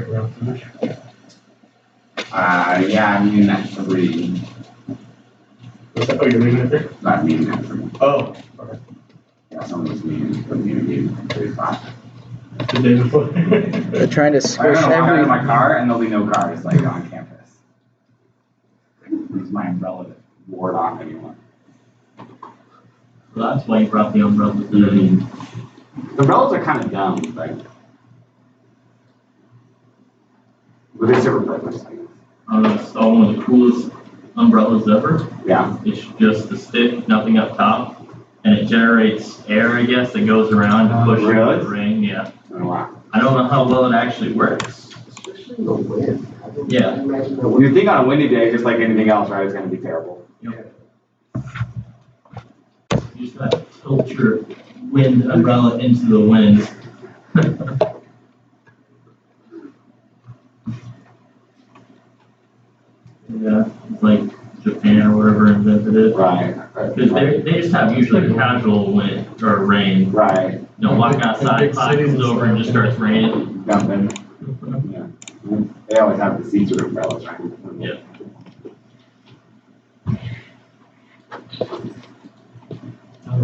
around 3. Yeah, I'm meaning that 3. What's that? Oh, you're leaving it there? Not meaning that 3. Oh, okay. Yeah, someone was meaning put me in a game 35. The day before. They're trying to I'm squish gonna walk out every. of my car and there'll be no cars like on campus. Use my umbrella to ward off anyone. So that's why you brought the umbrella. The umbrellas are kind of dumb, like. But they serve a purpose. It's one of the coolest umbrellas ever. Yeah. It's just a stick, nothing up top, and it generates air, I guess, that goes around to push really? the ring. Yeah. Oh, wow. I don't know how well it actually works. Especially the wind. Yeah. Imagine the You think on a windy day, just like anything else, right, it's gonna be terrible. Yep. You just gotta tilt your wind umbrella into the wind. Yeah, it's like Japan or whatever invented it. Right. Because they just have usually casual wind or rain. Right. You know, walk outside, cloud comes over and just starts raining. Dumping. Yeah. They always have the see-through umbrellas, right? Yeah.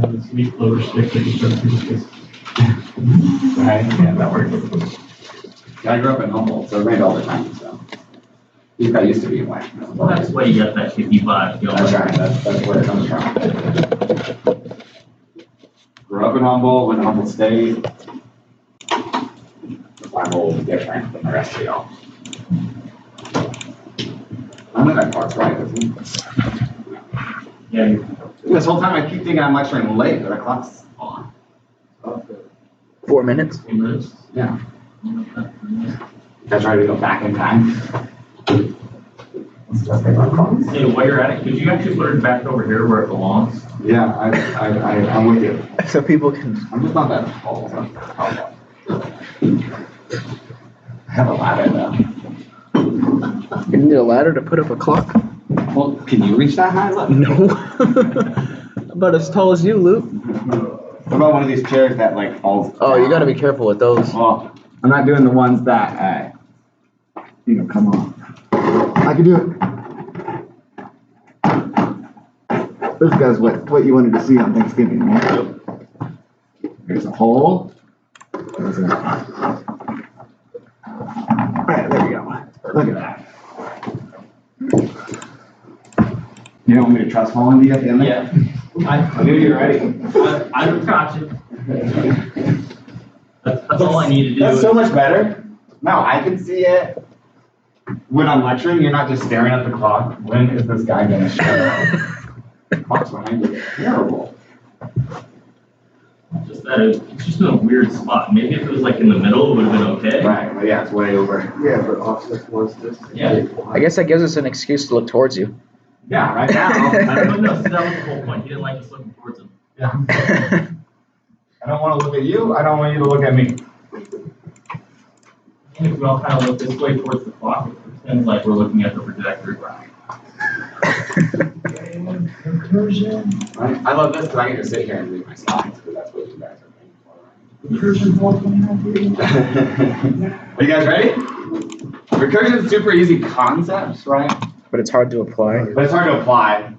This leaf blower stick that you start to just. Right, yeah, that works. I grew up in Humboldt, so it rained all the time, so. You got used to being wet. Well, that's why you got that 55 going. That's right, that's where it comes from. Grew up in Humboldt, went to Humboldt State. I'm a little different than the rest of y'all. I think that part's right, isn't it? Yeah. This whole time I keep thinking I'm lecturing late, but the clock's on. 4 minutes. 2 minutes. Yeah. Guys ready to go back in time? Let's take our clocks. Hey, while you're at it, could you actually put it back over here where it belongs? Yeah, I'm with you. So people can. I'm just not that tall. I have a ladder though. You need a ladder to put up a clock? Well, can you reach that high? Look. No. About as tall as you, Luke. What about one of these chairs that like falls? Oh, you gotta be careful with those. Well, I'm not doing the ones that, come on. I can do it. This guy's what you wanted to see on Thanksgiving, right? There's a hole. There's a... Right, there we go. Look at that. You don't want me to trust fall into you at the end? Yeah. I knew you were ready. I got you. That's all I need to do. That's so much better. Now I can see it. When I'm lecturing, you're not just staring at the clock. When is this guy gonna show up? Clock's behind you. Terrible. It's just in a weird spot. Maybe if it was like in the middle, it would have been okay. Right, well, yeah, it's way over. Yeah, but offset was this. Yeah. I guess that gives us an excuse to look towards you. Yeah, right now. I don't know, so that was the whole point. He didn't like us looking towards him. Yeah. I don't want to look at you. I don't want you to look at me. And if we all kind of look this way towards the clock, it pretends like we're looking at the projector. Recursion. Right? I love this because I get to sit here and read my slides because that's what you guys are paying for. Recursion 429. Are you guys ready? Recursion is super easy concepts, right? But it's hard to apply. But it's hard to apply.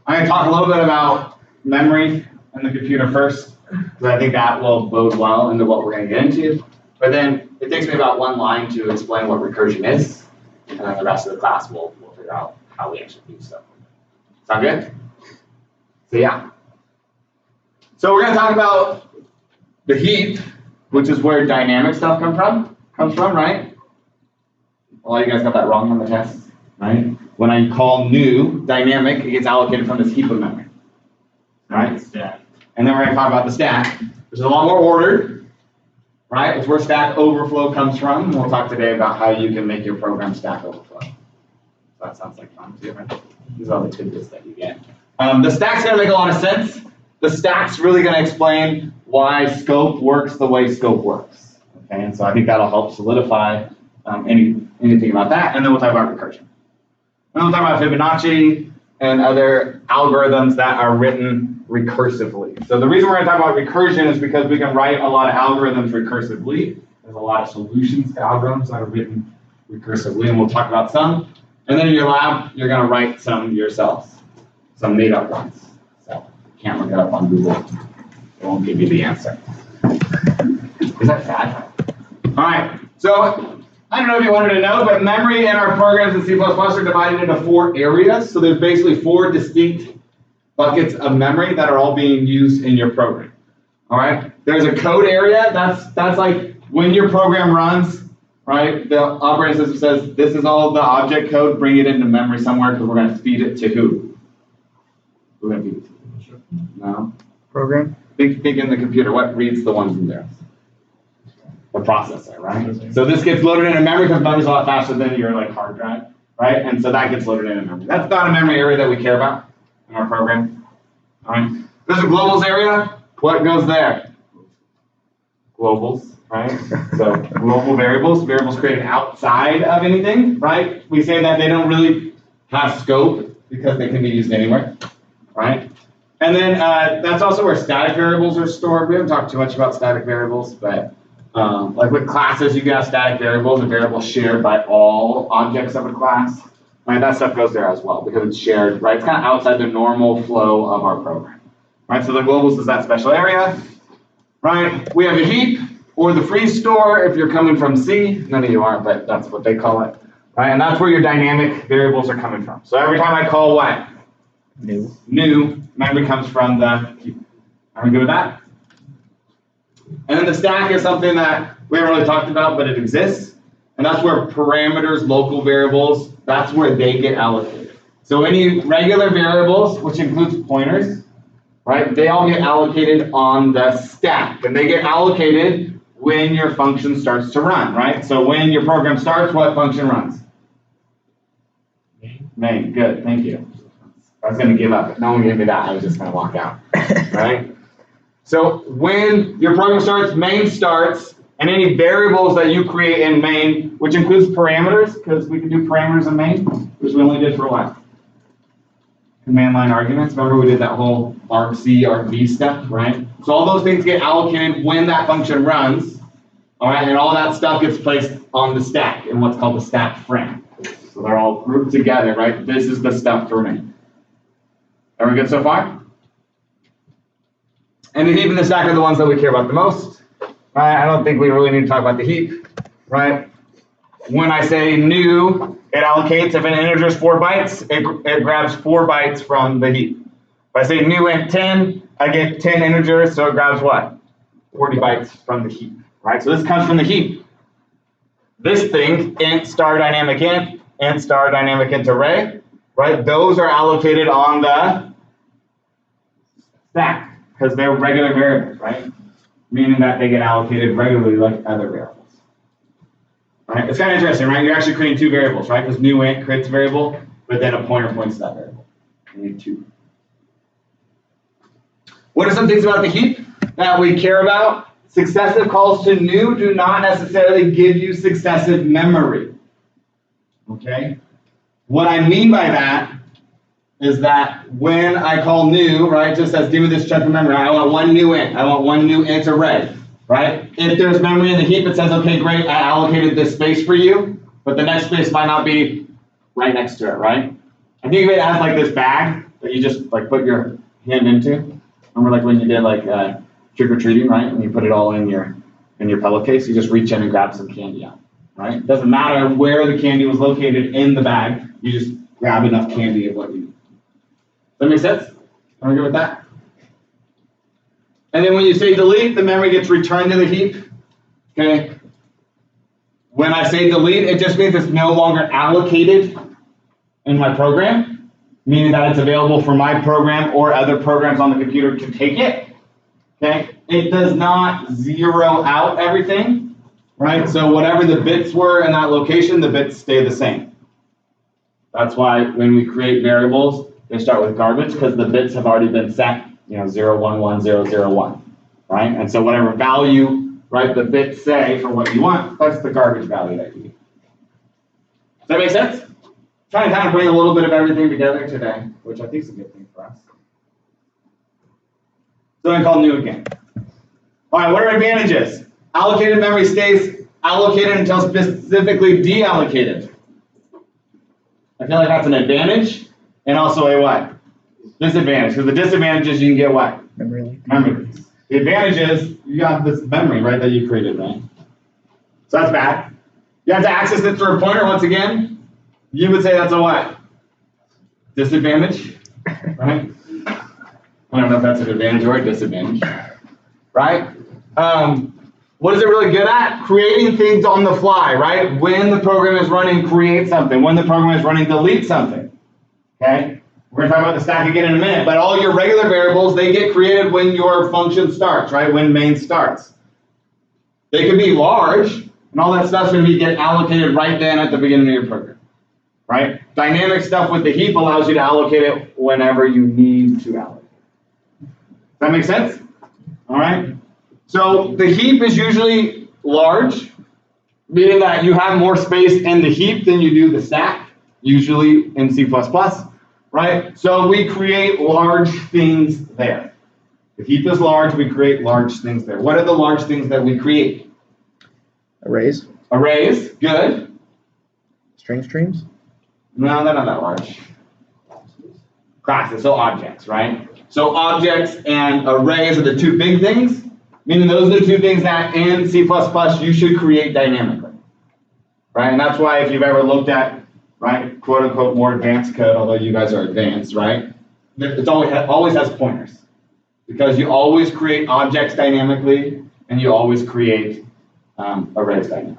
I'm going to talk a little bit about memory and the computer first, because I think that will bode well into what we're going to get into. But then it takes me about one line to explain what recursion is, and then the rest of the class we'll figure out how we actually do stuff. Sound good? So yeah. So we're going to talk about the heap, which is where dynamic stuff comes from, right? Well, you guys got that wrong on the test, right? When I call new dynamic, it gets allocated from this heap of memory, right? Stack. And then we're going to talk about the stack, which is a lot more ordered, right? It's where Stack Overflow comes from. And we'll talk today about how you can make your program Stack Overflow. That sounds like fun too, right? These are all the tidbits that you get. The stack's going to make a lot of sense. The stack's really going to explain why scope works the way scope works. Okay, and so I think that'll help solidify anything about that. And then we'll talk about recursion. And then we'll talk about Fibonacci and other algorithms that are written recursively. So the reason we're going to talk about recursion is because we can write a lot of algorithms recursively, There's a lot of solutions to algorithms that are written recursively, and we'll talk about some. And then in your lab, you're going to write some yourselves, some made-up ones. So you can't look it up on Google. It won't give you the answer. Is that sad? All right. So I don't know if you wanted to know, but memory in our programs in C++ are divided into 4 areas. So there's basically 4 distinct buckets of memory that are all being used in your program. All right. There's a code area. That's like when your program runs, right? The operating system says, this is all the object code. Bring it into memory somewhere because we're going to feed it to who? We're going to feed it to no. Program? Think in the computer. What reads the ones and zeros? The processor, right? So this gets loaded into memory because memory's a lot faster than your like hard drive, right? And so that gets loaded into memory. That's not a memory area that we care about in our program. All right. There's a globals area. What goes there? Globals, right? So global variables created outside of anything, right? We say that they don't really have scope because they can be used anywhere, right? And then that's also where static variables are stored. We haven't talked too much about static variables, but like with classes, you can have static variables, a variable shared by all objects of a class. Right, that stuff goes there as well because it's shared, right? It's kind of outside the normal flow of our program. Right, so the globals is that special area. Right, we have a heap or the free store if you're coming from C. None of you are, but that's what they call it. Right, and that's where your dynamic variables are coming from. So every time I call what? New, memory comes from the heap. Are we good with that? And then the stack is something that we haven't really talked about, but it exists. And that's where parameters, local variables, that's where they get allocated. So any regular variables, which includes pointers, right, they all get allocated on the stack. And they get allocated when your function starts to run, right? So when your program starts, what function runs? Main. Good, thank you. I was going to give up, but no one gave me that. I was just going to walk out, right? So when your program starts, main starts, and any variables that you create in main, which includes parameters, because we can do parameters in main, which we only did for what? Command line arguments. Remember we did that whole argc, argv step, right? So all those things get allocated when that function runs, all right, and all that stuff gets placed on the stack in what's called the stack frame. So they're all grouped together, right? This is the stuff for main. Everyone good so far? And the heap and the stack are the ones that we care about the most. Right? I don't think we really need to talk about the heap, right? When I say new, it allocates, if an integer is 4 bytes, it grabs 4 bytes from the heap. If I say new int 10, I get 10 integers, so it grabs what? 40 bytes from the heap, right? So this comes from the heap. This thing, int star dynamic int array, right? Those are allocated on the stack because they're regular variables, right? Meaning that they get allocated regularly like other variables. Right? It's kind of interesting, right? You're actually creating 2 variables, right? Because new int creates a variable, but then a pointer points to that variable. You need 2. What are some things about the heap that we care about? Successive calls to new do not necessarily give you successive memory. Okay? What I mean by that is that when I call new, right, it just says give me this chunk of memory. I want one new int. I want one new int array, right? If there's memory in the heap, it says, okay, great, I allocated this space for you, but the next space might not be right next to it, right? I think of it as like this bag that you just like put your hand into. Remember like when you did like trick-or-treating, right? And you put it all in your pillowcase, you just reach in and grab some candy out, right? It doesn't matter where the candy was located in the bag, you just grab enough candy of what you need. Does that make sense? Are we good with that? And then when you say delete, the memory gets returned to the heap. Okay. When I say delete, it just means it's no longer allocated in my program, meaning that it's available for my program or other programs on the computer to take it. Okay. It does not zero out everything, right? So whatever the bits were in that location, the bits stay the same. That's why when we create variables, they start with garbage because the bits have already been set, 0, 1, 1, 0, 0, 1, right? And so whatever value, right, the bits say for what you want, that's the garbage value that you need. Does that make sense? I'm trying to kind of bring a little bit of everything together today, which I think is a good thing for us. So I call new again. All right, what are advantages? Allocated memory stays allocated until specifically deallocated. I feel like that's an advantage and also a what? Disadvantage. Because the disadvantage is you can get what? Memory. Memory. The advantage is you got this memory, right, that you created, right? So that's bad. You have to access it through a pointer once again. You would say that's a what? Disadvantage, right? I don't know if that's an advantage or a disadvantage, right? What is it really good at? Creating things on the fly, right? When the program is running, create something. When the program is running, delete something, okay? We're going to talk about the stack again in a minute, but all your regular variables, they get created when your function starts, right? When main starts. They can be large, and all that stuff's going to get allocated right then at the beginning of your program, right? Dynamic stuff with the heap allows you to allocate it whenever you need to allocate. Does that make sense? All right. So the heap is usually large, meaning that you have more space in the heap than you do the stack, usually in C++, right? So we create large things there. The heap is large, we create large things there. What are the large things that we create? Arrays. Arrays, good. String streams. No, they're not that large. Classes, so objects, right? So objects and arrays are the two big things, meaning those are the two things that in C++ you should create dynamically, right? And that's why if you've ever looked at, right, quote unquote more advanced code, although you guys are advanced, right? It always has pointers because you always create objects dynamically and you always create arrays dynamically.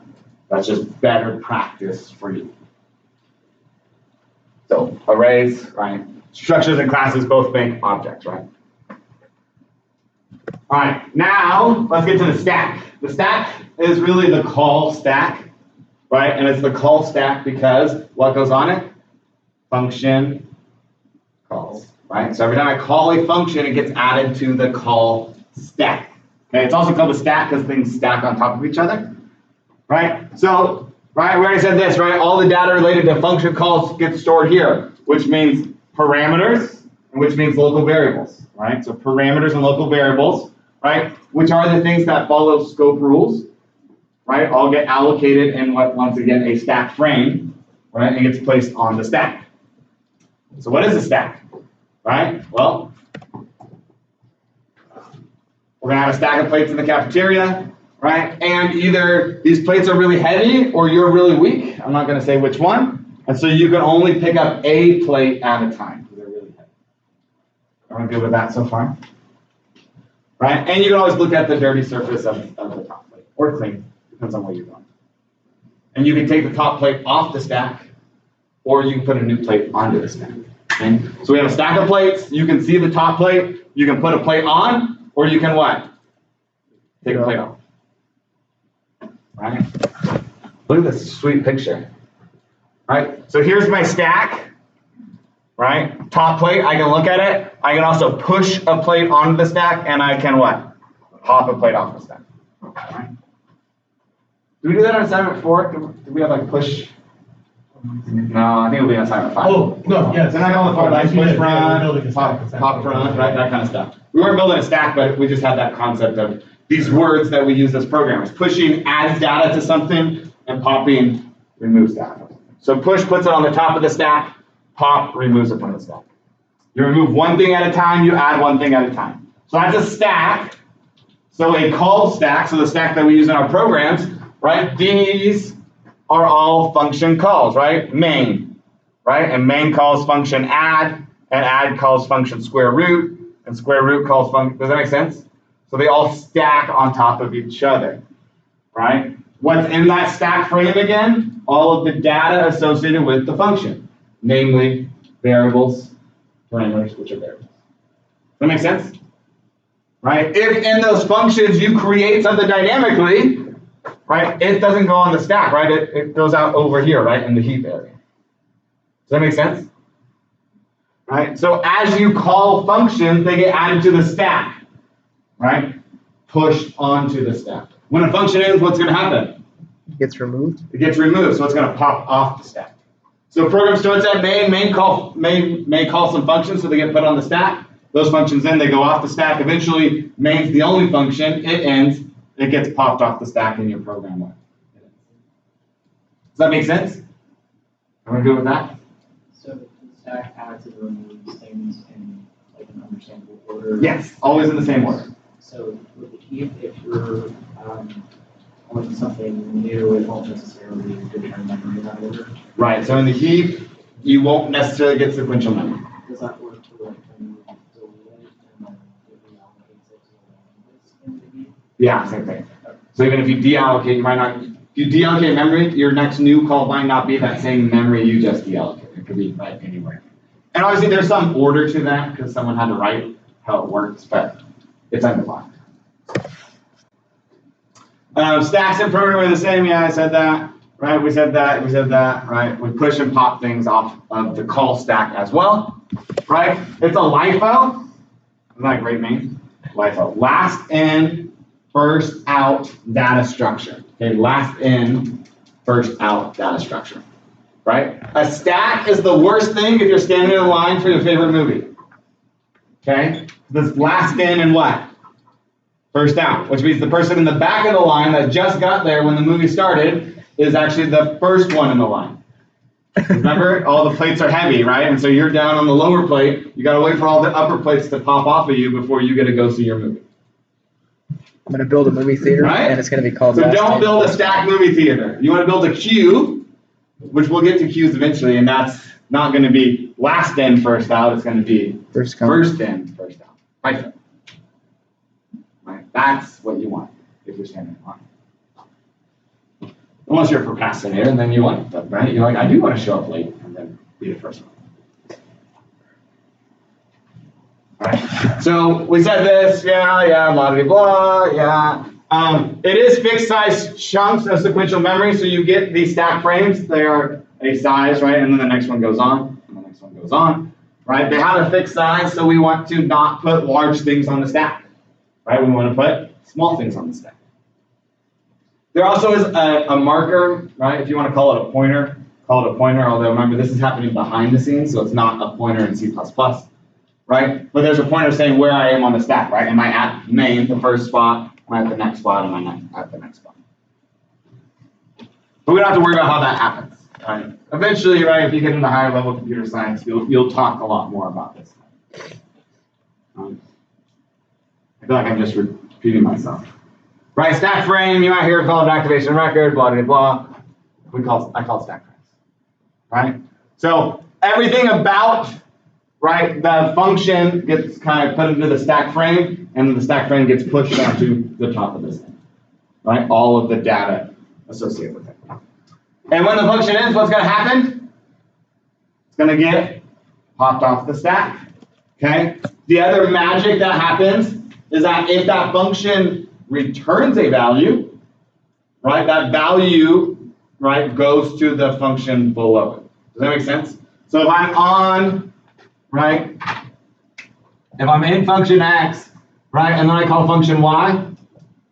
That's just better practice for you. So arrays, right? Structures and classes both make objects, right? All right, now let's get to the stack. The stack is really the call stack, right? And it's the call stack because what goes on it? Function calls, right? So every time I call a function, it gets added to the call stack. Okay, it's also called a stack because things stack on top of each other, right? So, right, we already said this, right? All the data related to function calls get stored here, which means parameters, and which means local variables, right? So parameters and local variables, right? Which are the things that follow scope rules, right? All get allocated in what, once again, a stack frame, right? And gets placed on the stack. So what is a stack, right? Well, we're gonna have a stack of plates in the cafeteria, right? And either these plates are really heavy or you're really weak. I'm not gonna say which one. And so you can only pick up a plate at a time because they're really heavy. Everyone good with that so far? Right? And you can always look at the dirty surface of the top plate, or clean, depends on where you're going. And you can take the top plate off the stack, or you can put a new plate onto the stack. Okay? So we have a stack of plates, you can see the top plate, you can put a plate on, or you can what? Take a plate off. Right? Look at this sweet picture. Right? So here's my stack, right? Top plate, I can look at it. I can also push a plate onto the stack, and I can what? Pop a plate off the stack. Right? Do we do that on assignment 4? Do we have like push? No, I think it'll be on assignment 5. Oh, no, yes. So not all the like Yeah, push front, building a stack, pop front, right? That kind of stuff. We weren't building a stack, but we just had that concept of these words that we use as programmers. Pushing adds data to something, and popping removes data. So push puts it on the top of the stack, pop removes it from the stack. You remove one thing at a time, you add one thing at a time. So that's a stack. So a call stack, so the stack that we use in our programs, right? These are all function calls, right? Main, right? And main calls function add, and add calls function square root, and square root calls function, does that make sense? So they all stack on top of each other, right? What's in that stack frame again? All of the data associated with the function, namely variables, parameters, which are variables. Does that make sense? Right? If in those functions you create something dynamically, right, it doesn't go on the stack, right? It goes out over here, right, in the heap area. Does that make sense? Right? So as you call functions, they get added to the stack, right? Pushed onto the stack. When a function ends, what's going to happen? It gets removed. It gets removed, so it's going to pop off the stack. So program starts at main, may call some functions, so they get put on the stack. Those functions then they go off the stack. Eventually, main's the only function. It ends. It gets popped off the stack in your program. It Does that make sense? Everyone good with that? So the stack adds and removes things in like an understandable order. Yes, always in the same order. So with the heap, if you're on something new, it won't necessarily return memory in that order. Right, so in the heap, you won't necessarily get sequential memory. Does that work to like when you delete it and then it reallocates it to the list in the heap? Yeah, same thing. So even if you deallocate, you might not, if you deallocate memory, your next new call might not be that same memory you just deallocated. It could be right anywhere. And obviously there's some order to that because someone had to write how it works, but it's undefined. Stacks and programming are the same. Yeah, I said that. Right, we said that, right? We push and pop things off of the call stack as well, right? It's a LIFO. Isn't that a great name? LIFO. Last in, first out data structure. Okay, last in, first out data structure, right? A stack is the worst thing if you're standing in line for your favorite movie. Okay, this last in and what? First out, which means the person in the back of the line that just got there when the movie started is actually the first one in the line. Remember, all the plates are heavy, right? And so you're down on the lower plate. You gotta wait for all the upper plates to pop off of you before you get to go see your movie. I'm gonna build a movie theater, Right? and it's gonna be called. So Last don't In. build a stacked movie theater. You wanna build a queue, which we'll get to queues eventually, and that's not gonna be last in, first out. It's gonna be First come. first in, first out. Right? Right? That's what you want if you're standing in line. Unless you're a procrastinator, and then you want it, right? You're like, I do want to show up late and then be the first one. All right. So we said this, blah, blah, blah, yeah. It is fixed size chunks of sequential memory, so you get these stack frames. They are a size, right? And then the next one goes on, and the next one goes on, right? They have a fixed size, so we want to not put large things on the stack, right? We want to put small things on the stack. There also is a marker, right? If you want to call it a pointer, call it a pointer, although remember this is happening behind the scenes, so it's not a pointer in C++, right? But there's a pointer saying where I am on the stack, right? Am I at main, the first spot? Am I at the next spot? Am I not at the next spot? But we don't have to worry about how that happens, right? Eventually, right, if you get into higher level computer science, you'll talk a lot more about this. I feel like I'm just repeating myself. Right, stack frame, you might hear it called activation record, blah, blah, blah. I call it stack frames, right? So everything about, right, the function gets kind of put into the stack frame, and the stack frame gets pushed onto the top of this thing, right? All of the data associated with it. And when the function ends, what's going to happen? It's going to get popped off the stack, okay? The other magic that happens is that if that function returns a value, right? That value, right, goes to the function below it. Does that make sense? So if I'm on, right, if I'm in function X, right, and then I call function Y,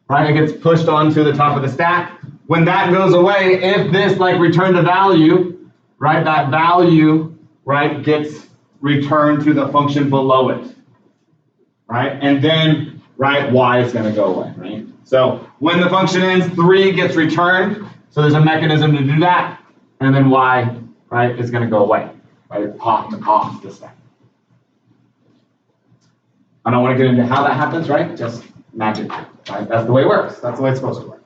right, it gets pushed onto the top of the stack. When that goes away, if this like returned a value, right, that value, right, gets returned to the function below it, right? And then right, y is going to go away, right? So when the function ends, 3 gets returned, so there's a mechanism to do that, and then y, right, is going to go away, right? Pop off the stack. I don't want to get into how that happens, right? Just magic, right? That's the way it works. That's the way it's supposed to work.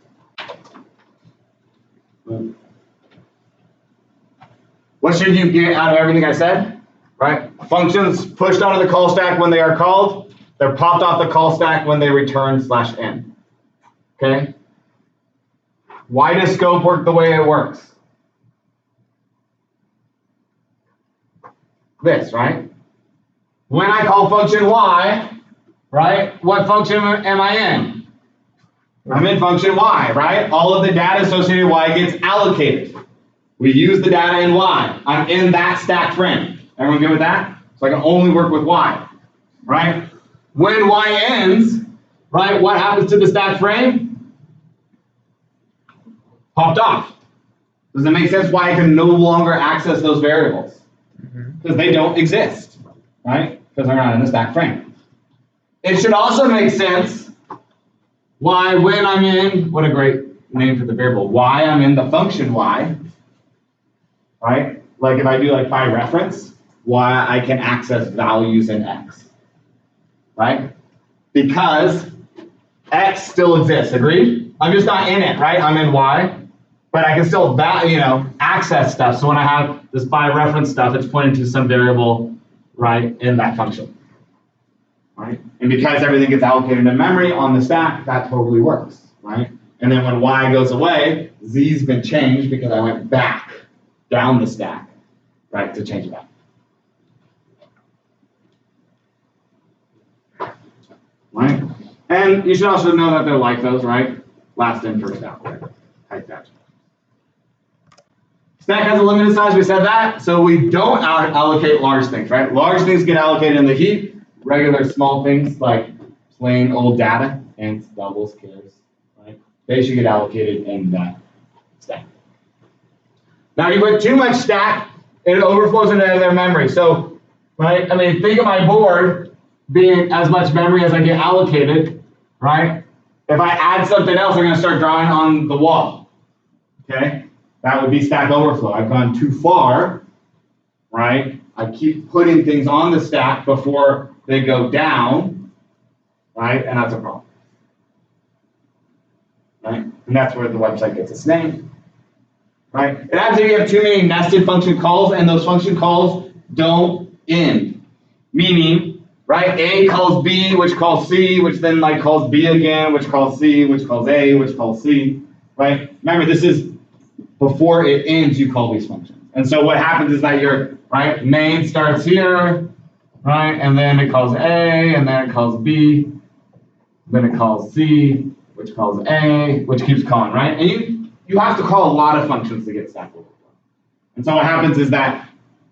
What should you get out of everything I said, right? Functions pushed onto the call stack when they are called. They're popped off the call stack when they return /n. Okay? Why does scope work the way it works? This, right? When I call function y, right? What function am I in? I'm in function y, right? All of the data associated with y gets allocated. We use the data in y. I'm in that stack frame. Everyone good with that? So I can only work with y, right? When y ends, right, what happens to the stack frame? Popped off. Does it make sense why I can no longer access those variables? Because they don't exist, right? Because they're not in the stack frame. It should also make sense why when I'm in, what a great name for the variable, why I'm in the function y, right? Like if I do like by reference, Y, I can access values in X, right? Because X still exists, agreed? I'm just not in it, right? I'm in Y, but I can still, access stuff. So when I have this by reference stuff, it's pointing to some variable, right, in that function, right? And because everything gets allocated in memory on the stack, that totally works, right? And then when Y goes away, Z's been changed because I went back down the stack, right, to change it back. Right? And you should also know that they're like those, right? Last in, first out, right? Type that. Stack has a limited size, we said that, so we don't allocate large things, right? Large things get allocated in the heap. Regular small things like plain old data, ints, doubles, chars, right? They should get allocated in that stack. Now you put too much stack, it overflows into their memory. So, right, I mean, think of my board being as much memory as I get allocated, right? If I add something else, I'm gonna start drawing on the wall, okay? That would be stack overflow. I've gone too far, right? I keep putting things on the stack before they go down, right? And that's a problem, right? And that's where the website gets its name, right? It happens if you have too many nested function calls and those function calls don't end, meaning, right? A calls B, which calls C, which then like calls B again, which calls C, which calls A, which calls C, right? Remember, this is before it ends, you call these functions. And so what happens is that your right main starts here, right? And then it calls A, and then it calls B, then it calls C, which calls A, which keeps calling, right? And you have to call a lot of functions to get stack overflow. And so what happens is that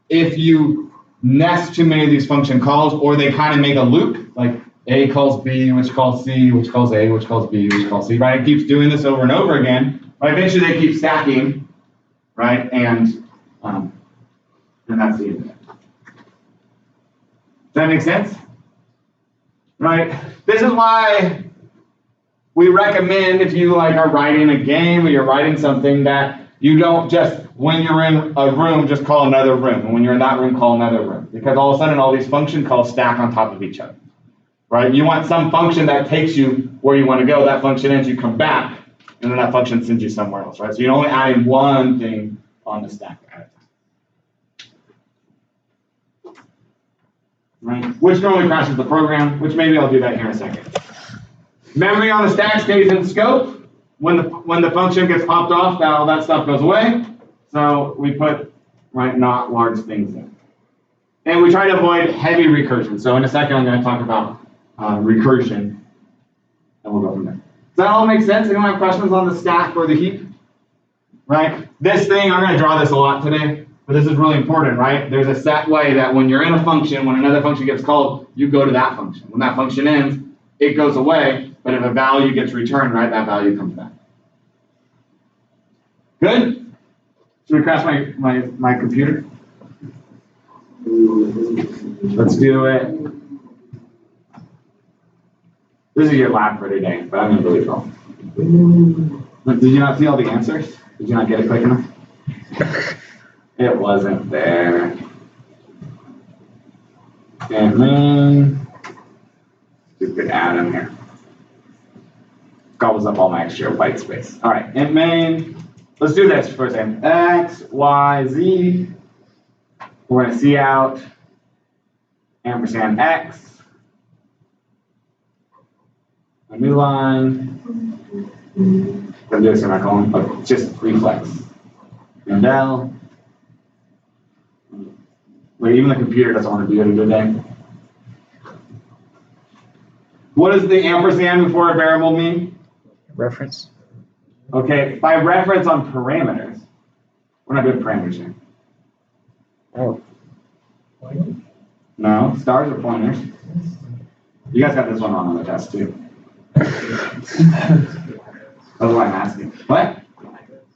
if you nest too many of these function calls, or they kind of make a loop, like A calls B, which calls C, which calls A, which calls B, which calls C, right? It keeps doing this over and over again. Right? Eventually they keep stacking, right? And that's the end of it. Does that make sense? Right? This is why we recommend if you like are writing a game or you're writing something that you don't just, when you're in a room, just call another room. And when you're in that room, call another room. Because all of a sudden all these function calls stack on top of each other. Right? You want some function that takes you where you want to go. That function ends, you come back. And then that function sends you somewhere else, right? So you're only adding one thing on the stack at a time. Right? Which normally crashes the program, which maybe I'll do that here in a second. Memory on the stack stays in scope. When the function gets popped off, all that stuff goes away. So we put, right, not large things in. And we try to avoid heavy recursion. So in a second, I'm going to talk about recursion, and we'll go from there. Does that all make sense? Anyone have questions on the stack or the heap? Right? This thing, I'm going to draw this a lot today, but this is really important, right? There's a set way that when you're in a function, when another function gets called, you go to that function. When that function ends, it goes away, but if a value gets returned, right, that value comes back. Good? Should we crash my computer? Let's do it. This is your lab for today, but I'm going to really go. Did you not see all the answers? Did you not get it quick enough? It wasn't there. And then, stupid add-in here. Gobbles up all my extra white space. All right, int main. Let's do this for a second. X, Y, Z. We're going to see out ampersand X. A new line. Don't do a semicolon, but just reflex. And L. Wait, even the computer doesn't want to do it today. What does the ampersand before a variable mean? Reference. Okay, by reference on parameters. We're not doing parameters here. Oh. No, stars are pointers. You guys got this one on the test too. That's why I'm asking. What?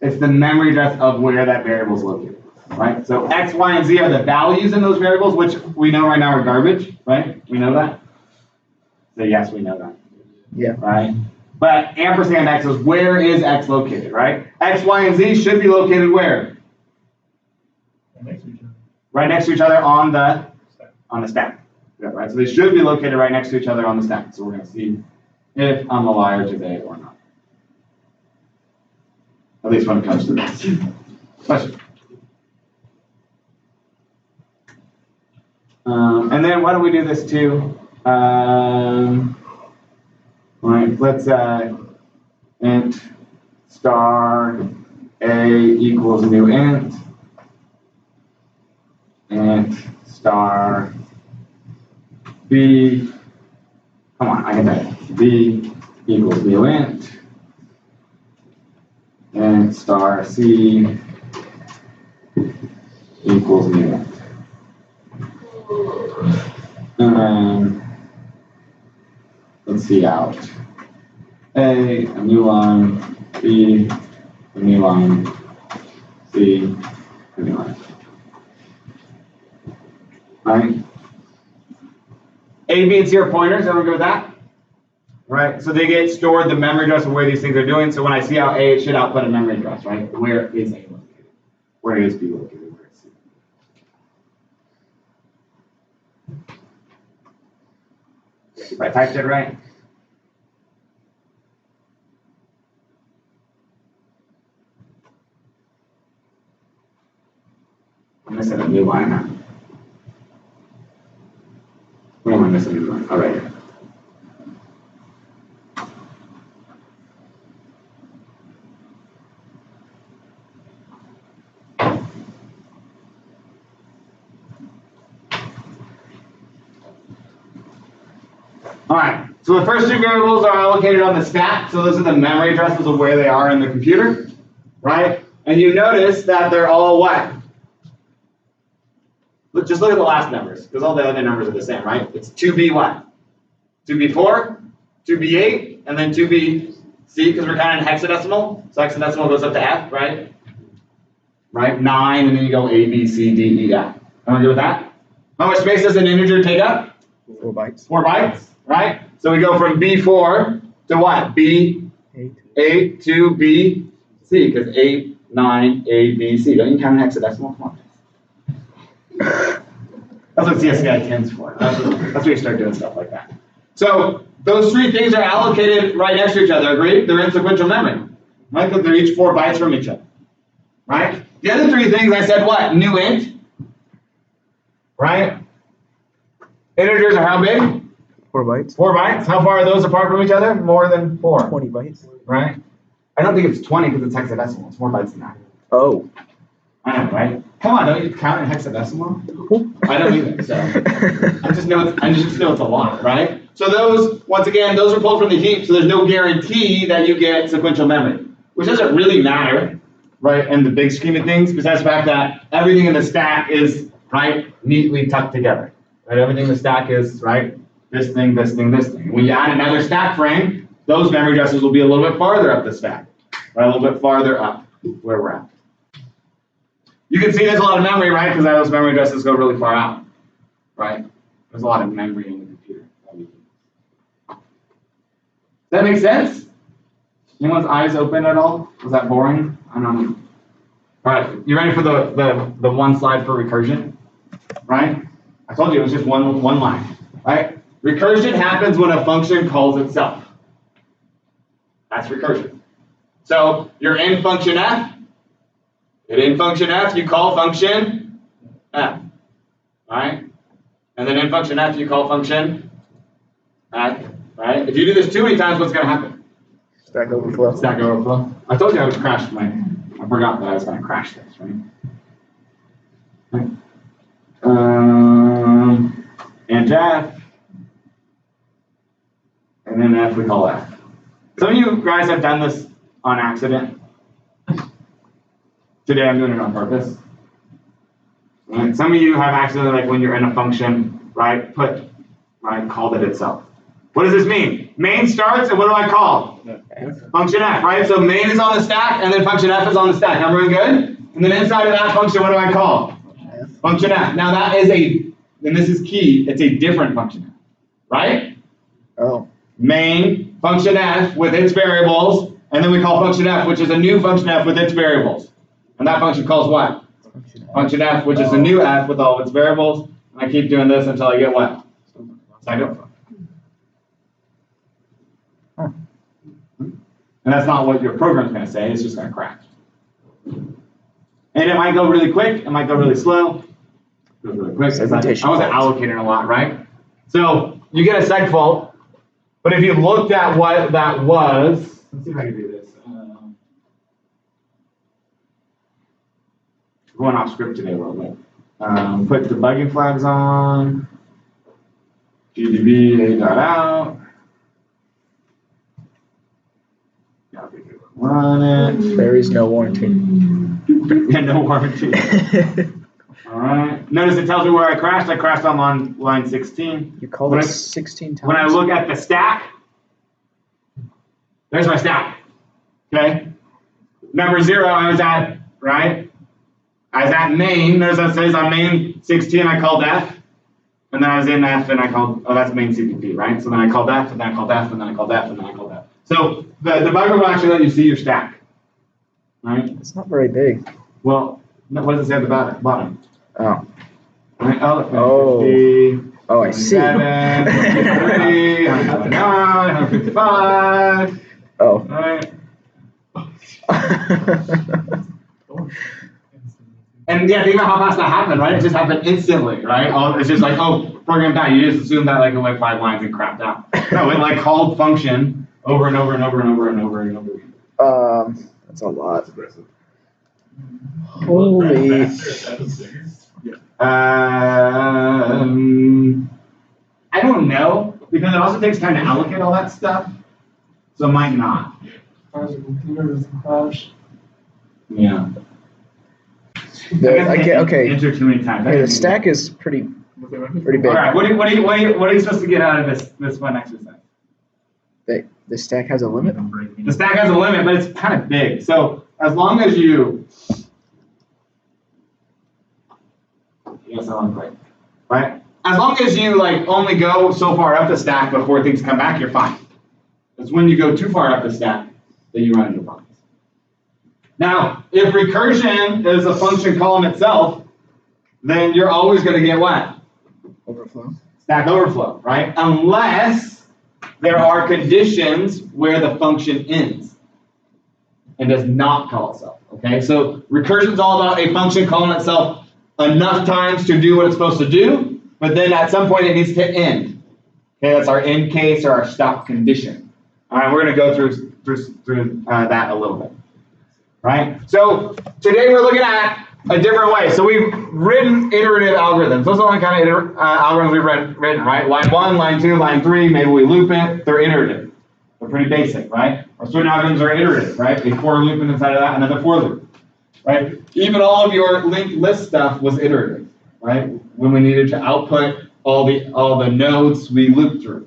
It's the memory address of where that variable is located, right? So X, Y, and Z are the values in those variables, which we know right now are garbage, right? We know that? So yes, we know that. Yeah. Right? But ampersand X is where is X located, right? X, Y, and Z should be located where? Next to each other. Right next to each other on the stack. Yeah, right. So they should be located right next to each other on the stack. So we're going to see if I'm a liar today or not. At least when it comes to this. Question. And then why don't we do this too? All right, let's int star a equals new int star b. Come on, I can type b equals new int star c equals new int. And then let's see out. A new line, B, a new line, C, a new line. Right? A, B, and C are pointers. Everyone good with that? Right? So they get stored the memory address of where these things are doing. So when I see out A, it should output a memory address, right? Where is A located? Where is B located? Where is C? If I typed it right. I'm missing a new line now. Where am I missing a new line? Oh, right here. All right, so the first two variables are allocated on the stack. So those are the memory addresses of where they are in the computer, right? And you notice that they're all what? Just look at the last numbers, because all the other numbers are the same, right? It's 2B what? 2B4, 2B8, and then 2BC, because we're counting hexadecimal. So hexadecimal goes up to F, right? Right, 9, and then you go A, B, C, D, E, F. Everyone good with that? How much space does an integer take up? 4 bytes. 4 bytes, right? So we go from B4 to what? B8 to BC, because 8, 9, A, B, C. Don't you count in hexadecimal? Come on. That's what CSCI stands for. That's where you start doing stuff like that. So those three things are allocated right next to each other, agreed? They're in sequential memory, right? Because they're each 4 bytes from each other, right? The other three things I said what? New int, right? Integers are how big? 4 bytes. 4 bytes. How far are those apart from each other? More than 4. 20 bytes. Right? I don't think it's 20 because it's hexadecimal. It's more bytes than that. Oh. I know, right? Come on, don't you count in hexadecimal? I don't either. So I just know it's a lot, right? So those, once again, those are pulled from the heap, so there's no guarantee that you get sequential memory, which doesn't really matter, right, in the big scheme of things, besides the fact that everything in the stack is, right, neatly tucked together. Right? Everything in the stack is, right, this thing, this thing, this thing. When you add another stack frame, those memory addresses will be a little bit farther up the stack, right, a little bit farther up where we're at. You can see there's a lot of memory, right, because those memory addresses go really far out, right? There's a lot of memory in the computer. Does that make sense? Anyone's eyes open at all? Was that boring? I don't know. All right, you ready for the one slide for recursion? Right? I told you it was just one line, right? Recursion happens when a function calls itself. That's recursion. So you're in function f. In function f, you call function f. Right? And then in function f, you call function f. Right? If you do this too many times, what's going to happen? Stack Overflow. Stack Overflow. I told you I would crash I forgot that I was going to crash this, right? And f. And then f we call f. Some of you guys have done this on accident. Today I'm doing it on purpose. And some of you have accidentally, like when you're in a function, right, called it itself. What does this mean? Main starts, and what do I call? Function f, right? So main is on the stack, and then function f is on the stack. Everyone good? And then inside of that function, what do I call? Function f. Now that is and this is key, it's a different function f, right? Oh. Main, function f with its variables, and then we call function f, which is a new function f with its variables. And that function calls what? Function function f, which is a new f with all of its variables, and I keep doing this until I get what? Stack overflow. And that's not what your program's going to say, it's just going to crash. And it might go really quick, it might go really slow. It goes really quick. I wasn't allocating a lot, right? So you get a seg fault, but if you looked at what that was, let's see if I can do this. Going off script today a little bit. Put debugging flags on. GDB dot out. Run it. There is no warranty. Yeah, no warranty. All right. Notice it tells me where I crashed. I crashed on line 16. You called it 16 times. When I look at the stack, there's my stack. Okay. Number 0, I was at, right? I was at main. Notice that says on main 16, I called F. And then I was in F and I called, oh, that's main CPP, right? So then I called F, and then I called F, and then I called F, and then I called F. So the debugger will actually let you see your stack, right? It's not very big. Well, what does it say at the bottom? Oh. Right? Oh, Oh. 50, Oh, I see. 153, 159, 155. Oh. Right? And yeah, think about how fast that happened, right? It just happened instantly, right? It's just like, oh, program died. You just assume that like it went 5 lines and crapped out. No, it like called function over and over and over and over and over and over again. That's a lot. Holy. I don't know, because it also takes time to allocate all that stuff. So it might not. As a computer doesn't crash. Yeah. Okay. Enter too many times. Okay, the stack is pretty big. All right. What are you supposed to get out of this one exercise? The stack has a limit? The stack has a limit, but it's kind of big. So as long as you, yes, I want to play, right? As long as you like only go so far up the stack before things come back, you're fine. It's when you go too far up the stack that you run into problems. Now, if recursion is a function column itself, then you're always going to get what? Overflow. Stack overflow, right? Unless there are conditions where the function ends and does not call itself, okay? So recursion is all about a function calling itself enough times to do what it's supposed to do, but then at some point it needs to end. Okay, that's our end case or our stop condition. All right, we're going to go through that a little bit. Right? So today we're looking at a different way. So we've written iterative algorithms. Those are the only kind of algorithms we've written, right? Line 1, line 2, line 3, maybe we loop it. They're iterative. They're pretty basic, right? Our swing algorithms are iterative, right? A for loop and inside of that, another for loop, right? Even all of your linked list stuff was iterative, right? When we needed to output all the nodes we looped through.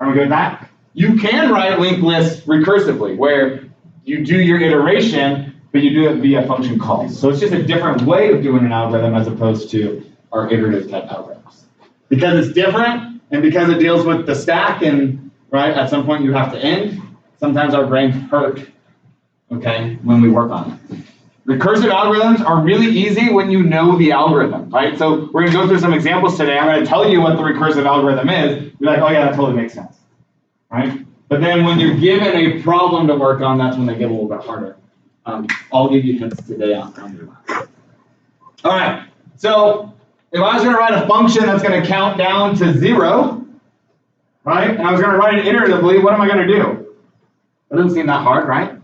Are we good with that? You can write linked lists recursively, where you do your iteration, but you do it via function calls. So it's just a different way of doing an algorithm as opposed to our iterative type algorithms. Because it's different, and because it deals with the stack, and right at some point you have to end, sometimes our brains hurt, okay, when we work on it. Recursive algorithms are really easy when you know the algorithm, right? So we're going to go through some examples today. I'm going to tell you what the recursive algorithm is. You're like, oh yeah, that totally makes sense, right? But then when you're given a problem to work on, that's when they get a little bit harder. I'll give you hints today on that. All right, so if I was going to write a function that's going to count down to 0, right, and I was going to write it iteratively, what am I going to do? That doesn't seem that hard, right?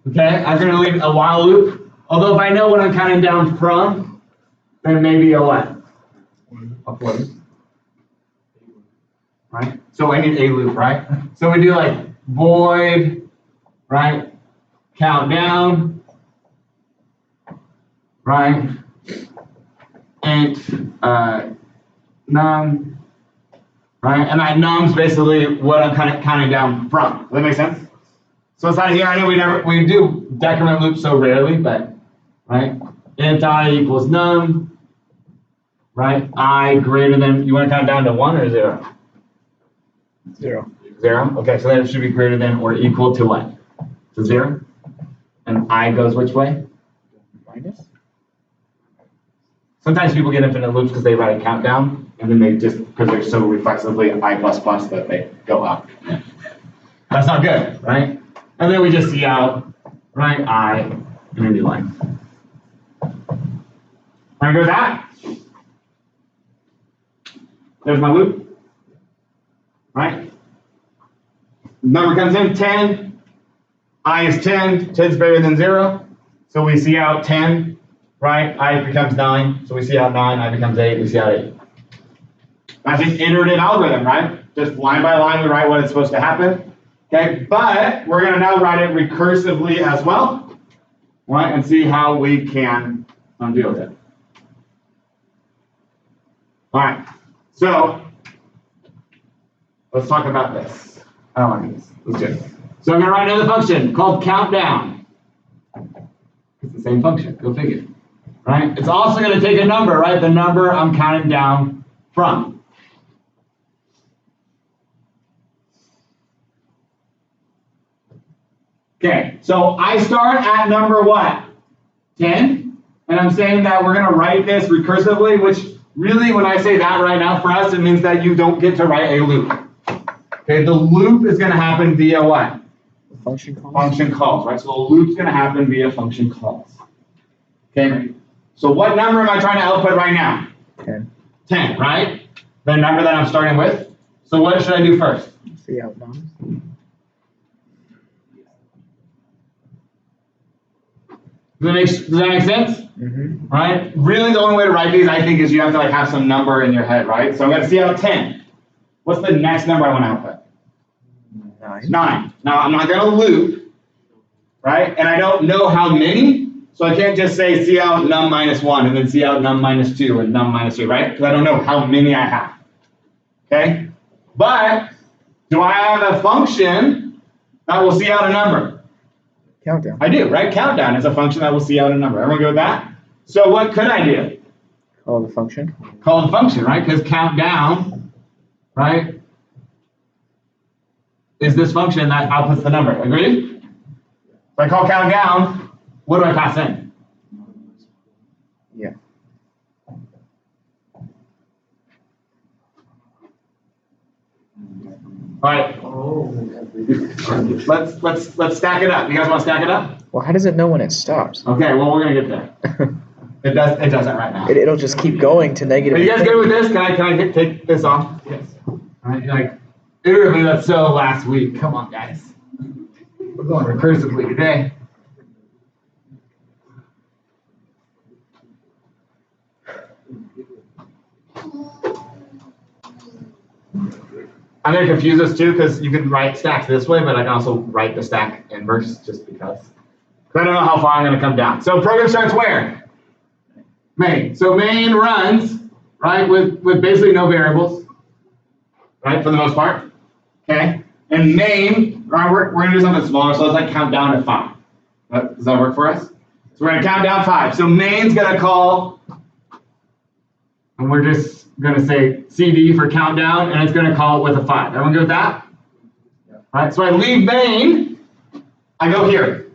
Okay, I'm going to leave a while loop. Although if I know what I'm counting down from, then maybe a what? A for loop. Right? So I need a loop, right? So we do like void, right? Count down, right? Int num, right? And that num's basically what I'm kind of counting down from. Does that make sense? So inside here, I know we do decrement loops so rarely, but right? Int I equals num, right? I greater than, you want to count down to 1 or 0? 0. 0? Okay, so then it should be greater than or equal to what? To 0? And I goes which way? Minus? Sometimes people get infinite loops because they write a countdown, and then they just, because they're so reflexively I++ that they go up. That's not good, right? And then we just see out, right, I, and a new line. Want to go with that? There's my loop, right? Number comes in, 10. I is 10. 10 is greater than 0. So we see out 10, right? I becomes 9. So we see out 9. I becomes 8. We see out 8. That's an iterative algorithm, right? Just line by line, we write what is supposed to happen. Okay, but we're going to now write it recursively as well, right? And see how we can deal with it. All right, so let's talk about this. I don't like this. Let's do it. So I'm going to write another function called countdown. It's the same function. Go figure. Right? It's also going to take a number, right? The number I'm counting down from. Okay, so I start at number what? 10. And I'm saying that we're going to write this recursively, which really, when I say that right now, for us, it means that you don't get to write a loop. Okay, the loop is going to happen via what? Function calls? Function calls, right? So the loop's going to happen via function calls. Okay, so what number am I trying to output right now? 10. 10, right? The number that I'm starting with. So what should I do first? See out numbers. Does that make sense? Mm-hmm. Right? Really, the only way to write these, I think, is you have to like have some number in your head, right? So I'm going to see out 10. What's the next number I want to output? 9. 9. Now, I'm not going to loop, right? And I don't know how many, so I can't just say see out num minus 1 and then see out num minus 2 and num minus 3, right? Because I don't know how many I have. Okay? But do I have a function that will see out a number? Countdown. I do, right? Countdown is a function that will see out a number. Everyone go with that? So what could I do? Call the function. Call the function, right? Because countdown, right, is this function that outputs the number. Agreed? If I call countdown, what do I pass in? Yeah. All right. Let's stack it up. You guys want to stack it up? Well, how does it know when it stops? Okay. Well, we're gonna get there. It doesn't right now. It'll just keep going to negative. Are you guys good with this? Can I take this off? Yes. All right. Like, iteratively, that's so last week. Come on, guys. We're going recursively today. I'm going to confuse this too because you can write stacks this way, but I can also write the stack inverse just because. I don't know how far I'm going to come down. So program starts where? Main. So main runs, right, with basically no variables, right, for the most part. Okay. And main, right, we're going to do something smaller, so let's like count down to 5. Does that work for us? So we're going to count down 5. So main's going to call, and we're just going to say CD for countdown, and it's going to call it with a 5. Everyone good with that? Yeah. Right, so I leave main, I go here,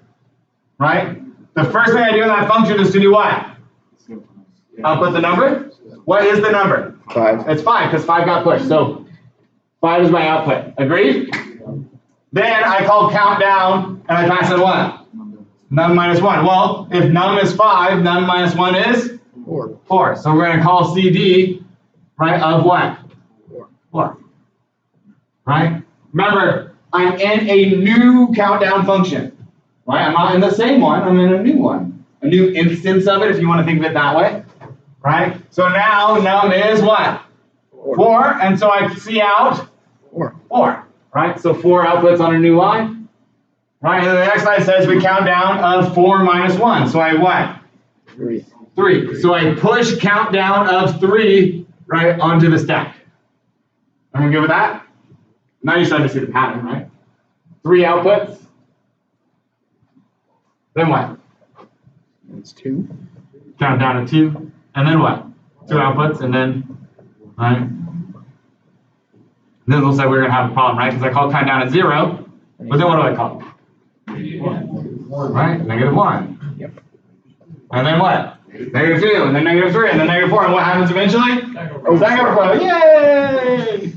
right? The first thing I do in that function is to do what? Output the number. What is the number? 5. It's 5, because 5 got pushed, so 5 is my output. Agreed? Then I call countdown, and I pass in what? Num minus 1. Well, if num is 5, num minus 1 is? 4. 4. So we're going to call CD, right, of what? 4. Right? Remember, I'm in a new countdown function. Right? I'm not in the same one. I'm in a new one. A new instance of it, if you want to think of it that way. Right? So now num is what? 4. And so I see out 4. Right? So 4 outputs on a new line. Right? And then the next line says we count down of 4 minus 1. So I have what? 3. 3. So I push countdown of 3 right onto the stack. Everyone good with that? Now you're starting to see the pattern, right? 3 outputs. Then what? It's 2. Count down to 2. And then what? 2 outputs, and then, right? Then it looks like we're going to have a problem, right? Because I call countdown at 0. But then what do I call? 1. Right? -1. Yep. And then what? -2, and then -3, and then -4, and what happens eventually? Stack Stack overflow, yay!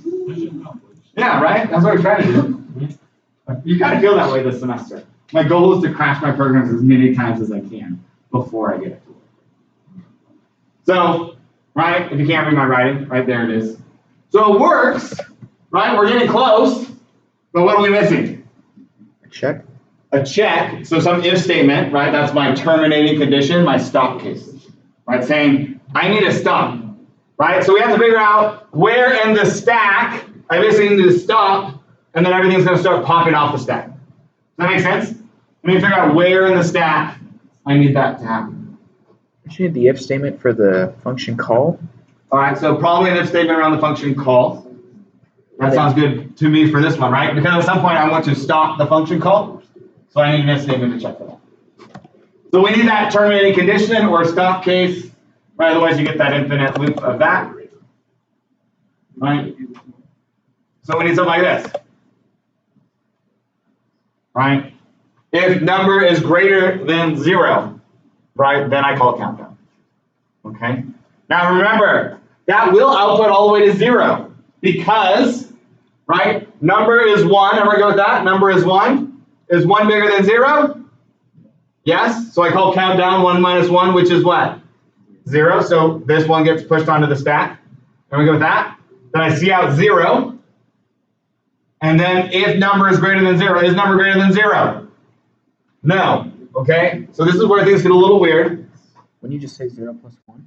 Yeah, right? That's what we're trying to do. You kind of feel that way this semester. My goal is to crash my programs as many times as I can before I get it to work. So, right, if you can't read my writing, right there it is. So it works, right? We're getting close, but what are we missing? A check. A check, so some if statement, right? That's my terminating condition, my stop case, right? Saying, I need to stop, right? So we have to figure out where in the stack I basically need to stop, and then everything's gonna start popping off the stack. Does that make sense? I need to figure out where in the stack I need that to happen. Don't you need the if statement for the function call? All right, so probably an if statement around the function call. That sounds good to me for this one, right? Because at some point I want to stop the function call, so I need an if statement to check for that. So we need that terminating condition or stop case, right? Otherwise you get that infinite loop of that, right? So we need something like this, right? If number is greater than 0, right, then I call countdown, okay? Now remember, that will output all the way to 0 because, right, number is 1, everyone go with that? Number is 1. Is 1 bigger than 0? Yes, so I call countdown 1 minus 1, which is what? 0, so this one gets pushed onto the stack. Everyone go with that? Then I see out 0. And then if number is greater than 0, is number greater than 0? No, okay? So this is where things get a little weird. When you just say 0 plus 1?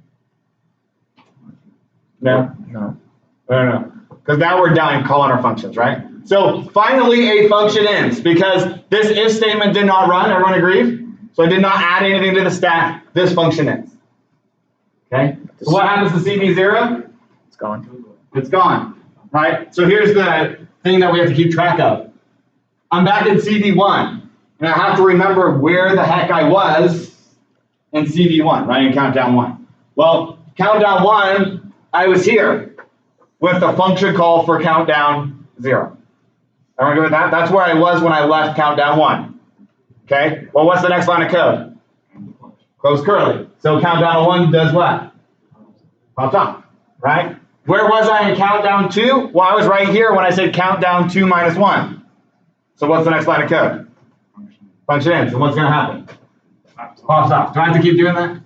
No, No. no. Because now we're done calling our functions, right? So finally a function ends because this if statement did not run, everyone agreed? So I did not add anything to the stack, this function ends. Okay, so what happens to CV0? It's gone. It's gone, right? So here's the thing that we have to keep track of. I'm back in CV1, and I have to remember where the heck I was in CV1, right, in countdown 1. Well, countdown 1, I was here with the function call for countdown 0. Everyone good with that? That's where I was when I left countdown 1. Okay, well, what's the next line of code? Close curly. So countdown 1 does what? Pops off, right? Where was I in countdown 2? Well, I was right here when I said countdown 2 minus 1. So what's the next line of code? Function ends. And what's going to happen? Pops off. Do I have to keep doing that?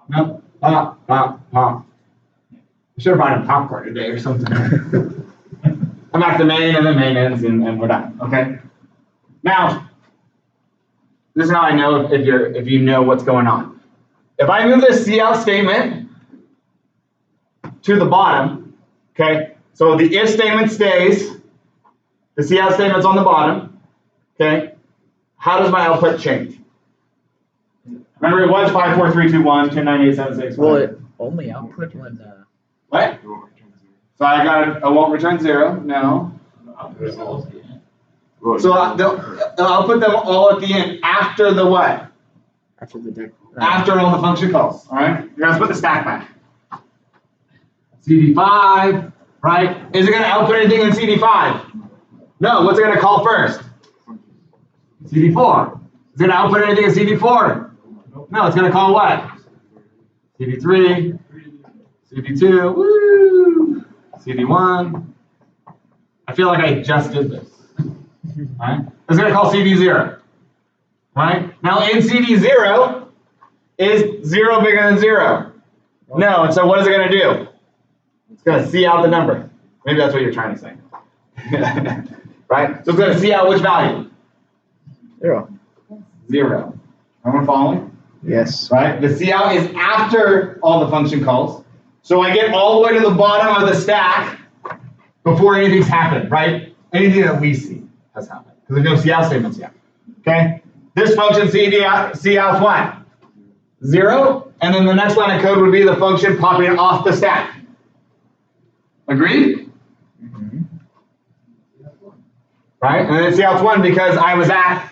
No. Pop, pop, pop. I should have brought in popcorn today or something. I'm back to main, and then main ends, and we're done. Okay. Now, this is how I know if you know what's going on. If I move this cout statement to the bottom, okay, so the if statement stays, the cout statement's on the bottom, okay, how does my output change? Remember, it was 5, 4, 3, 2, 1, 2, 9, 8, 7, 6, 5. Will it only output when What? So I won't return 0, no. So I'll put them all at the end after the what? after the deck? After all the function calls, all right? You're gonna put the stack back. CD5, right? Is it gonna output anything in CD5? No, what's it gonna call first? CD4. Is it gonna output anything in CD4? No, it's gonna call what? CD3, CD2, woo, CD1. I feel like I just did this, right? It's gonna call CD0, right? Now in CD0, is 0 bigger than 0? No, and so what is it gonna do? It's gonna see out the number. Maybe that's what you're trying to say. Right? So it's gonna see out which value? 0. 0. Everyone following? Yes. Right? The cout is after all the function calls. So I get all the way to the bottom of the stack before anything's happened, right? Anything that we see has happened. Because there's no cout statements yet. Okay? This function cout's what? 0. And then the next line of code would be the function popping off the stack. Agreed? Mm-hmm. Right? And then cout's 1 because I was at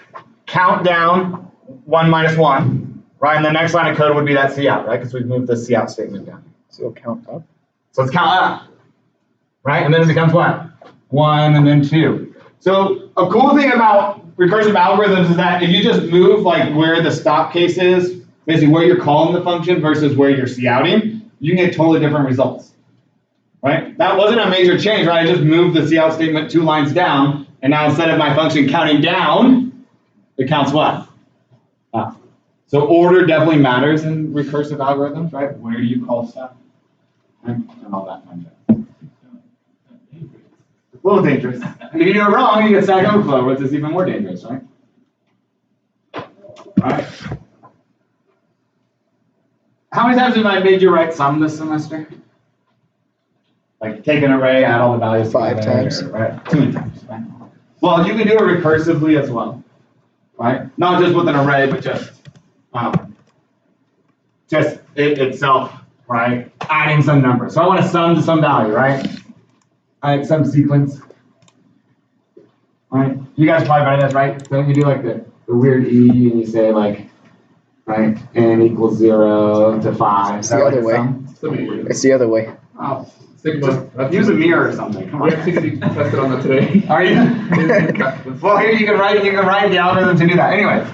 countdown 1 minus 1. Right? And the next line of code would be that cout, right? Because we've moved the cout statement down. So it'll count up. So it's count up. Right? And then it becomes what? 1 and then 2. So a cool thing about recursive algorithms is that if you just move like where the stop case is basically where you're calling the function versus where you're counting, you can get totally different results, right? That wasn't a major change, right? I just moved the cout statement 2 lines down, and now instead of my function counting down, it counts what? Up. So order definitely matters in recursive algorithms, right? Where do you call stuff? And all that fun stuff. A little dangerous. And if you do it wrong, you get stack overflow, which is even more dangerous, right? Right. How many times have I made you write sum this semester? Like take an array, add all the values. 5 together, times. right? Too many times, right? Well, you can do it recursively as well, right? Not just with an array, but just it itself, right? Adding some number. So I want to sum to some value, right? Some sequence. Right? You guys probably better this, right? Don't you do like the weird E and you say like, right, n equals 0 to 5. It's the other way. It's the other way. Oh, just use a mirror or something. Come on. We actually tested on that today. Are you? Well, here you can write the algorithm to do that. Anyway,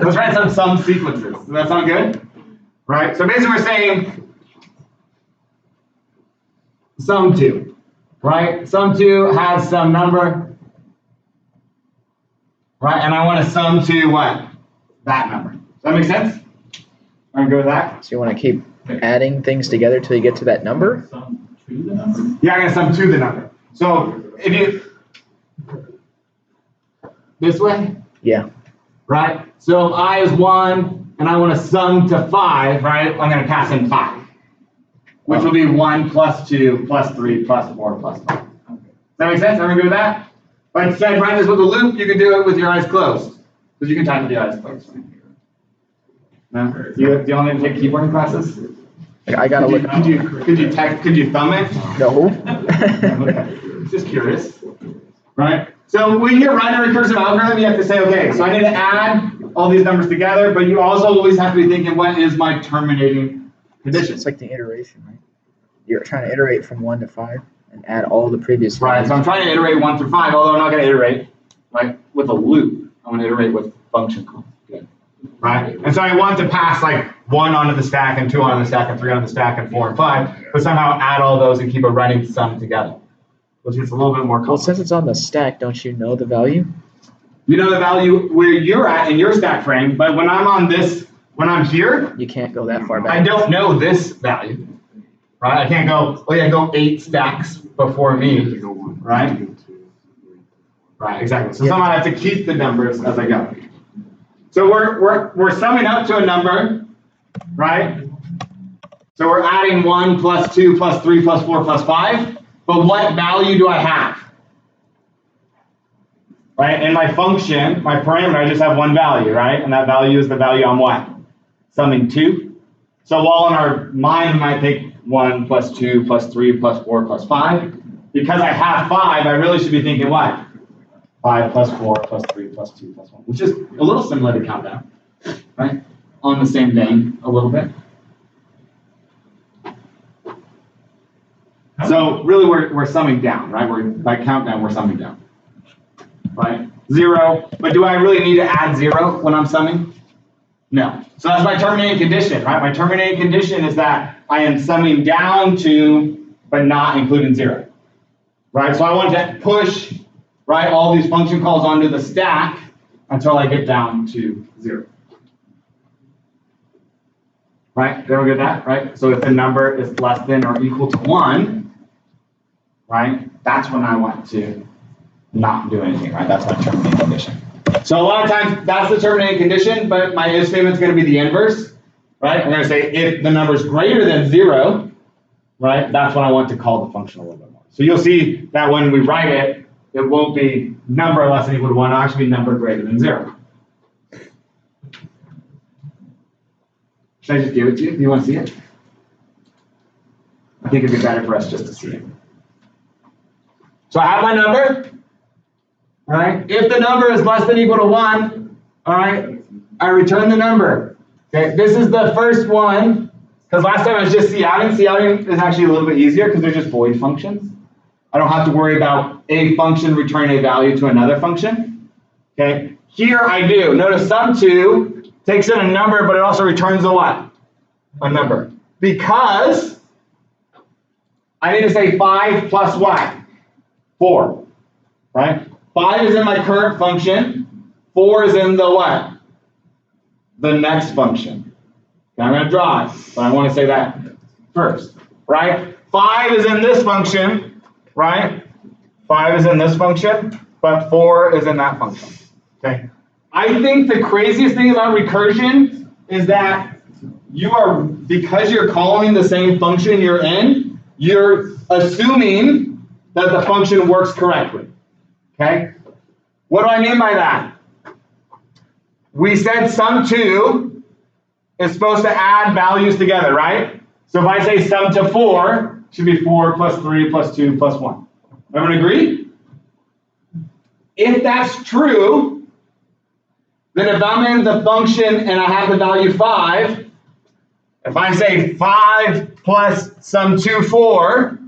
let's write some sequences. Does that sound good? Right. So basically, we're saying sum 2. Right. Sum 2 has some number. Right, and I want to sum to what? That number. Does that make sense? I'm good with that? So you want to keep adding things together till you get to that number? Sum to the number? Yeah, I'm going to sum to the number. So if you, this way? Yeah. Right? So I is 1, and I want to sum to 5, right? I'm going to pass in 5, which will be 1 plus 2 plus 3 plus 4 plus 5. Does that make sense? Everyone good with that? But instead, write this with a loop, you can do it with your eyes closed. Because you can type with your eyes closed. No? Do you only need to take keyboarding classes? I gotta look. Could you thumb it? No. Okay. Just curious. Right? So when you're writing a recursive algorithm, you have to say, okay, so I need to add all these numbers together, but you also always have to be thinking, what is my terminating condition? It's like the iteration, right? You're trying to iterate from 1 to 5 and add all the previous Right, values. so I'm trying to iterate 1 through 5, although I'm not going to iterate, right, with a loop. I'm going to iterate with function calls. Good. Right? And so I want to pass like 1 onto the stack and 2 onto the stack and 3 onto the stack and 4 and 5, but somehow add all those and keep a running sum together, which is a little bit more Well, complex. since it's on the stack, don't you know the value? You know the value where you're at in your stack frame, but when I'm on this, when I'm here, You can't go that far back. I don't know this value. Right? I can't go, oh yeah, go 8 stacks before me, right? Right, exactly. So somehow I have to keep the numbers as I go. So we're summing up to a number, right? So we're adding 1 plus 2 plus 3 plus 4 plus 5, but what value do I have? Right, in my function, my parameter, I just have one value, right? And that value is the value I'm what? Summing to. So while in our mind we might think 1 plus 2 plus 3 plus 4 plus 5, because I have 5, I really should be thinking what? 5 plus 4 plus 3 plus 2 plus 1, which is a little similar to countdown, right? On the same vein, a little bit. So really we're summing down, right? By countdown, we're summing down, right? 0, but do I really need to add 0 when I'm summing? No. So that's my terminating condition, right? My terminating condition is that I am summing down to, but not including 0, right? So I want to push, right, all these function calls onto the stack until I get down to 0. Right? Everyone get that, right? So if the number is less than or equal to 1, right, that's when I want to not do anything, right? That's my terminating condition. So a lot of times that's the terminating condition, but my if statement is going to be the inverse, right? I'm going to say if the number is greater than 0, right, that's when I want to call the function a little bit more. So you'll see that when we write it, it won't be number less than or equal to 1, it'll actually be number greater than 0. Should I just give it to you? Do you want to see it? I think it'd be better for us just to see it. So I have my number. All right. If the number is less than or equal to 1, all right, I return the number. Okay. This is the first one, because last time I was just counting. Counting is actually a little bit easier because they're just void functions. I don't have to worry about a function returning a value to another function. Okay. Here I do. Notice sum 2 takes in a number, but it also returns a what? A number. Because I need to say 5 plus what? 4, right? 5 is in my current function. 4 is in the what? The next function. Okay, I'm going to draw it, but I want to say that first, right? 5 is in this function, right? 5 is in this function, but 4 is in that function. Okay. I think the craziest thing about recursion is that you are, because you're calling the same function you're in, you're assuming that the function works correctly. Okay? What do I mean by that? We said sum2 is supposed to add values together, right? So if I say sum to 4, it should be 4 plus 3 plus 2 plus 1. Everyone agree? If that's true, then if I'm in the function and I have the value 5, if I say 5 plus sum2 4,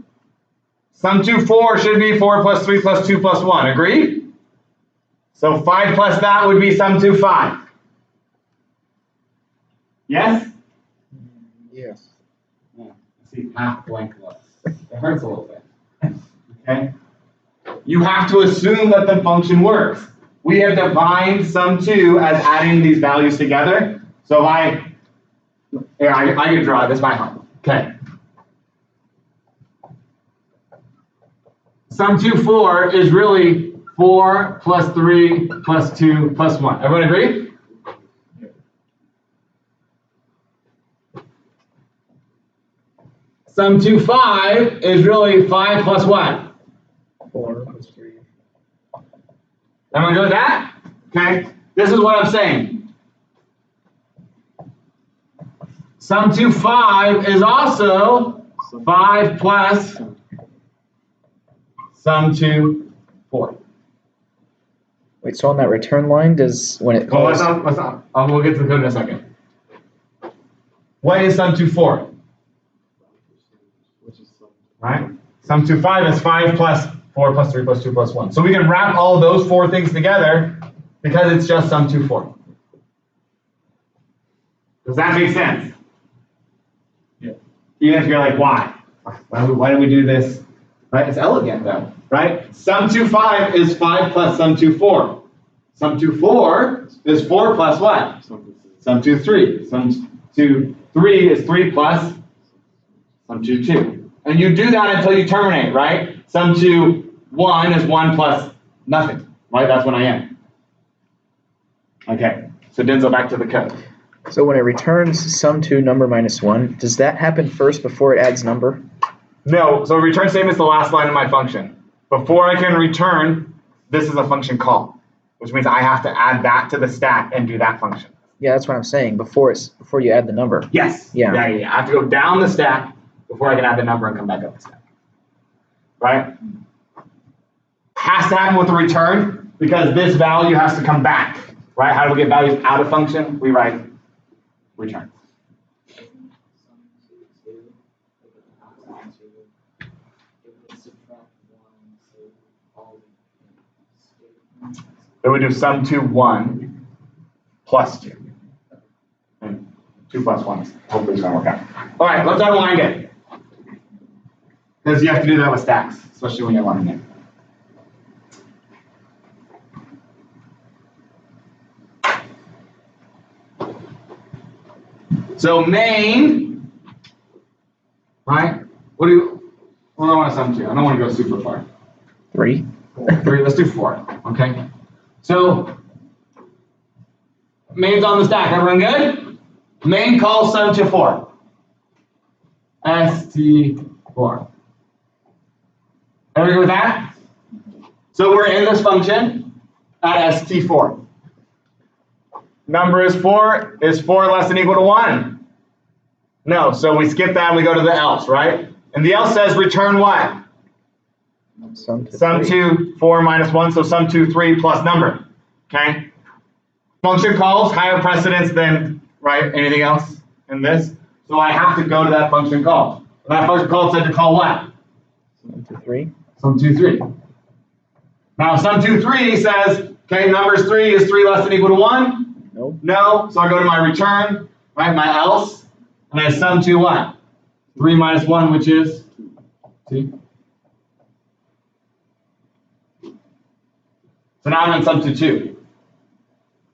sum2 4 should be 4 plus 3 plus 2 plus 1. Agreed? So 5 plus that would be sum2 5. Yes? Yes. Yeah. I see half blank looks. It hurts a little bit. Okay? You have to assume that the function works. We have defined sum2 as adding these values together. So I can draw this by heart. Okay. Sum2 4 is really 4 plus 3 plus 2 plus 1. Everyone agree? Sum2 5 is really 5 plus what? 4 plus 3. Everyone good with that? Okay. This is what I'm saying. Sum2 5 is also 5 plus sum2 4. Wait, so on that return line, does when it Well, calls? let's not. We'll get to the code in a second. What is sum2 4? Right? Sum2 5 is 5 plus 4 plus 3 plus 2 plus 1. So we can wrap all of those 4 things together because it's just sum2 4. Does that make sense? Yeah. Even if you're like, why? Why do we do this? Right? It's elegant though, right? Sum2 5 is 5 plus sum2 4. Sum2 4 is 4 plus what? Sum2 3. Sum2 3 is 3 plus sum2 2. And you do that until you terminate, right? Sum2 1 is 1 plus nothing, right? That's when I end. Okay, so Denzel, back to the code. So when it returns sum2 number minus 1, does that happen first before it adds number? No, so return statement is the last line of my function. Before I can return, this is a function call, which means I have to add that to the stack and do that function. Yeah, that's what I'm saying. Before you add the number. Yes. Yeah. I have to go down the stack before I can add the number and come back up the stack. Right? Has to happen with the return because this value has to come back. Right? How do we get values out of function? We write return. Then we do sum2 1 plus 2. And 2 plus 1 is hopefully it's going to work out. All right, let's unwind it. Because you have to do that with stacks, especially when you're learning it. So main, right? What do I want to sum to? I don't want to go super far. 3. 3, let's do 4, okay? So, main's on the stack, everyone good? Main calls sum to 4. ST4. Everyone good with that? So we're in this function at ST4. Number is 4. Is 4 less than or equal to 1? No, so we skip that and we go to the else, right? And the else says return what? Sum to Sum 3. 2, 4 minus 1, so sum 2, 3 plus number, okay? Function calls higher precedence than, right, anything else in this. So I have to go to that function call. And that function call said to call what? Sum to 3. Sum 2, 3. Now sum 2, 3 says, okay, numbers 3 is 3 less than or equal to 1? Nope. No, so I go to my return, right, my else, and I sum to what? 3 minus 1, which is 2. So now I'm going to sum to 2.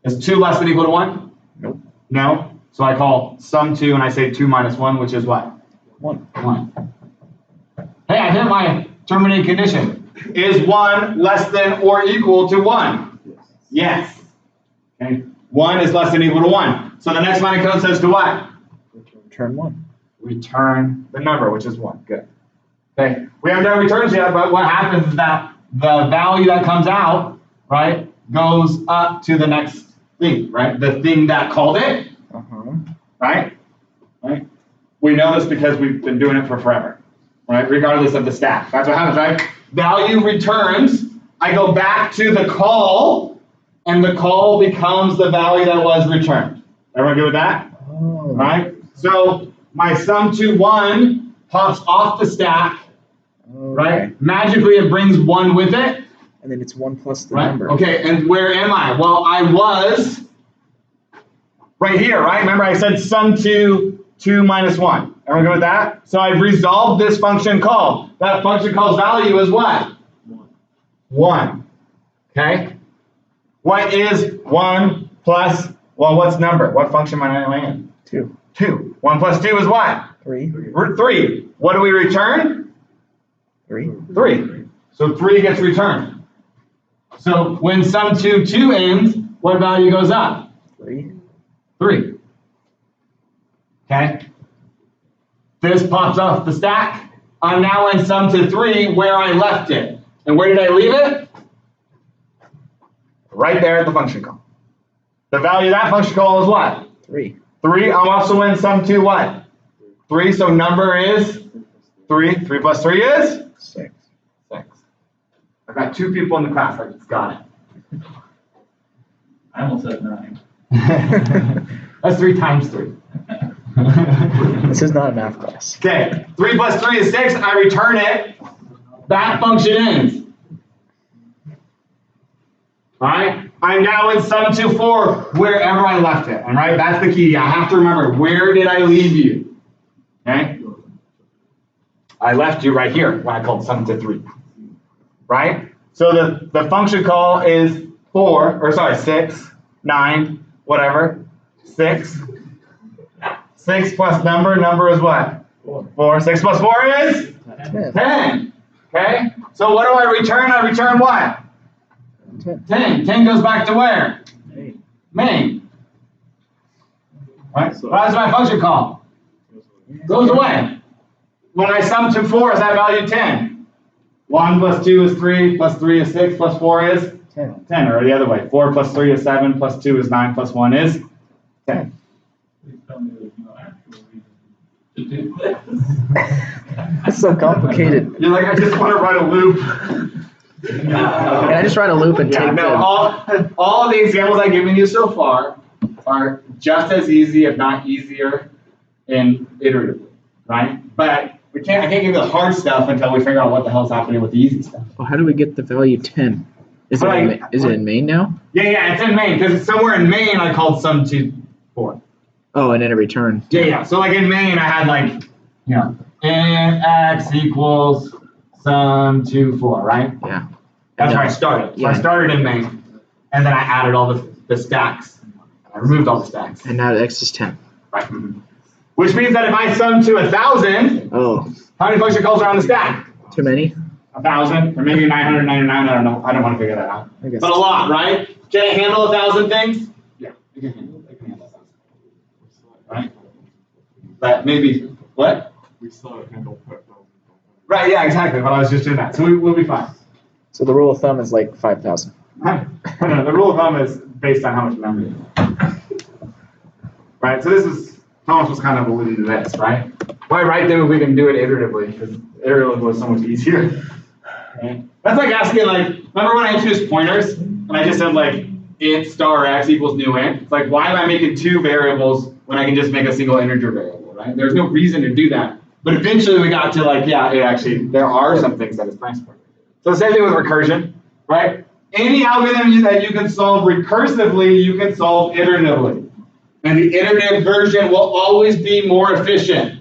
Is 2 less than or equal to 1? Nope. No. So I call sum 2 and I say 2 minus 1, which is what? 1. 1. Hey, I hit my terminating condition. Is 1 less than or equal to 1? Yes. Okay. 1 is less than or equal to 1. So the next line of code says to what? Return 1. Return the number, which is 1. Good. Okay. We haven't done returns yet, but what happens is that the value that comes out, right, goes up to the next thing, right? The thing that called it, right? Right? We know this because we've been doing it for forever, right? Regardless of the stack. That's what happens, right? Value returns, I go back to the call, and the call becomes the value that was returned. Everyone good with that? Oh. Right? So my sum to 1 pops off the stack, right? Magically it brings 1 with it. And then it's 1 plus the Right? number. Okay, and where am I? Well, I was right here, right? Remember I said sum to 2 minus 1. Everyone good with that? So I've resolved this function call. That function call's value is what? 1. Okay? What is 1 plus, well, what's number? What function am I in? 2. 2. 1 plus 2 is what? 3. 3. What do we return? 3. 3. So 3 gets returned. So when sum to 2 ends, what value goes up? 3. 3. Okay? This pops off the stack. I'm now in sum to 3 where I left it. And where did I leave it? Right there at the function call. The value of that function call is what? 3. 3. I'm also in sum to what? 3. So number is 3. 3 plus 3 is? 6. 6. I've got 2 people in the class that just got it. I almost said 9. That's 3 times 3. This is not a math class. Okay, 3 plus 3 is 6. I return it. That function ends. Alright? I'm now in sum to 4 wherever I left it. And right, that's the key. I have to remember, where did I leave you? Okay? I left you right here when I called sum to 3. Right? So the function call is 6, 9, whatever. 6. 6 plus number is what? 4. 6 plus 4 is? 10. Okay? So what do I return? I return what? 10. 10 goes back to where? Main. Right? What is my function call? Goes away. When I sum to 4, is that value 10? 1 plus 2 is 3, plus 3 is 6, plus 4 is? 10, or the other way. 4 plus 3 is 7, plus 2 is 9, plus 1 is? 10. Please tell me there's no actual reason to do this. It's so complicated. You're like, I just want to write a loop. Can I just write a loop and take the... all of the examples I've given you so far are just as easy, if not easier, in iteratively, right? But I can't give you the hard stuff until we figure out what the hell's happening with the easy stuff. Well, how do we get the value 10? Is it in main now? Yeah, it's in main, because it's somewhere in main I called sum to 4. Oh, and then it returned. Yeah. So like in main I had like, and x equals sum to 4, right? Yeah. That's where I started. So I started in main, and then I added all the stacks. I removed all the stacks. And now x is 10. Right. Which means that if I sum to 1,000, Oh. how many function calls are on the stack? Too many? 1,000, or maybe 999, I don't know. I don't want to figure that out. I guess. But a lot, right? Can it handle 1,000 things? Yeah, it can handle 1,000. Right? But maybe, what? We still have handle per thousand. Right, yeah, exactly. But I was just doing that. So we'll be fine. So the rule of thumb is like 5,000. No, the rule of thumb is based on how much memory. Right, so this is, Thomas was kind of alluding to this, right? Why write them if we can do it iteratively? Because iterative was so much easier. Right? That's like asking, like, remember when I introduced pointers and I just said like int star x equals new int? It's like, why am I making 2 variables when I can just make a single integer variable, right? There's no reason to do that. But eventually we got to like, yeah, it actually, there are some things that it's nice for. So the same thing with recursion, right? any algorithm that you can solve recursively, you can solve iteratively. And the iterative version will always be more efficient.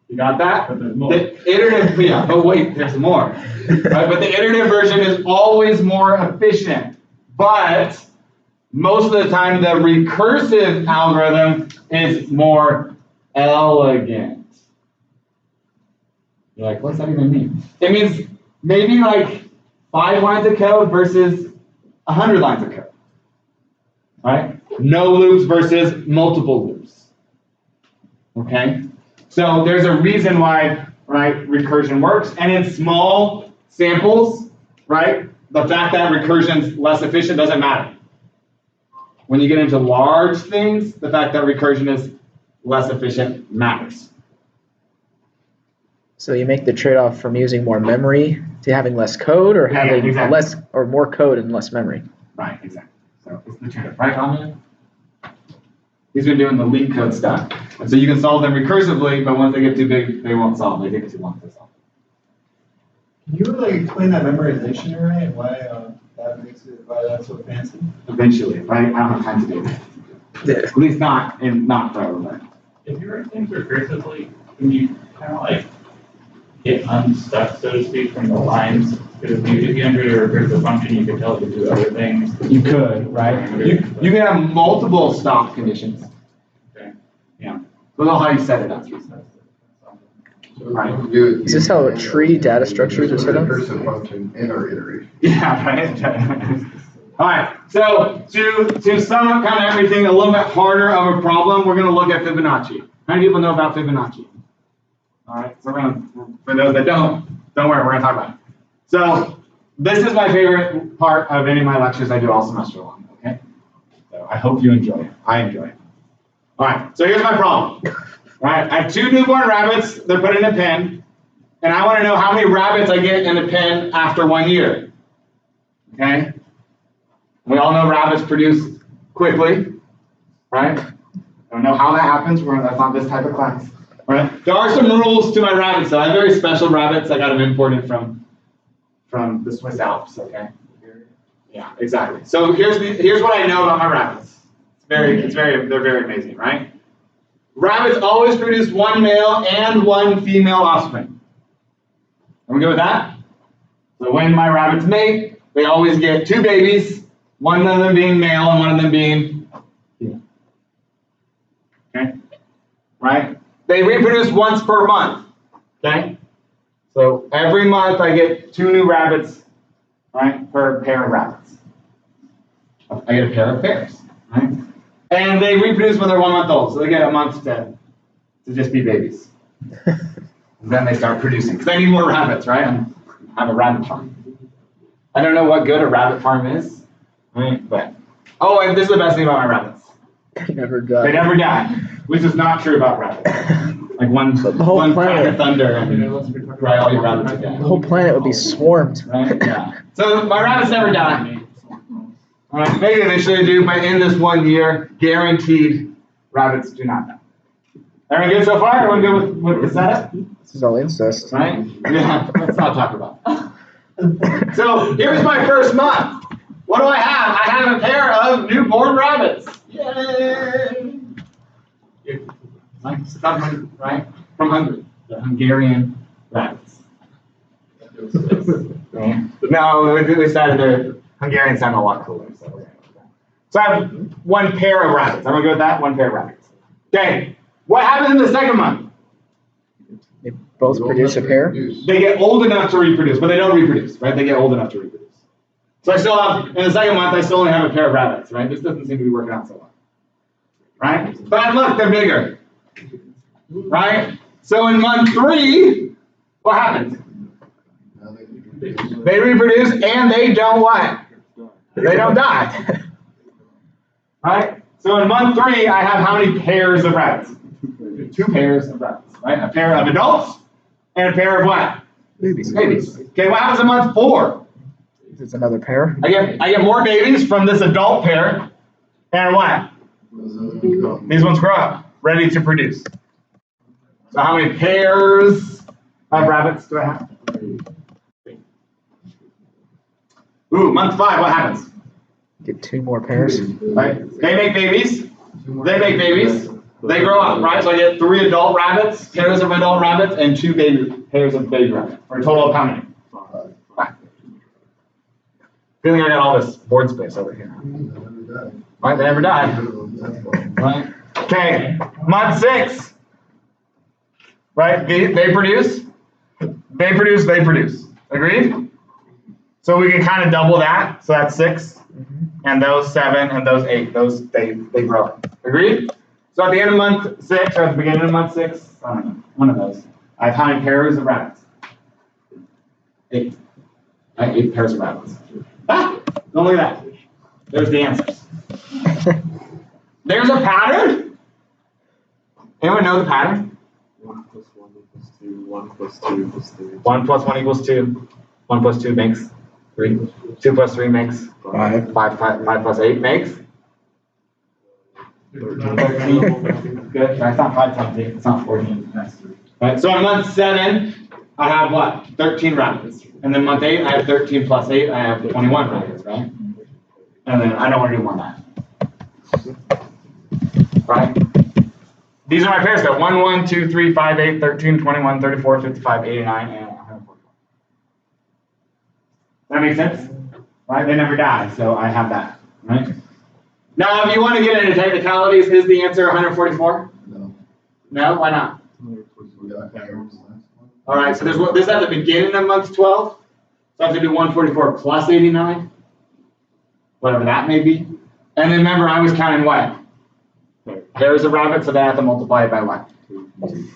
You got that? But there's more. The iterative, yeah, but wait, there's more. Right? But the iterative version is always more efficient. But most of the time, the recursive algorithm is more elegant. You're like, what's that even mean? It means maybe like 5 lines of code versus 100 lines of code. Right? No loops versus multiple loops. Okay? So there's a reason why, right, recursion works, and in small samples, right, the fact that recursion's less efficient doesn't matter. When you get into large things, the fact that recursion is less efficient matters. So you make the trade-off from using more memory to having less code, or Yeah, having exactly. less or more code and less memory. Right, exactly. So it's the trade-off, right, Amen? He's been doing the leak code stuff. And so you can solve them recursively, but once they get too big, they won't solve. They take too long to solve. Can you like explain that memorization array and why why that's so fancy? Eventually, right? I don't have time to do it. At least not forever. But. If you write things recursively, can you kind of like get unstuck, so to speak, from the lines? Because if you enter a recursive function, you can tell it to do other things. You could, right? You can have multiple stop conditions. Okay. Yeah. That's how you set it up. Right. Is this how tree data structures are set up? Recursive function in our iteration. Yeah, right. All right. So to sum up kind of everything a little bit harder of a problem, we're going to look at Fibonacci. How many people know about Fibonacci? All right. So for those that don't worry, we're going to talk about it. So this is my favorite part of any of my lectures I do all semester long. Okay. So I hope you enjoy it. I enjoy it. All right. So here's my problem. All right. I have 2 newborn rabbits. They're put in a pen, and I want to know how many rabbits I get in a pen after 1 year. Okay. We all know rabbits produce quickly, right? I don't know how that happens. That's not this type of class, right? There are some rules to my rabbits, though. I have very special rabbits. I got them imported from the Swiss Alps. Okay. Yeah, exactly. So here's what I know about my rabbits. They're very amazing, right? Rabbits always produce 1 male and 1 female offspring. Are we good with that? So when my rabbits mate, they always get 2 babies. One of them being male and one of them being female. Okay? Right? They reproduce once per month. Okay? So every month I get 2 new rabbits, right, per pair of rabbits. I get a pair of pairs, right? And they reproduce when they're 1 month old, so they get a month to just be babies. And then they start producing, because I need more rabbits, right? I have a rabbit farm. I don't know what good a rabbit farm is. Right, but and this is the best thing about my rabbits. They never die. They never die, which is not true about rabbits. Like one whole crack planet. of thunder and right, all your rabbits are The dead. whole planet would be swarmed. Right? Yeah. So my rabbits never die. All right, maybe eventually they do, but in this 1 year, guaranteed, rabbits do not die. Everyone good so far? Everyone good with the setup? This is all incest. Right? Yeah. Let's not talk about it. So here's my first month. What do I have? I have a pair of newborn rabbits. Yay! Right? From Hungary. The Hungarian rabbits. No, we decided the Hungarians sound a lot cooler. So I have 1 pair of rabbits. I'm going to go with that? 1 pair of rabbits. Okay. What happens in the second month? They both produce a pair. They get old enough to reproduce, but they don't reproduce, right? They get old enough to reproduce. So I still have, in the second month, I still only have a pair of rabbits, right? This doesn't seem to be working out so well. Right? But look, they're bigger. Right? So in month 3, what happens? They reproduce and they don't what? They don't die. Right? So in month 3, I have how many pairs of rabbits? 2 pairs of rabbits, right? A pair of adults and a pair of what? Babies. Babies. Okay, what happens in month 4? It's another pair. I get more babies from this adult pair, and what? These ones grow up, ready to produce. So how many pairs of rabbits do I have? Ooh, month 5, what happens? Get 2 more pairs. Right? They make babies. They make babies. They grow up, right? So I get 3 adult rabbits, pairs of adult rabbits, and 2 pairs of baby rabbits. For a total of how many? 5. Feeling I got all this board space over here. Right, they never die. Right? Okay, month 6. Right? They produce. They produce, they produce. Agreed? So we can kind of double that. So that's 6. And those 7 and those 8. Those they grow up. Agreed? So at the end of month 6, or at the beginning of month 6, I don't know, one of those, I have how many pairs of rabbits? 8. I have 8 pairs of rabbits. Ah! Don't look at that. There's the answers. There's a pattern? Anyone know the pattern? 1 plus 1 equals 2, 1 plus 2 equals 3. 1 plus 1 equals 2. 1 plus 2 makes 3. 2 plus 3 makes 5. 5 plus 8 makes 13. Good. That's not 5 times 8. It's not 14. That's 3. Right. So in month 7, I have what? 13 rabbits. And then month 8, I have 13 plus 8. I have 21 rabbits, right? And then I don't want to do more than that. Right? These are my pairs though. 1, 1, 2, 3, 5, 8, 13, 21, 34, 55, 89, and 144. That makes sense? Right? They never die, so I have that. Right? Now, if you want to get into technicalities, is the answer 144? No. No? Why not? We got pairs. All right, so this is at the beginning of month 12. So I have to do 144 plus 89, whatever that may be. And then remember, I was counting what? Pairs of rabbits, so then I have to multiply it by what? 2.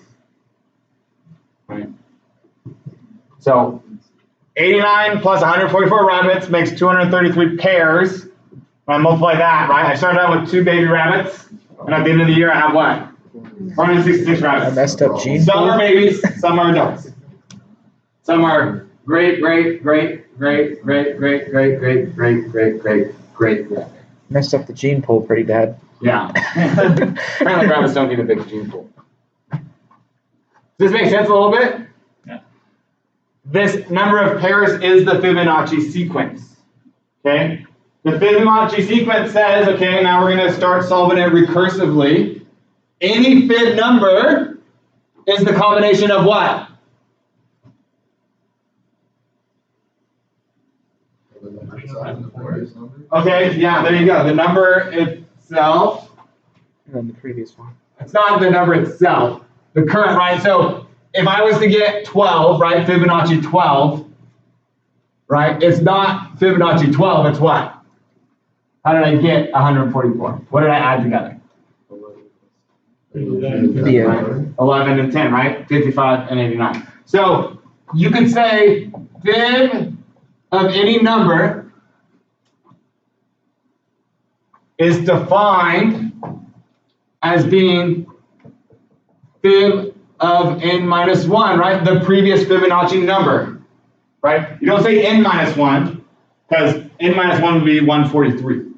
Right. So 89 plus 144 rabbits makes 233 pairs. When I multiply that, right? I started out with 2 baby rabbits, and at the end of the year, I have what? 466 rabbits. I messed up gene Some pool. are babies, some are adults. Some are great. Messed up the gene pool pretty bad. Yeah. Apparently rabbits don't need a big gene pool. Does this make sense a little bit? Yeah. This number of pairs is the Fibonacci sequence. Okay? The Fibonacci sequence says, okay, now we're going to start solving it recursively. Any fib number is the combination of what? Okay, yeah, there you go. The number itself. And then the previous one. It's not the number itself. The current, right? So if I was to get 12, right? Fibonacci 12, right? It's not Fibonacci 12, it's what? How did I get 144? What did I add together? The 11 and 10, right? 55 and 89. So you could say fib of any number is defined as being fib of n minus 1, right? The previous Fibonacci number, right? You don't say n minus 1, because n minus 1 would be 143,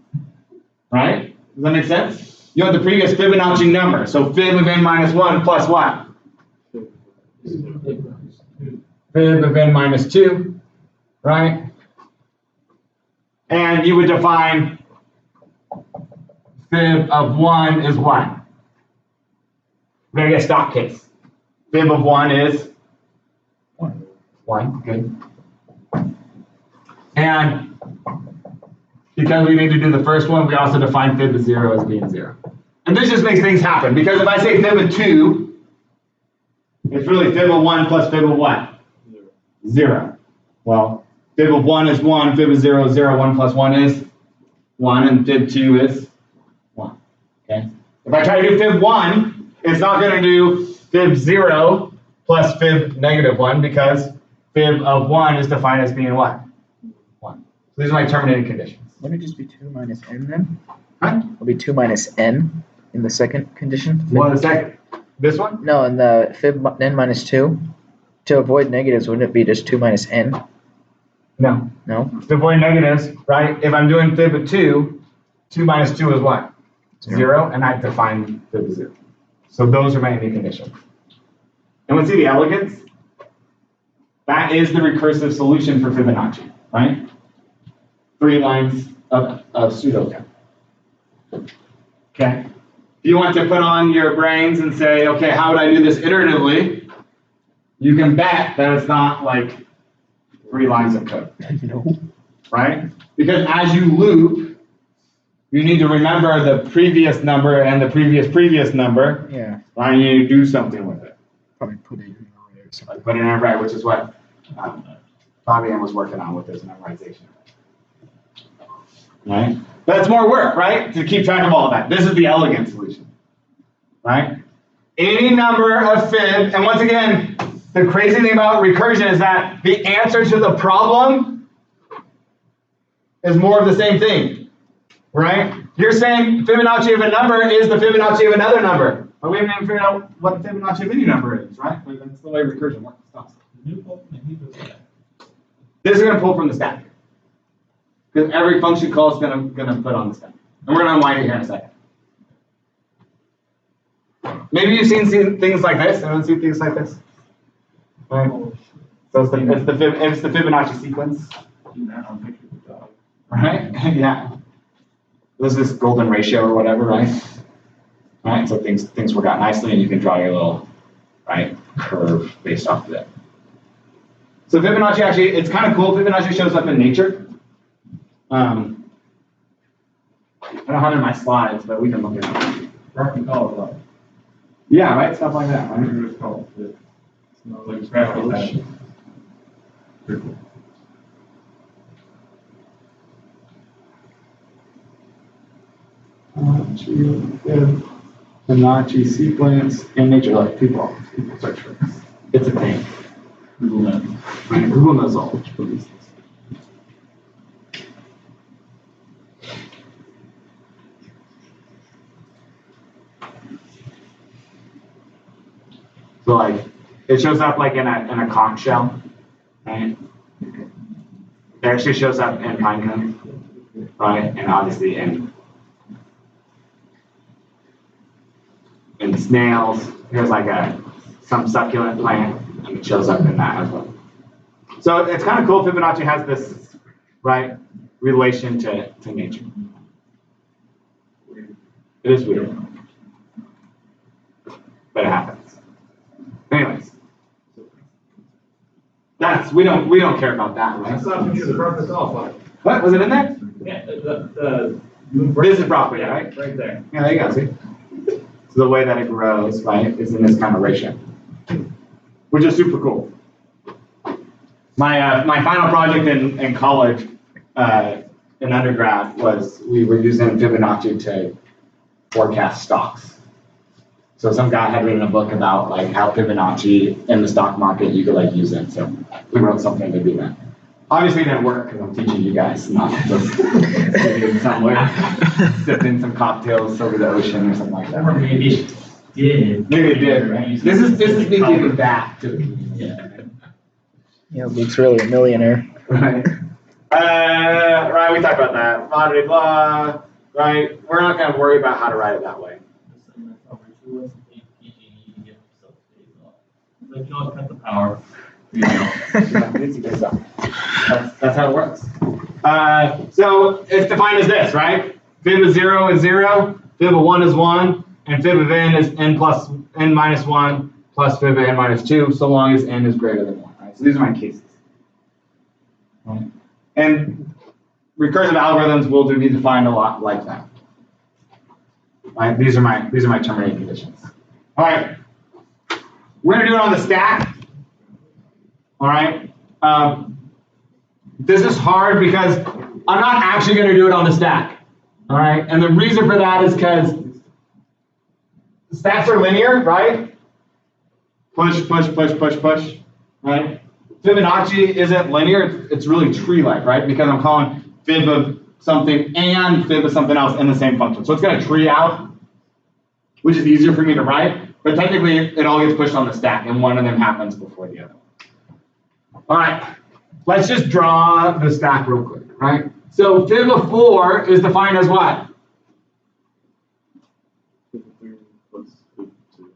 right? Does that make sense? You have the previous Fibonacci number, so fib of n minus 1 plus what? Fib of n minus 2, right? And you would define fib of 1 is what? We're going to get stock case. Fib of 1 is 1. 1, good. And because we need to do the first one, we also define fib of 0 as being 0. And this just makes things happen, because if I say fib of 2, it's really fib of 1 plus fib of what? 0. Well, fib of 1 is 1, fib of 0 is 0, 1 plus 1 is 1, and fib 2 is 1. Okay? If I try to do fib 1, it's not going to do fib 0 plus fib negative 1, because fib of 1 is defined as being what? 1. So these are my terminating conditions. Let me just be 2 minus n then. Huh? It'll be 2 minus n in the second condition. One in a second. This one? No, in the fib n minus 2. To avoid negatives, wouldn't it be just 2 minus n? No. No? To avoid negatives, right? If I'm doing fib of 2, 2 minus 2 is what? 0, and I define fib of 0. So those are my ending conditions. And let's see the elegance. That is the recursive solution for Fibonacci, right? 3 lines of pseudocode. Okay? If you want to put on your brains and say, okay, how would I do this iteratively? You can bet that it's not like 3 lines of code. No. Right? Because as you loop, you need to remember the previous number and the previous number. Yeah. Right? You need to do something with it. Probably put it in an array or something. Like put it in an array, which is what Fabian was working on with his memorization. Right? But it's more work, right? To keep track of all of that. This is the elegant solution. Right? Any number of fib, and once again, the crazy thing about recursion is that the answer to the problem is more of the same thing. Right? You're saying Fibonacci of a number is the Fibonacci of another number. But we haven't even figured out what the Fibonacci of any number is, right? But that's the way recursion works. This is going to pull from the stack. Because every function call is going to put on the stack. And we're going to unwind it here in a second. Maybe you've seen things like this. Anyone seen things like this? Right? So it's the Fibonacci sequence. Right? Yeah. There's this golden ratio or whatever, right? Right? So things work out nicely and you can draw your little, right, curve based off of it. So Fibonacci actually, it's kind of cool. Fibonacci shows up in nature. I don't have it in my slides, but we can look it up. Rock and call it up. Yeah, right? Stuff like that, right? It's called it. It's like scratch that. Pretty cool. Fibonacci sequence in nature, like people search for this. It's a thing. Google that. Right? Google knows all of these things. So like, it shows up like in a conch shell, right? It actually shows up in pine cone, right? And obviously in snails. Here's like some succulent plant, and it shows up in that as well. So it's kind of cool. Fibonacci has this, right, relation to nature. It is weird, but it happens. Anyways, we don't care about that, right? That's not the perfect alpha. What was it in there? Yeah, the This is property, right? right there. Yeah, there you go. See, so the way that it grows, right, is in this kind of ratio, which is super cool. My final project in college, in undergrad, was we were using Fibonacci to forecast stocks. So some guy had written a book about like how Fibonacci in the stock market you could like use it. So we wrote something to do that. Obviously it didn't work because I'm teaching you guys, not just sitting somewhere, sipping some cocktails over the ocean or something like that. Or maybe it did. Maybe it did, right? This is me giving back to the community. Yeah. Yeah, Luke's really a millionaire. Right. Right, we talked about that. Blah, blah, blah. Right? We're not going to worry about how to write it that way. Like, you know what, cut the power. That's how it works. So it's defined as this, right? Fib of 0 is 0, fib of 1 is 1, and fib of n is n minus 1 plus fib of n minus 2, so long as n is greater than 1. Right? So these are my cases. Right? And recursive algorithms will be defined a lot like that. Right? These are my terminating conditions. All right. We're going to do it on the stack. All right. This is hard because I'm not actually going to do it on the stack. All right. And the reason for that is because stacks are linear, right? Push, push, push, push, push. Right. Fibonacci isn't linear. It's really tree-like, right? Because I'm calling fib of something and fib of something else in the same function. So it's going to tree out, which is easier for me to write. But technically, it all gets pushed on the stack, and one of them happens before the other. All right, let's just draw the stack real quick, right? So fib of 4 is defined as what?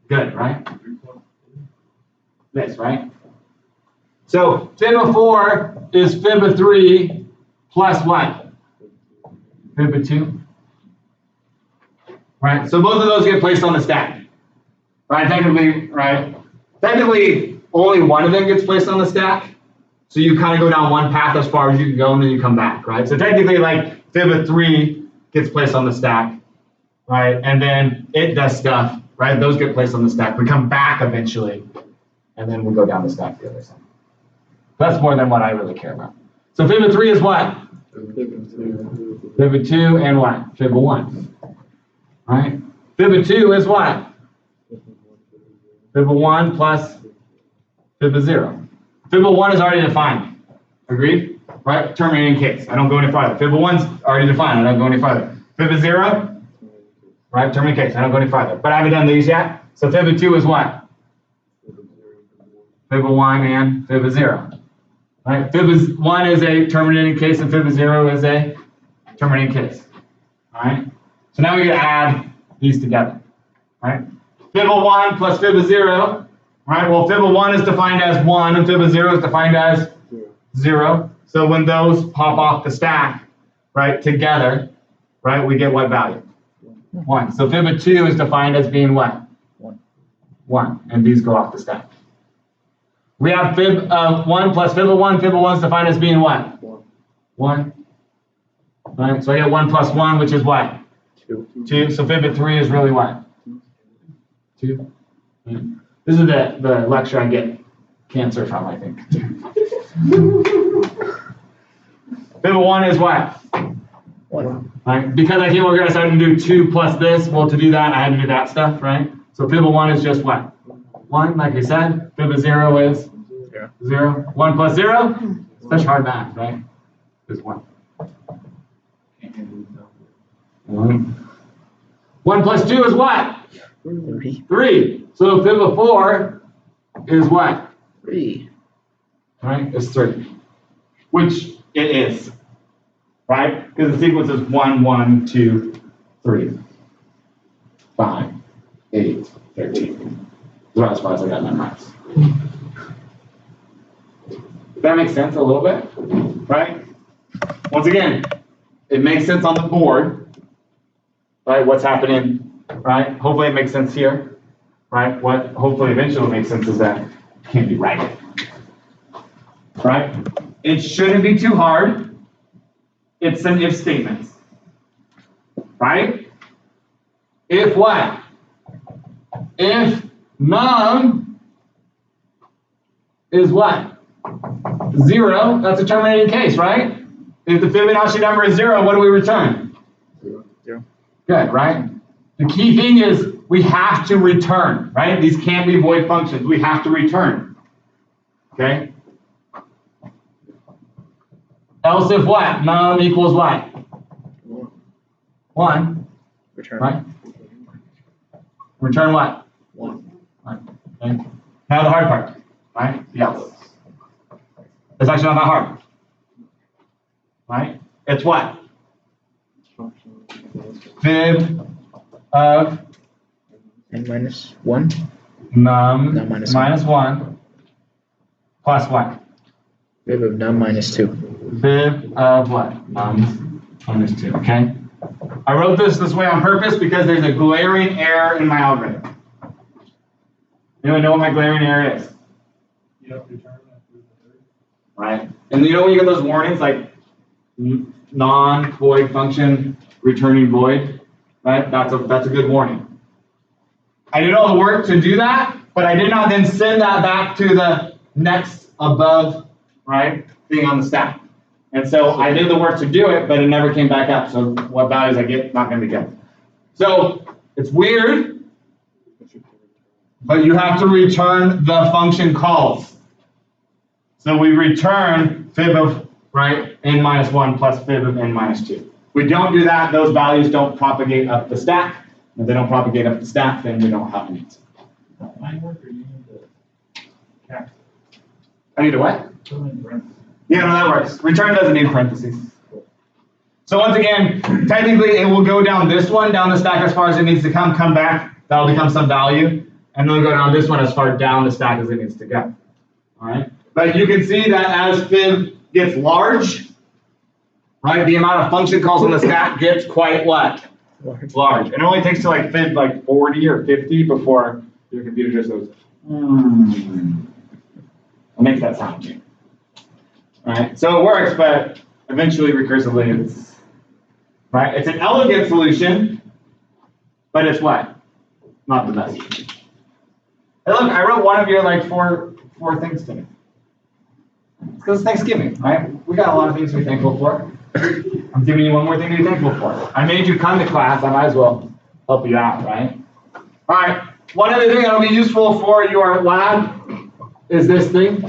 Good, right? This, right? So fib of 4 is fib of 3 plus what? fib of 2. Right, so both of those get placed on the stack. Right, technically only one of them gets placed on the stack. So you kind of go down one path as far as you can go and then you come back, right? So technically like fib of 3 gets placed on the stack, right? And then it does stuff, right? Those get placed on the stack. We come back eventually and then we go down the stack the other side. That's more than what I really care about. So fib of 3 is what? Fib of 2 and what? Fib of 1. Right? Fib of 2 is what? Fib of 1 plus fib of 0. Fib of 1 is already defined. Agreed? Right? Terminating case. I don't go any farther. Fib of 1's already defined. I don't go any farther. Fib of 0? Right? Terminating case. I don't go any farther. But I haven't done these yet. So fib of 2 is what? Fib of 1 and fib of 0. Right? Fib of 1 is a terminating case and fib of 0 is a terminating case. Alright? So now we can add these together. Right? Fib of 1 plus fib of 0. Right? Well, fib of 1 is defined as 1 and fib of 0 is defined as 0. So when those pop off the stack, right, together, right, we get what value? 1. So fib of 2 is defined as being what? 1. And these go off the stack. We have fib of 1 plus fib of 1. Fib of 1 is defined as being what? 1. Right? So I get 1 plus 1, which is what? 2. So fib of 3 is really what? 2. Right? This is the lecture I get cancer from, I think. Fib of 1 is what? 1. Right? Because I think we're going to start to do 2 plus this. Well, to do that, I had to do that stuff, right? So fib of 1 is just what? 1, like I said. Fib of 0 is 0. 1 plus 0? Such hard math, right? Is 1. 1 plus 2 is what? 3. So fib of 4 is what? 3. Right? It's 3. Which it is. Right? Because the sequence is 1, 1, 2, 3, 5, 8, 13. That's as far as I got memorized. That makes sense a little bit, right? Once again, it makes sense on the board, right? What's happening, right? Hopefully it makes sense here, right? What hopefully eventually makes sense is that it can't be right, right? It shouldn't be too hard. It's an if statement, right? If what? If num is what? 0, that's a terminating case, right? If the Fibonacci number is 0, what do we return? 0. Good, right? The key thing is we have to return, right? These can't be void functions. We have to return, okay? Else if what? Num equals what? 1. Return. Right? Return what? 1. Right. Okay. Now the hard part, right? Yes. It's actually not that hard. Right? It's what? Fib of N minus 1. num Num minus minus 1 plus what? Fib of num minus 2. Fib of what? Num minus 2, okay? I wrote this way on purpose because there's a glaring error in my algorithm. Anyone know what my glaring error is? You have to return that through the third. Right? And you know when you get those warnings like non-void function returning void, right? That's a good warning. I did all the work to do that, but I did not then send that back to the next above, right, thing on the stack. And so I did the work to do it, but it never came back up. So what values I get, not going to be good. So it's weird, but you have to return the function calls. So we return fib of, right, n minus 1 plus fib of n minus 2. We don't do that, those values don't propagate up the stack. If they don't propagate up the stack, then we don't have an answer. I need a what? Yeah, no, that works. Return doesn't need parentheses. So once again, technically it will go down this one, down the stack as far as it needs to come back. That'll become some value. And then it'll go down this one as far down the stack as it needs to go. All right? But you can see that as fib gets large, right? The amount of function calls on the stack gets quite what? Large. It only takes to like fit like 40 or 50 before your computer just goes, It makes that sound to you. Right? So it works, but eventually recursively it's, right? It's an elegant solution, but it's what? Not the best. Hey look, I wrote one of your like four things today. It's because it's Thanksgiving, right? We got a lot of things to be thankful for. I'm giving you one more thing to be thankful for. I made you come to class, I might as well help you out, right? All right, one other thing that'll be useful for your lab is this thing.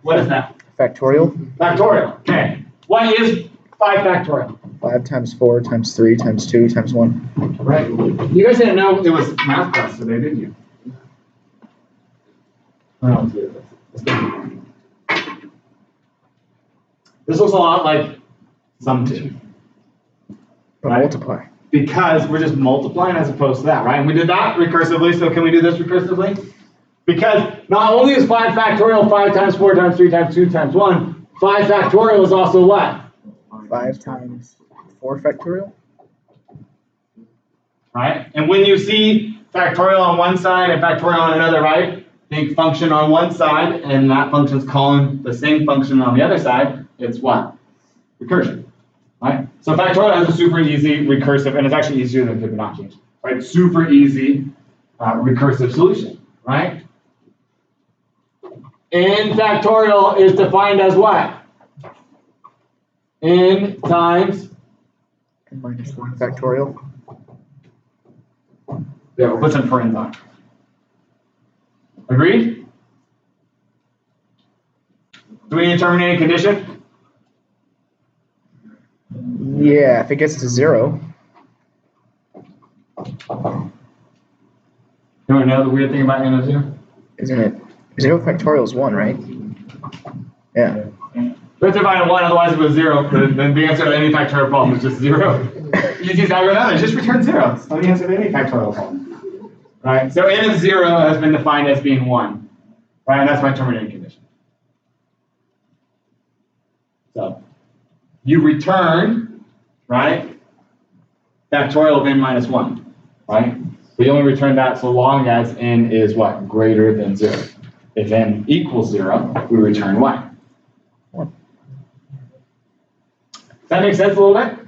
What is that? Factorial. Factorial, okay. What is 5 factorial? 5 times 4 times 3 times 2 times 1. Right. You guys didn't know it was math class today, did you? This looks a lot like sum 2. Right. Multiply. Because we're just multiplying as opposed to that, right? And we did that recursively, so can we do this recursively? Because not only is 5 factorial 5 times 4 times 3 times 2 times 1, 5 factorial is also what? 5 times 4 factorial. Right? And when you see factorial on one side and factorial on another, right? Think function on one side, and that function's calling the same function on the other side. It's what? Recursion. Right? So factorial has a super easy recursive, and it's actually easier than Fibonacci. Right? Super easy recursive solution. Right? N factorial is defined as what? N times N minus 1 factorial. Yeah, we'll put some parens on. Agreed? Do we need a terminating condition? Yeah, if it gets to 0. You want to know the weird thing about n of 0? Isn't it? 0 factorial is 1, right? Yeah. Let's divide 1, otherwise it was 0. Then the answer to any factorial problem is just 0. Easiest algorithm is just return 0. That's the answer to any factorial problem. Right? So n of 0 has been defined as being 1. Right? And that's my terminating condition. So you return, right, factorial of n minus 1. Right? We only return that so long as n is what? Greater than 0. If n equals 0, we return what? 1. Does that make sense a little bit?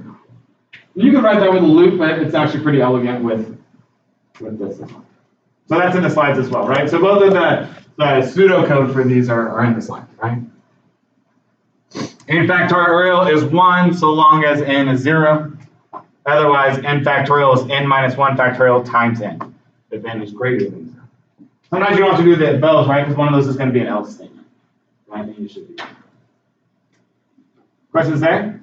You can write that with a loop, but it's actually pretty elegant with this as well. So that's in the slides as well, right? So both of the pseudocode for these are in the slides, right? N factorial is 1 so long as n is 0. Otherwise, n factorial is n minus 1 factorial times n, if n is greater than 0. Sometimes you don't have to do the both, right? Because one of those is going to be an else statement, right? And you should do that. Questions there?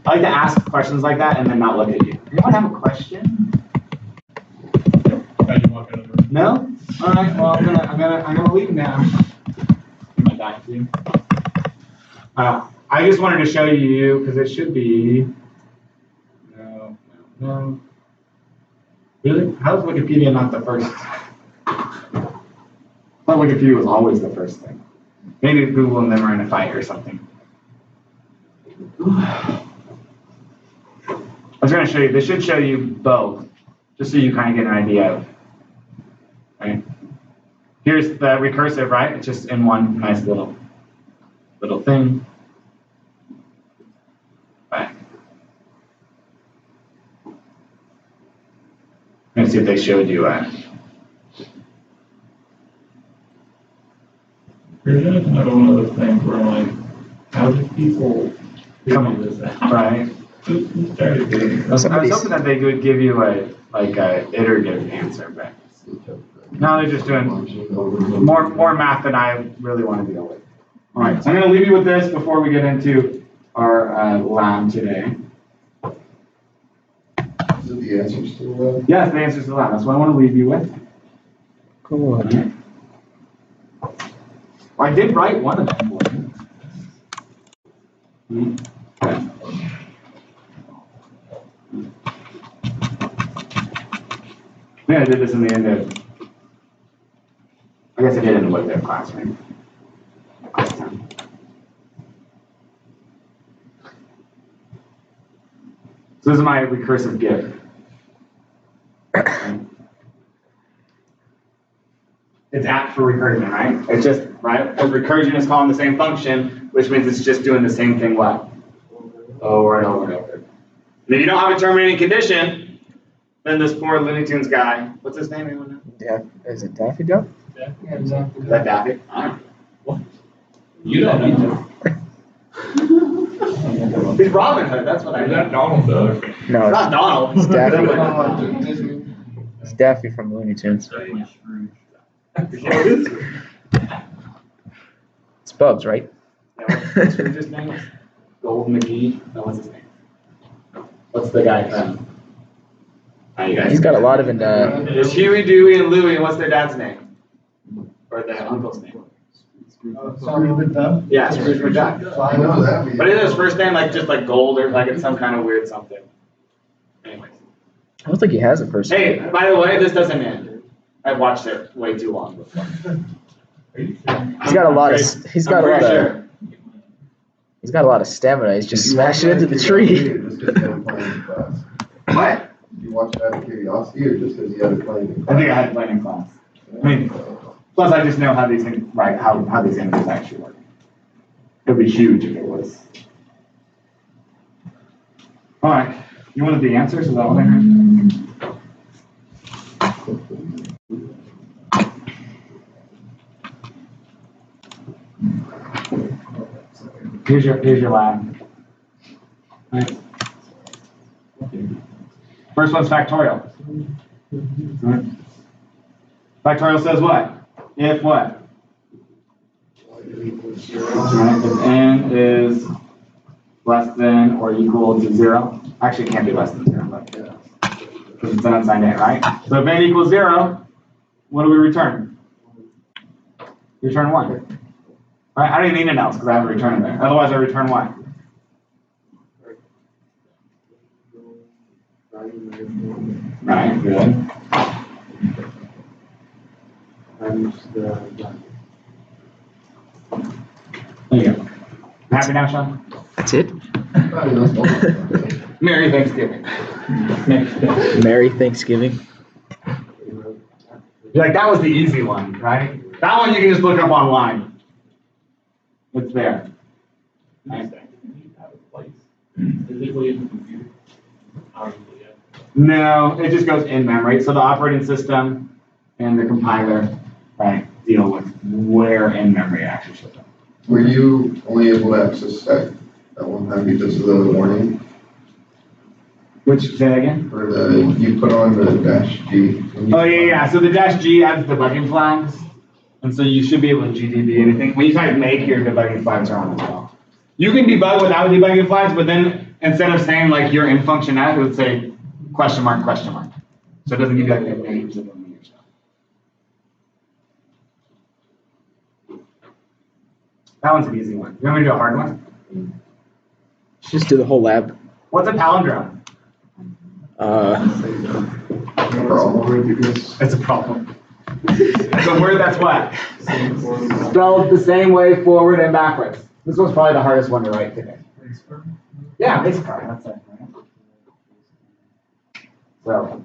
I like to ask questions like that and then not look at you. Anyone have a question? No? All right. Well, I'm gonna leave now. Give my back to you. I just wanted to show you because it should be. No. Really? How is Wikipedia not the first? I thought Wikipedia was always the first thing. Maybe Google and them are in a fight or something. I was going to show you, this should show you both, just so you kind of get an idea of, right? Here's the recursive, right? It's just in one nice little thing. Right. Let's see if they showed you Here's another one of those things where I'm like, how do people figure this out? Right. Who started doing this? I was hoping that they would give you a iterative answer, but no, they're just doing more math than I really want to deal with. All right, so I'm going to leave you with this before we get into our lab today. Is it the answers to the web? Yes, the answers to the lab. That's what I want to leave you with. Cool. Well, I did write one of them for you. I think I did this in the end of, I guess I did in the web dev class, right? So this is my recursive give. It's apt for recursion, right? It's just, right? Because recursion is calling the same function, which means it's just doing the same thing what? Over and over and over. And if you don't have a terminating condition, then this poor Looney Tunes guy, what's his name? Anyone know? Is it Daffy Duck? Is that Daffy? You don't know. He's Robin Hood, that's what I Is know. that Donald Duck? No, It's not Donald. it's Daffy. It's Daffy from Looney Tunes. Definitely Scrooge. It's Bugs, right? What's Scrooge's name? Gold McGee? No, what's his name? What's the guy from? You guys. He's got a lot of There's Huey, Dewey, and Louie, and what's their dad's name? Or their uncle's name? Sorry, McDuck? Yeah, Scrooge McDuck. I know that. But is his first name like just like Gold or like it's some kind of weird something? Anyways. I don't think he has a first name. Hey, by the way, this doesn't end. I've watched it way too long before. He's got a lot of he's got a lot of he's got a lot of stamina. He's just smashing into the tree. What? Did you watch it out of curiosity or just because you had it playing in I class? think I had to play in class. I mean, plus I just know how these things, right, how these images actually work. It would be huge if it was. All right, you wanted the answers? Is that what I heard? Here's your lab. Right. First one's factorial. Right. Factorial says what? If what? Right. If n is less than or equal to 0. Actually, it can't be less than 0, but because it's an unsigned n, right? So if n equals 0, what do we return? Return 1. Right? I don't even need an else because I have a return in there. Otherwise, I return what? Right, good. There you go. Happy now, Sean? That's it. Merry Thanksgiving. Merry Thanksgiving. You're like, that was the easy one, right? That one you can just look up online. It's there. Right? Physically in the computer. Obviously, yeah. No, it just goes in memory. So the operating system and the compiler, right, deal with where in memory it actually shows up. Were you only able to access that at one time because of the warning? Which, say that again? Or the, you put on the dash G? Oh, yeah. So the dash G adds debugging flags. And so you should be able to GDB anything. When you type make, your debugging flags are on as well. You can debug without debugging flags, but then instead of saying like your in function at, it would say question mark, question mark. So it doesn't give you like the names of them and stuff. That one's an easy one. You want me to do a hard one? Just do the whole lab. What's a palindrome? It's a problem. It's a word that's what? Spelled the same way forward and backwards. This one's probably the hardest one to write today. Yeah, race car, that's it. So,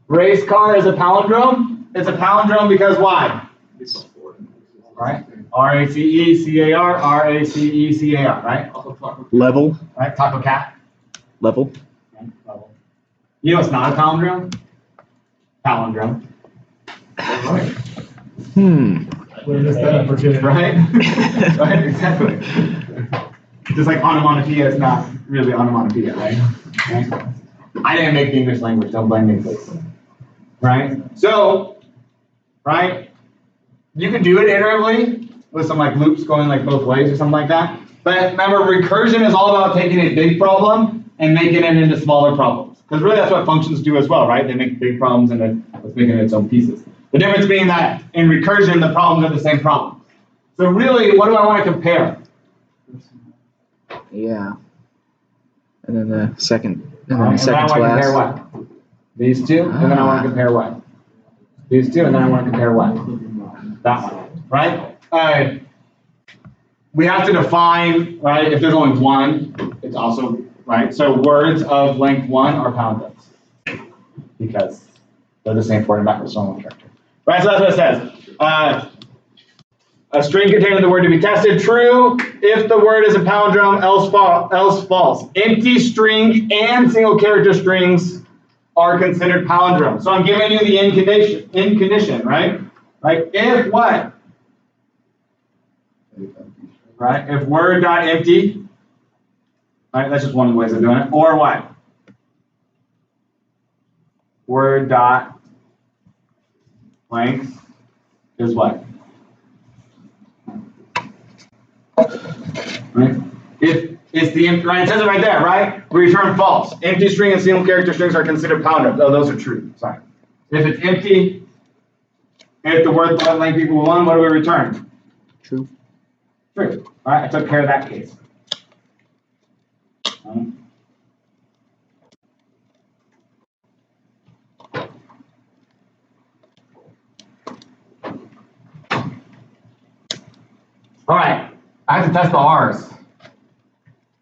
race car is a palindrome. It's a palindrome because why? Right? R-A-C-E-C-A-R, R-A-C-E-C-A-R, right? Level. Right? Taco cat. Level. Right? Level. You know it's not a palindrome? Palindrome. Right? Right? Exactly. Just like onomatopoeia is not really onomatopoeia, right? Okay. I didn't make the English language, don't blame me, please. Right? So, right? You can do it iteratively with some like loops going like both ways or something like that. But remember, recursion is all about taking a big problem and making it into smaller problems. Because really that's what functions do as well, right? They make big problems and it's making its own pieces. The difference being that in recursion, the problems are the same problem. So really, what do I want to compare? Yeah. And then the second. And then And the then I second to want to compare last. what? These two, and then I want to compare what? These two, and then I want to compare what? That one, right? We have to define, right, if there's only one, it's also, right? So words of length 1 are palindromes because they're the same forward and backwards from one character. Right, so that's what it says. A string containing the word to be tested, true if the word is a palindrome, else false. Empty string and single character strings are considered palindromes. So I'm giving you the end condition, right? Like if what? Right, if word dot empty, right, that's just one of the ways of doing it, or what? Word dot length is what? Right? If it's the empty, right, it says it right there, right? We return false. Empty string and single character strings are considered palindromes. Oh, those are true. Sorry. If it's empty, if the word length equals 1, what do we return? True. True. All right, I took care of that case. All right, I have to test the R's,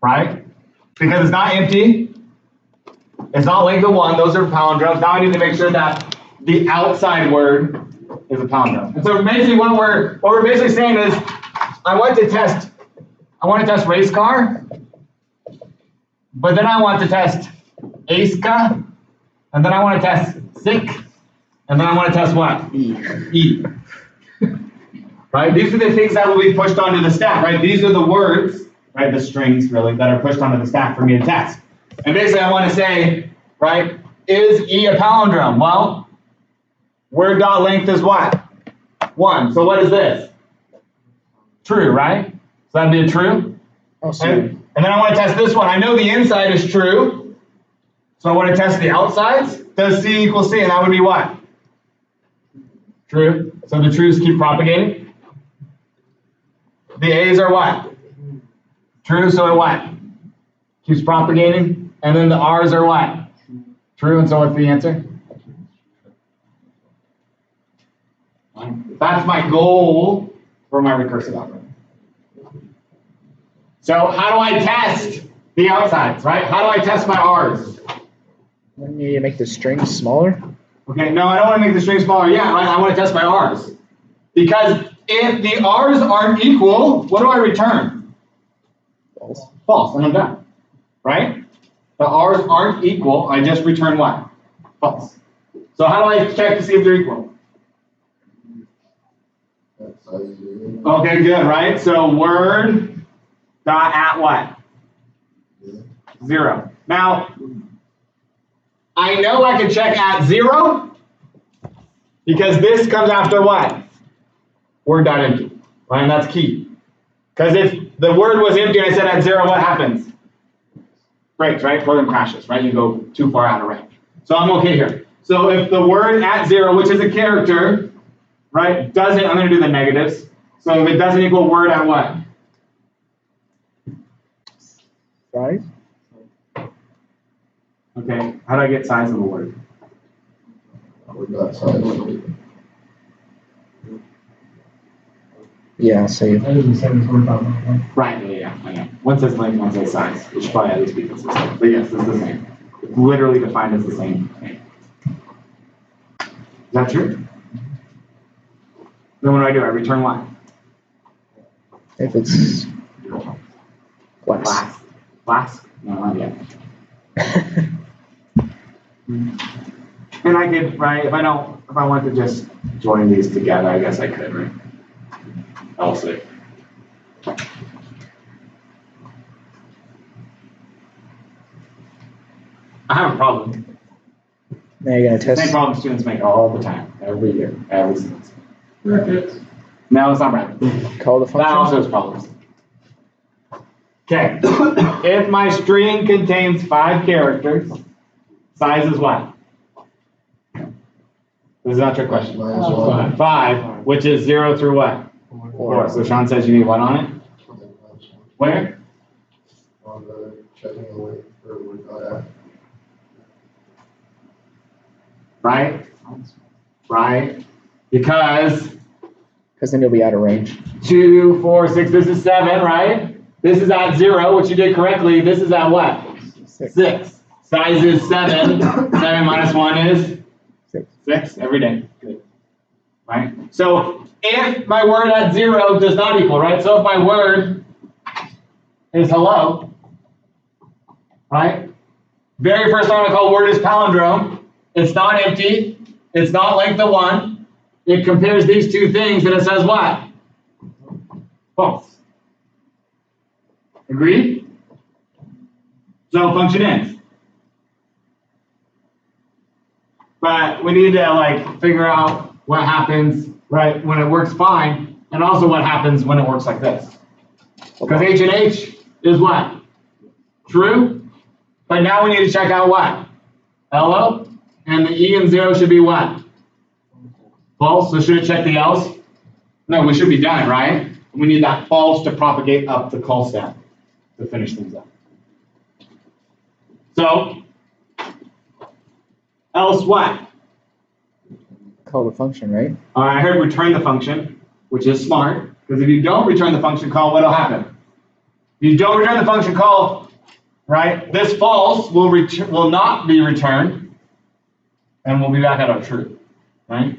right? Because it's not empty, it's not linked to 1, those are palindromes. Now I need to make sure that the outside word is a palindrome. And so basically what we're basically saying is, I want to test race car, but then I want to test ASCA, and then I want to test sick, and then I want to test what? E. Right? These are the things that will be pushed onto the stack, right? These are the words, right? The strings, really, that are pushed onto the stack for me to test. And basically, I want to say, right, is E a palindrome? Well, word dot length is what? 1. So what is this? True, right? So that'd be a true. And then I want to test this one. I know the inside is true, so I want to test the outsides. Does C equal C? And that would be what? True. So the trues keep propagating. The A's are what? True, so it what? Keeps propagating. And then the R's are what? True, and so what's the answer? That's my goal for my recursive algorithm. So how do I test the outsides, right? How do I test my R's? Wouldn't you make the strings smaller? Okay, no, I don't want to make the string smaller. Yeah, right, I want to test my R's. Because if the R's aren't equal, what do I return? False. False, and I'm done. Right? The R's aren't equal, I just return what? False. So how do I check to see if they're equal? Okay, good, right? So word dot at what? 0. Now, I know I can check at 0 because this comes after what? Word dot empty, right? And that's key. Because if the word was empty and I said at 0, what happens? Breaks, right? Program crashes, right? You go too far out of range. So I'm okay here. So if the word at 0, which is a character, right, doesn't, I'm going to do the negatives. So if it doesn't equal word at what? 5. Okay, how do I get size of the word? Yeah, same. That is the same as word dot length. Right, yeah, I know. One says length, one says size. It should probably at least be consistent. But yes, it's the same. It's literally defined as the same thing. Is that true? Then what do? I return what? If it's glass. Glass? No, not yet. And I could, right, if I want to just join these together, I guess I could, right? I'll see. I have a problem. Now you're gonna test. Same problem students make all the time, every year, every semester. No, it's not right. Call the That function. also has problems. Okay, if my string contains 5 characters, size is what? This is not your question. -1. 5, which is 0 through what? 4. So Sean says you need what on it? Where? On the checking away for word dot at. Right? Right? Because Because then you'll be out of range. 2, 4, 6, this is 7, right? This is at 0, which you did correctly. This is at what? 6. Size is 7. 7 minus 1 is 6 every day. Good. Right? So if my word at 0 does not equal, right? So if my word is hello, right? Very first time I call word is palindrome. It's not empty. It's not length of 1. It compares these two things and it says what? False. Agreed? So function ends. But we need to like figure out what happens, right, when it works fine, and also what happens when it works like this. Because H and H is what? True. But now we need to check out what? LO. And the E and 0 should be what? False. So should it check the else? No, we should be done, right? We need that false to propagate up the call stack to finish things up. So, else what? Call the function, right? I heard return the function, which is smart, because if you don't return the function call, what'll happen? If you don't return the function call, right, this false will not be returned, and we'll be back at our true, right?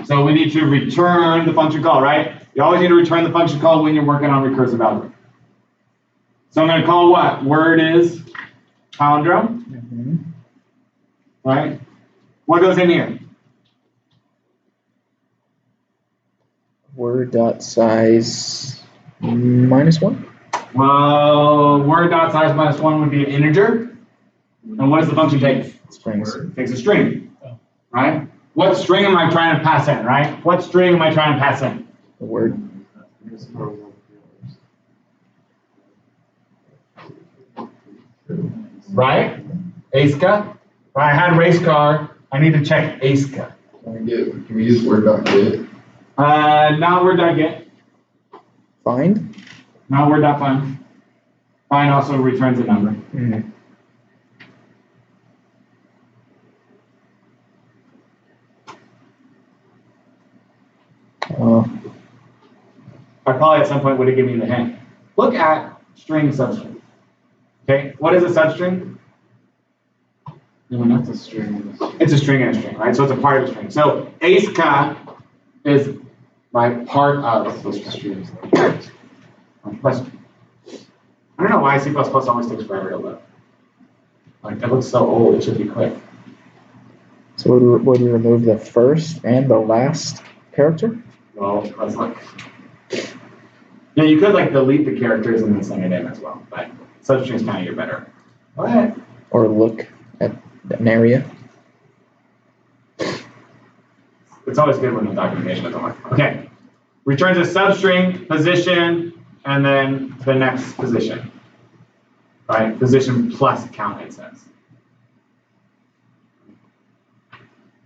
So we need to return the function call, right? You always need to return the function call when you're working on recursive algebra. So I'm going to call what? Word is palindrome, right? What goes in here? Word dot size -1. Well, word dot size -1 would be an integer. And what does the function take? Strings. It takes a string, right? What string am I trying to pass in, right? What string am I trying to pass in? The word. Right? ASCA. If I had race car, I need to check ASCA. Can we use word.get? Not word.get. Find. Not word.find. Find also returns a number. Mm-hmm. I probably at some point would have given you the hint. Look at string substring. Okay, what is a substring? It's a string. It's a string and a string, right? So it's a part of a string. So ASCA is right part of the string. Question. I don't know why C++ always takes forever to load. Like it looks so old, it should be quick. So would we remove the first and the last character? Well, let's look. Yeah, you could like delete the characters and then send it in as well, but substring is kind of your better. What? Or look at an area? It's always good when the documentation doesn't work. Okay. Returns a substring, position, and then the next position. Right? Position plus count, it says.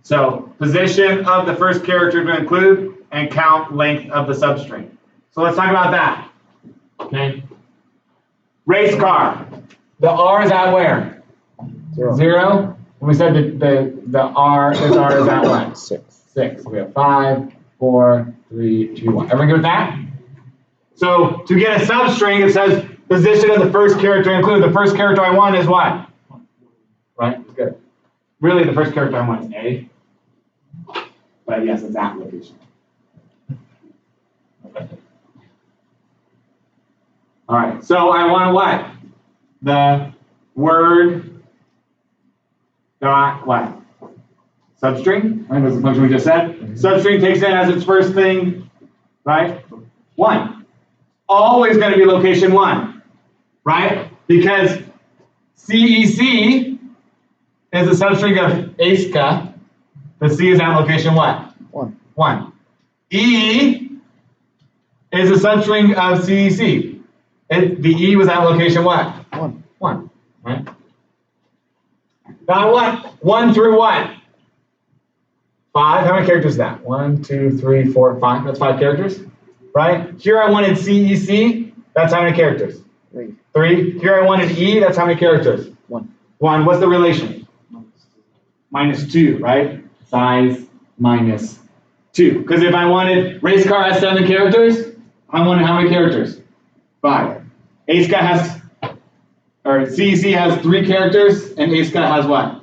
So, position of the first character to include and count length of the substring. So let's talk about that. Okay. Race car. The R is at where? 0. And we said that the R is at what? 6. 6. We have 5, 4, 3, 2, 1. Everyone good with that? So to get a substring, it says position of the first character include. The first character I want is what? Right? Good. Really, the first character I want is A. But yes, it's that location. All right. So I want what? The word dot what? Substring, right? That's the function we just said. Substring takes in as its first thing, right? 1. Always going to be location 1, right? Because CEC is a substring of ASCA. The C is at location what? 1. 1. E is a substring of CEC. The E was at location what? 1. 1, right? Now I want 1 through what? 5. How many characters is that? 1, 2, 3, 4, 5. That's 5 characters, right? Here I wanted CEC. That's how many characters? 3. 3. Here I wanted E. That's how many characters? 1. 1. What's the relation? -2, right? Size minus 2. Because if I wanted race car has 7 characters, I wanted how many characters? 5. ASCII has, or CEC has 3 characters, and ASCII has what?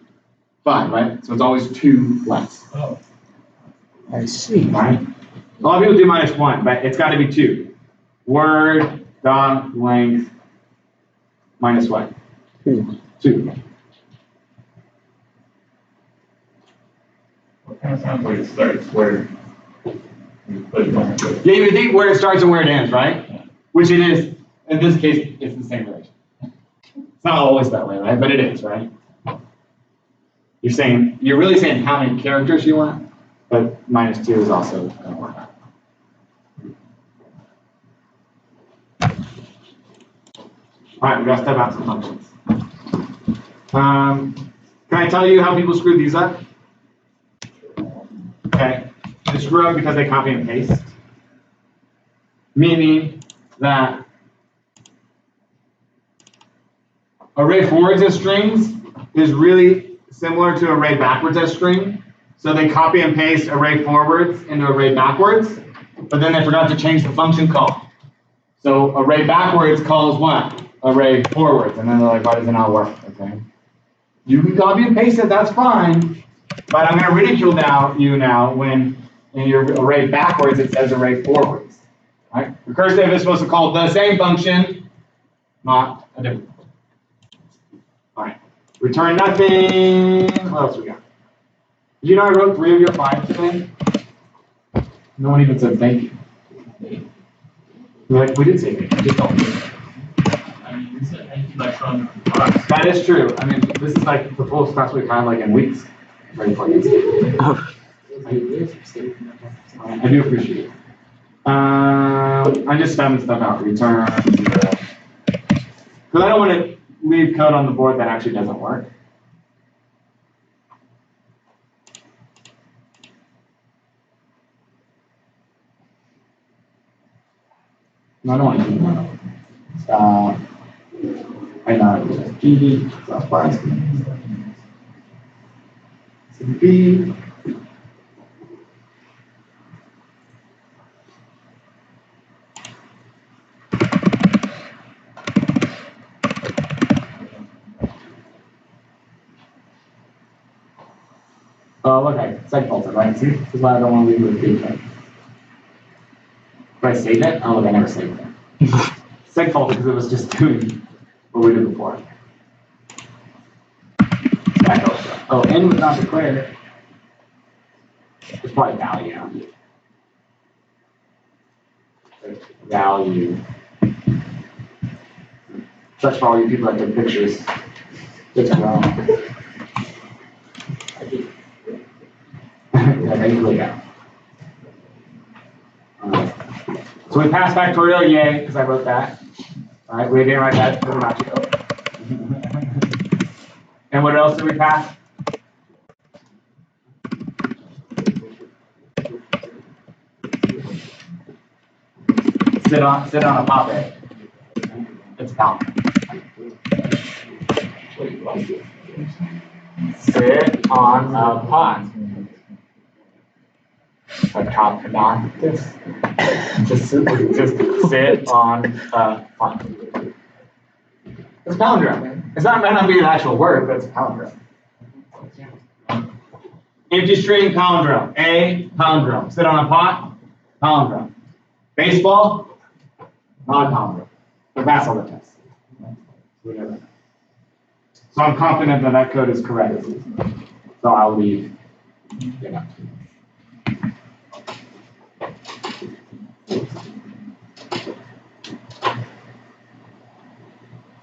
5, right? So it's always 2 less. Oh. I see. Right? A lot of people do -1, but it's got to be 2. Word, dot, length, minus what? 2. It kind of sounds like it starts where you put it on. Yeah, you would think where it starts and where it ends, right? Which it is, in this case, it's the same relation. It's not always that way, right? But it is, right? You're really saying how many characters you want, but -2 is also going to work out. All right, we got to step out some functions. Can I tell you how people screw these up? Okay, they screw up because they copy and paste. Meaning that array forwards as strings is really similar to array backwards as string. So they copy and paste array forwards into array backwards, but then they forgot to change the function call. So array backwards calls what? Array forwards, and then they're like, why does it not work? Okay. You can copy and paste it, that's fine. But I'm going to ridicule you now when in your array backwards it says array forwards. Right? Recursive is supposed to call the same function, not a different function. All right. Return nothing. What else we got? Did you know I wrote 3 of your 5 today? No one even said thank you. You're like, we did say thank you. Just don't. I mean, you said thank you by showing up the box. That is true. I mean, this is like the fullest class we've had like in weeks. Very funny. I do appreciate it. I'm just spamming stuff out. Return 0. Because I don't want to leave code on the board that actually doesn't work. No, I don't want to keep that. Stop. I know. GD. Stop fine. B. Oh, okay. Segfaulted, right? See? This is why I don't want to leave it with B. If I save it, oh, look, I never saved it. Segfaulted because it was just doing what we did before. Oh, N was not declared. It's probably value. Value. Such for all you people that take pictures. It's wrong. Yeah, I usually go. So we passed factorial, yay, because I wrote that. All right, we didn't write that, Fibonacci. And what else did we pass? Sit on a pop egg. It's a palm. Sit on a pot. A top not this. Just sit on a pot. It's a palindrome. It's not meant to be an actual word, but it's a palindrome. Empty string palindrome. A palindrome. Sit on a pot. Palindrome. Baseball. Not a palindrome. But that's all the test. So I'm confident that that code is correct. So I'll leave it up.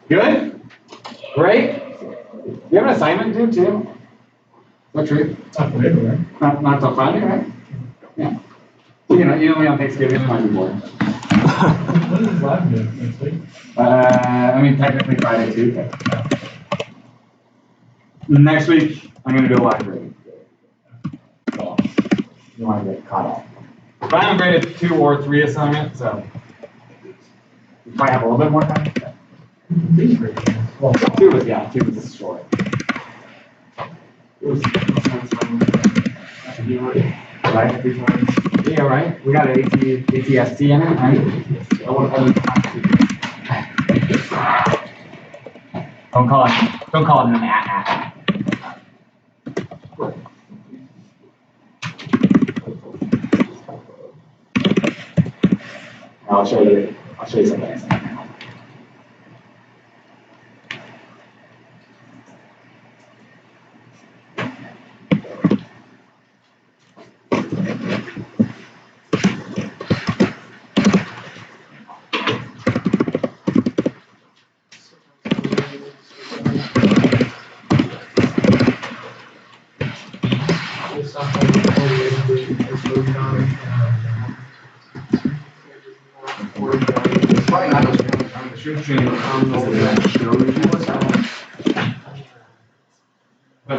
Good? Great? You have an assignment due too? Is that true? Not till Friday, right? Yeah. You know, you only on Thanksgiving, it might be boring. When is lab due next week? I mean, technically Friday too, but. Next week, I'm going to do a live grading. So, you want to get caught up. But I haven't graded 2 or 3 assignments, so. You might have a little bit more time. Well, 2 was short. Right? Yeah, right? We got an ATST in it, right? Don't call it an at. I'll show you something.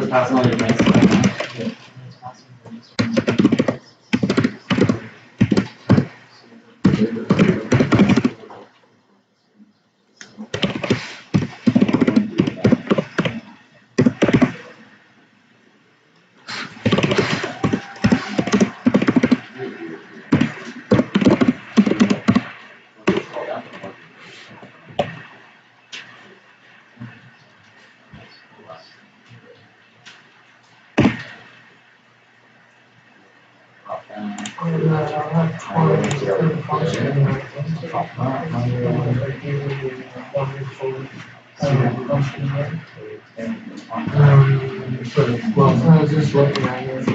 Passing all your advice. Well, I was just looking at it for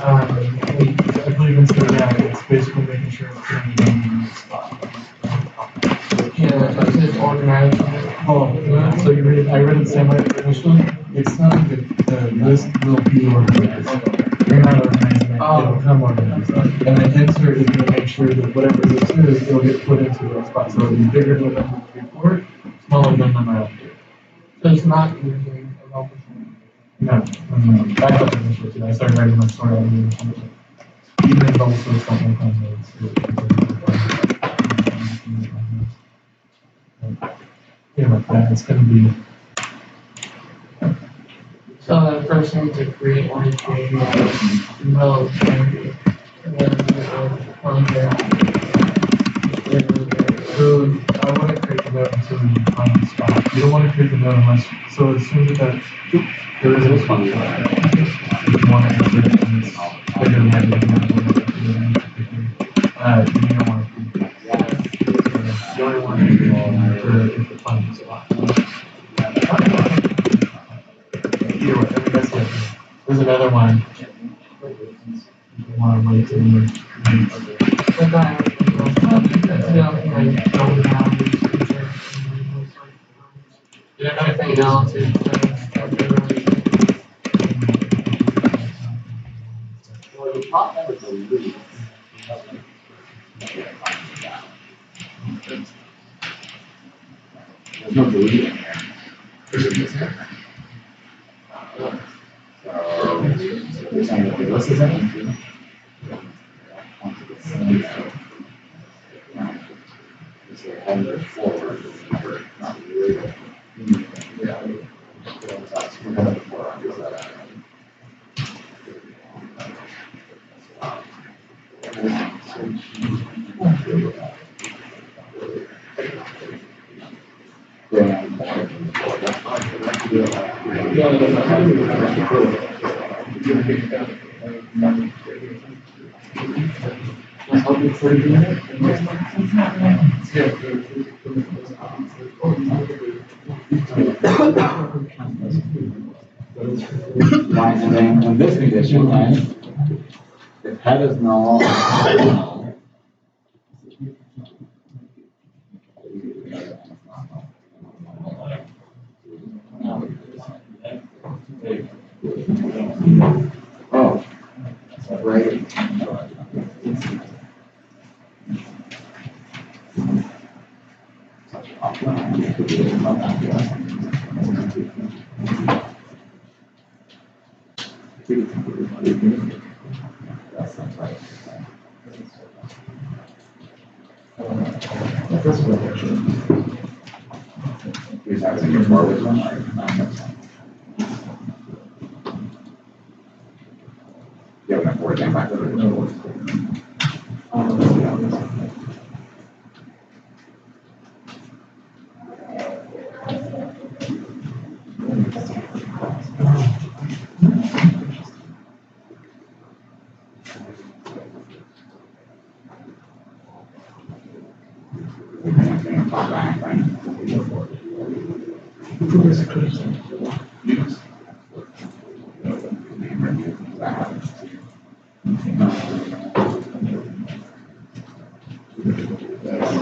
I believe instead of that, it's basically making sure it's going to be in the spot. Yeah, it's organized. Oh, so you read it, I read it the same way initially. It's not the list will be organized. You're not organizing it, it'll come organized. And then insert is going to make sure that whatever this is, it'll get put into the spot. So it'll be bigger than the number before, smaller than the number after. So it's not using a number. No. I thought that initially too. I started writing my story out of the initially. Even if also something like yeah, like that, it's going to be. So that first thing to create one page, no, and then on there. So I want to create the note until you find the spot. You don't want to create the note unless, so as soon as that, there is a spot. If you want to insert it, and it's bigger than that, you don't want to create that. You only want to do if you find the spot. Either way, I mean, that's it. There's another one. You want to wait till you. Anything else is Well, the top number is a lead. There's no deleting in there. So, you're saying that the list is empty? Under forward, not really. And then in this condition, if head is null, oh, right. He's having a forward one. Yeah, we're forward and back.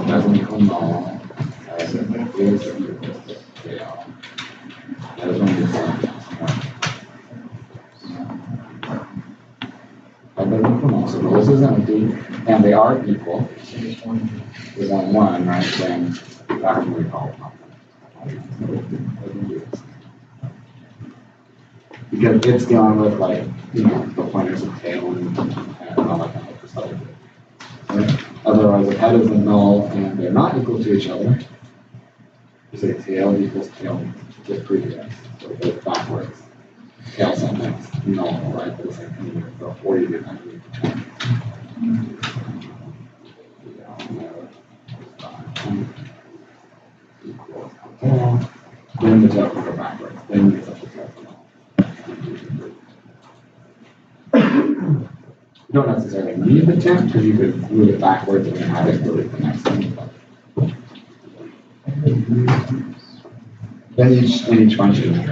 Doesn't come all. That is when you so this is empty, and they are equal. There's only one, right? Then that can be called. Because it's dealing with like, the pointers of tail and all that kind of stuff. Right? Otherwise, if head isn't null and they're not equal to each other, you say tail equals tail just previous. So it goes backwards. Tail sentence, null, right? But it's like so 40 to 90. Then the tail can go backwards. Then you get such a tail. You don't necessarily need the tip because you could move it backwards and then have it delete the next one. Then each function is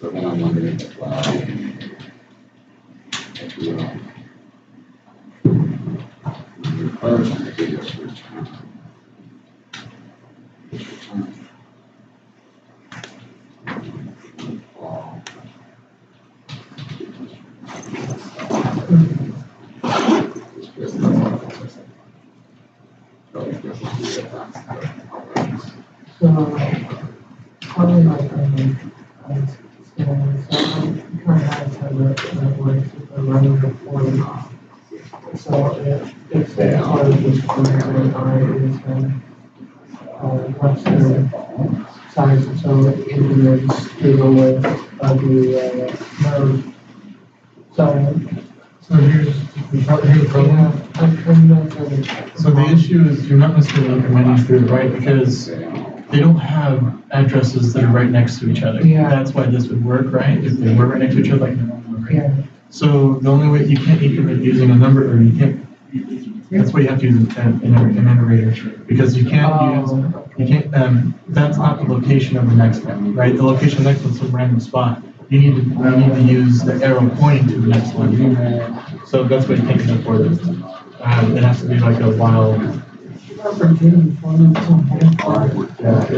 so then I'm wondering if size, so it increments through the width of the node. So here's the problem. So the issue is you're not necessarily incrementing through it, right? Because they don't have addresses that are right next to each other. Yeah. That's why this would work, right? If they were right next to each other, like normal, right? Yeah. So the only way you can't increment using a number, or you can't. That's why you have to use an iterator, because you can't that's not the location of the next one, right? The location of the next one's some random spot. You need to use the arrow pointing to the next one. So that's what you can't do for this. It has to be like a while.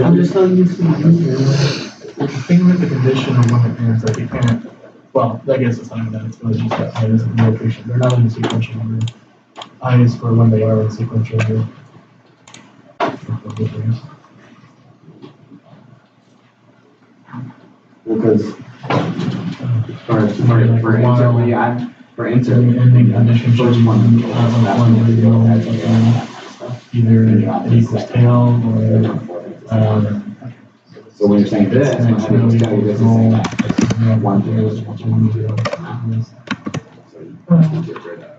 I'm just so used to The thing with the condition of when it ends, like you can't, well, I guess it's not even that, it's really just that I is in the location. They're not in the sequential order. I is for when they are in sequential order. Because for insert, ending condition first one, either it equals tail or so when you're saying this, next I'm node telling you this is equals saying null. that. One thing is So you get rid of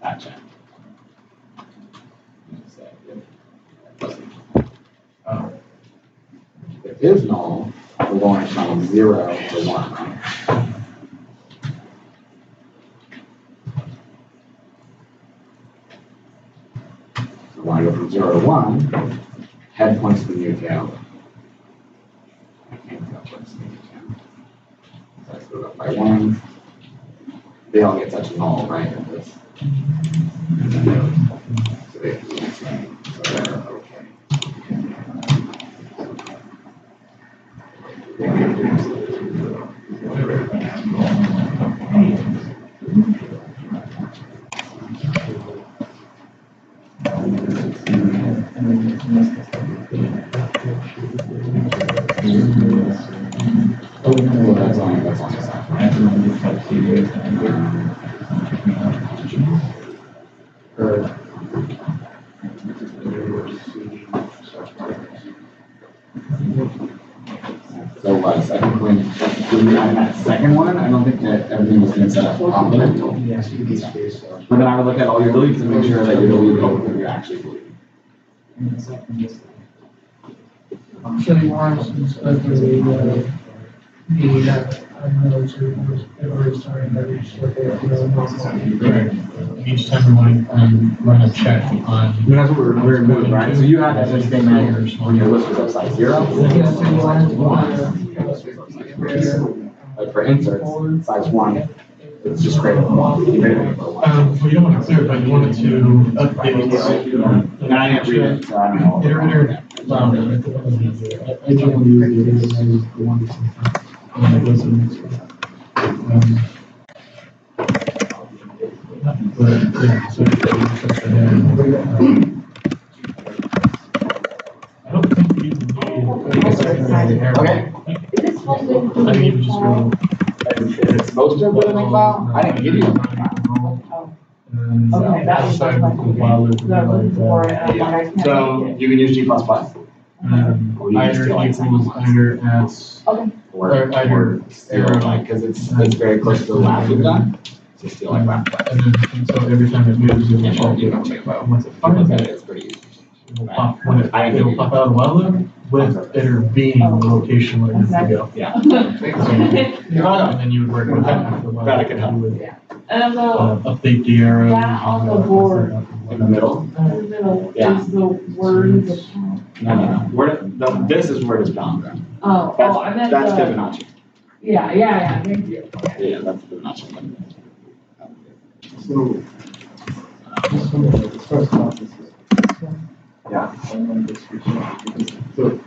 gotcha. If it is null, we're going from 0 to 1, right? So we want to go from 0 to 1, head points to the new tail. I can't go towards the new tail. So I split up by 1. They all get such a null, right? Of this. And then so they have to do the next one. So they're okay. Oh, that's on the side, right? So what, second one, on that second one, I don't think that everything was being set up properly. Yes, you can space. But then I would look at all your deletes and make sure that your delete over what you're actually deleting. And the second is So you want to split the nodes every time that we split Right. Each time we want to run a check on. I mean, that's what we're doing, right? So you have everything that when your list was size 0. Yeah, so you want Like for inserts, size 1, it's just greater than 1. Well, you don't want to clear, but you wanted to update. And I didn't read it, so I don't know. I generally use the one and it goes to the next one. But yeah, so I don't think you need. Okay. I think you just go. Is it supposed to put a link file? I didn't give you a link file. Okay, that was Outside of the while loop, So you can use G++. Either equals, either as, Or either zero, like, because it's very close to the last we've done. So still like that. and so every time it moves, it will check You it. don't check about. Once it finds it, It's pretty easy. it will pop, when it'll pop out of the while loop with it being the location where it needs to go. Yeah. And then you would work with that after a while. Glad I could help. You would, And update the arrow. that on the board. In the middle? in the middle Yeah. is the words. No. This is where it's bound. Oh, That's, I meant that's the, Fibonacci. yeah, thank you. Yeah, that's Fibonacci. So, Yeah. So,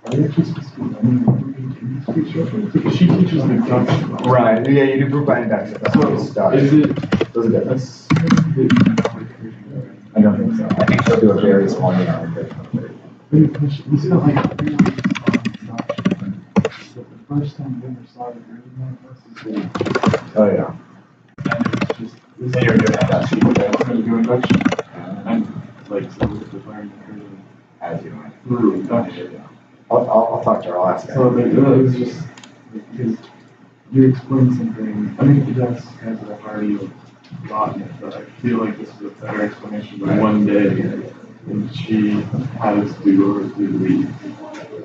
are you actually supposed to be learning tree structure? Because she teaches the concept. Right, yeah, you do proof by induction. That's what it's So, is it, Those are different. assuming that you know recursion? I don't think so. I think she'll do a very small amount of recursion. You still like really but the first time I ever saw recursion manifest is Oh, yeah. and it's just this You're doing induction. I'm doing induction. And like so with learning recursion As you know. through induction. I'll talk to her, I'll ask her. So like, it was just because you explained something. I think you guys that have already gotten it, but I feel like this is a better explanation than one day when she had us do or do leave.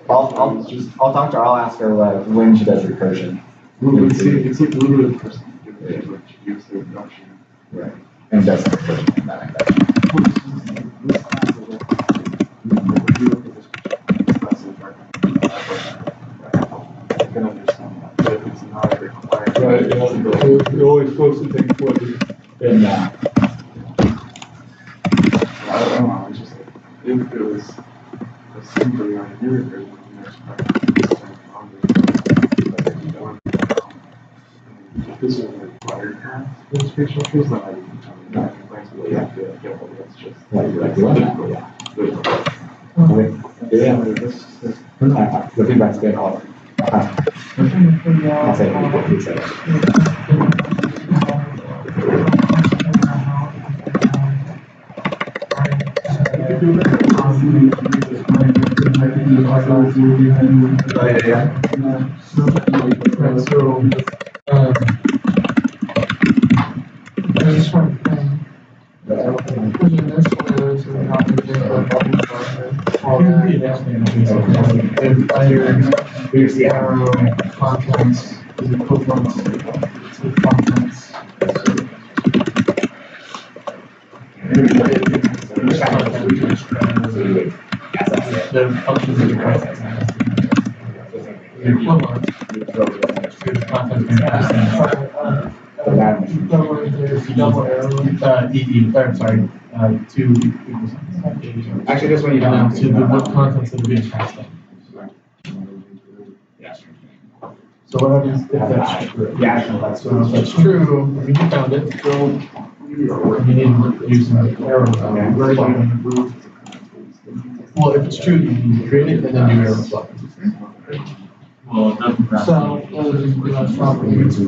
I'll talk to her, I'll ask her when she does recursion. Well, it's like a little bit of perspective, like she gives the introduction. Right. And does recursion in that induction. This class is like, if you look at this class is right. I can understand that, but if it's not required. Right, you're always supposed to take what is. And, I don't know, it's just like, if it was a simply on a year ago, there's if this is a required class, this tree structures, then I would tell you that complaints, but yeah, get all that's just. Like, difficult. yeah. But- Yeah. This- The feedback's good. I'll say what you said. Oh, yeah. Right, so, I just want to think. Because initially this is not the thing that all it would be an that. explanation, basically. If either arrow contents is equivalent to contents. The functions of the content. The equivalent to the content and passing. Double arrow. Sorry, 2 equals. Actually, this one you don't Now, have to the what contents that are being passed in. So what happens if that's true? Yeah. So if that's true, I mean, you found it, so you need to use some arrows on it. Well, if it's true, you need to create it and then do arrow swap. Well, it doesn't have So, to those are properties.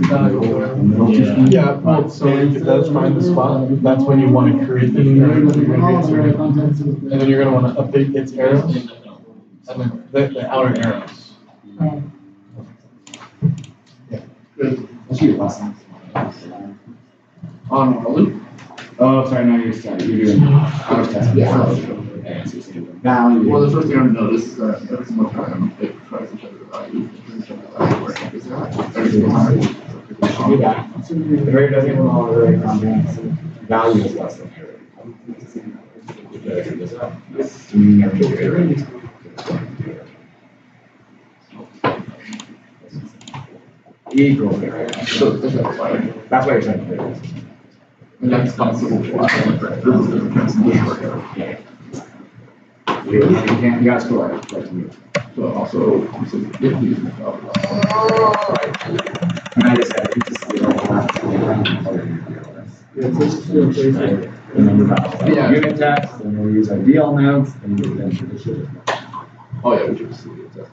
Yeah, well, so if it does find the spot, that's when you want to create the arrow. And then you're gonna want to update its arrows, and then the outer arrows. On a loop? Oh, sorry, no, you're doing. I was testing. Yeah. Yeah, value. Well, the first thing I've noticed is that every single time it tries to check the value, it doesn't check the value where it is at. Every single time. It should do that. The rate doesn't even know the rate comprehensive value is less than the rate. So you never do the rate. Equals the rate. So that's why. That's why you're trying to do it. And that's possible. Yeah. You gotta score it. So also, this is 50. And I just said, you just see Yeah. unit tests, and we use ideal nodes, and then traditional. Oh, yeah, we should see it. That's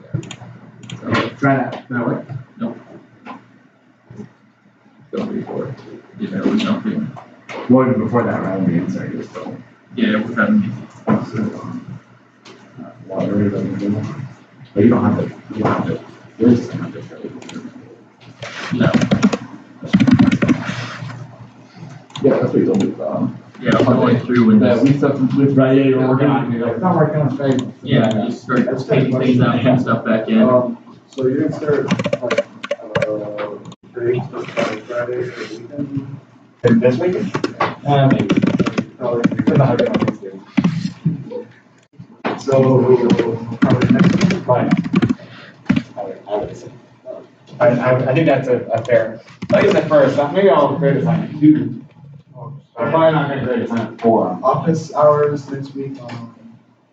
Try that. That work? Don't before. Yeah, it was something. Well, before that, rather than insert your still. Yeah, we're having. Water doesn't do that. But you don't have to, you don't have to, yours doesn't have to show you. No. Yeah, that's what you told me. Yeah, I'm going through and That we substitute, right, yeah, you're working on it. It's not working on space. yeah, just start taking things out, putting stuff back in. So you're gonna start like, grades on Friday or weekend? This weekend? Maybe. Probably. Depends on how good my week's doing. So, probably next week? Fine. I think that's a fair, like I said first, maybe I'll grade assignment 2. I'm probably not gonna grade assignment 4. Office hours next week on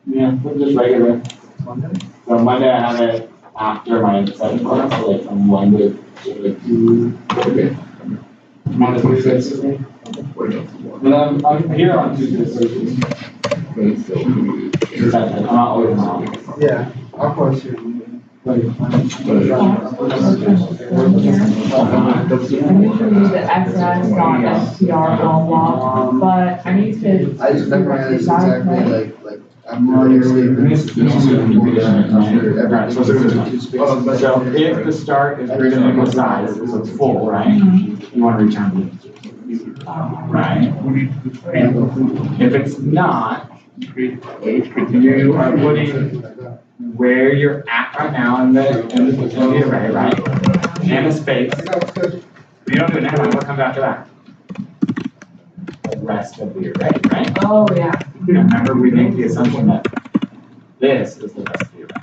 Yeah, just regular. Monday? So Monday I have it after my 7 class, so like from 1 to 2. Okay. Monday, Tuesday. And I'm here on Tuesday, so I'm not always in the office. Yeah, of course you. I need to use the XS.str blah blah, but I need to. I just memorize exactly like after the statement. Right, so if the start is greater than the size, so it's full, right? You want to return it. Right? If it's not, you are putting where you're at right now in the array, right? And a space. You don't do an and, what comes after that? The rest of the array, right? Oh, yeah. Remember, we make the assumption that this is the rest of the array.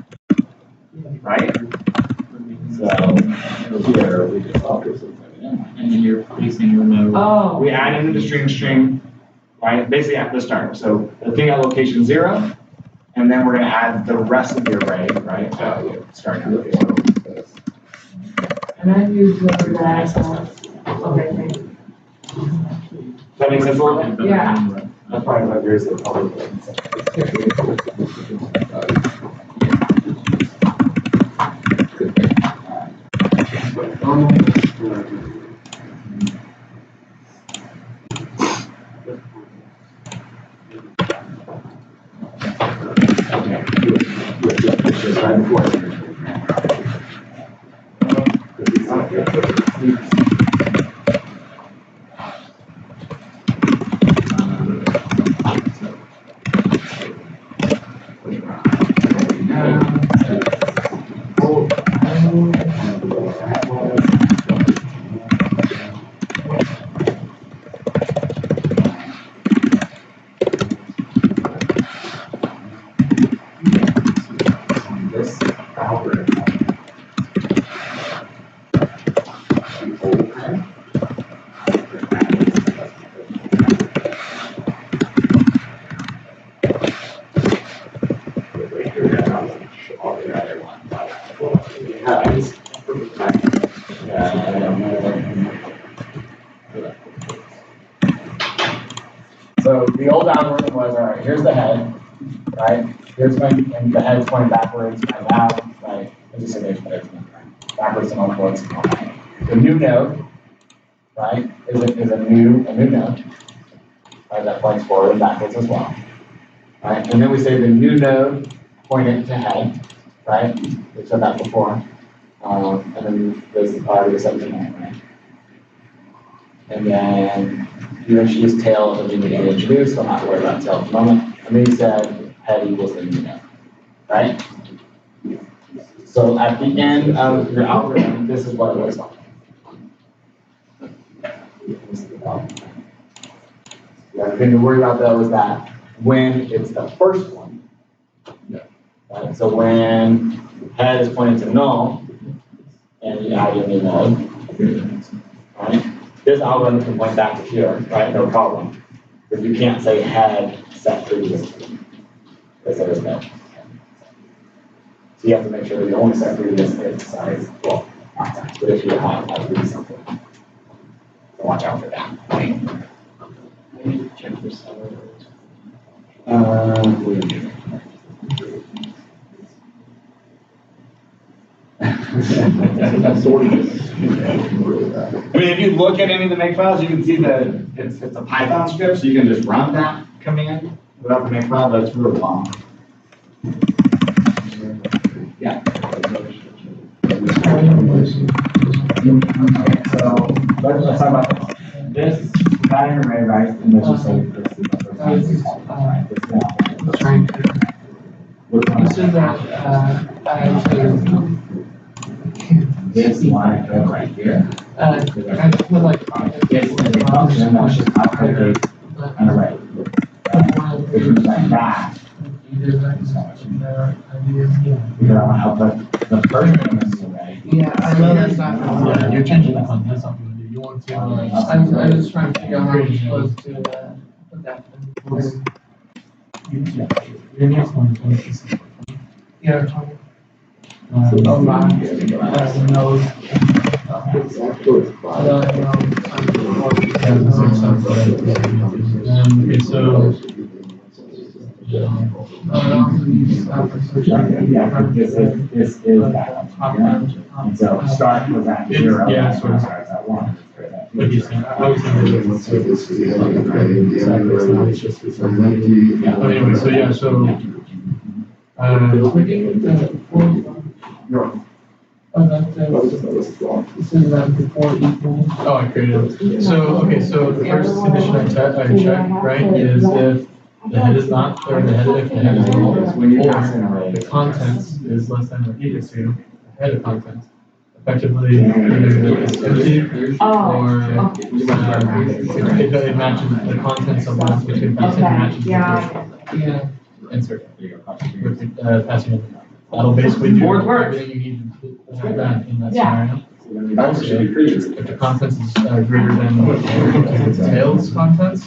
Right? So here we just always And then you're placing your node. Oh. we add into the string, right? Basically at the start. So the thing at location 0, and then we're gonna add the rest of the array, right? Starting at location. And I use the that. Okay, thank you. Does that make sense a little bit? Yeah. That's probably what yours is probably. So the old algorithm was, all right, here's the head, right? Here's my, and the head's going backwards, and down, right? As you said, there's backwards and onwards. The new node, right, is a new node, right? That points forward and backwards as well, right? And then we say the new node pointed to head, right? We said that before. And then there's already a subdomain, right? And then you introduce tail that we need to introduce, so I'm not worried about tail at the moment. And then you said head equals the new node, right? So at the end of your algorithm, this is what it looks like. The other thing to worry about though is that when it's the first one, right? So when head is pointing to null and you add your new node, right? This algorithm can point back to here, right? No problem. But you can't say head set previous. Because there is no. So you have to make sure that you only set previous if size, well, not size, but if you have previous something. So watch out for that. I need to check this out. I mean, if you look at any of the make files, you can see that it's a Python script, so you can just run that command without the make file, but it's really long. Yeah. So let's talk about this. We got an array, right? And let's just say this is the first one. This is This line code right here. I put like. It's a function that should output an array. Which is like that. Because I want to output the first thing in the array. Yeah, I know that's not. Yeah, you're changing the content, that's something you do. You want to, I'm just trying to figure out how you're supposed to, put that in. your next one is Yeah, Tony. no. Okay, so. This is that. And so start with that zero. Yeah, sort of. Starts at one. Like you said, I was thinking it's anyway, so yeah, so. This is before equals. Oh, I created it. So, okay, so the first condition I check, right, is if the head is not, or the head, if the head is null, or the contents is less than or equal to the head of contents. Effectively, either it's empty, or it matches the contents of last, which could be matches Yeah. insert with passing in. That'll basically do everything you need to have done in that scenario. Also, if the contents is greater than the tail's contents,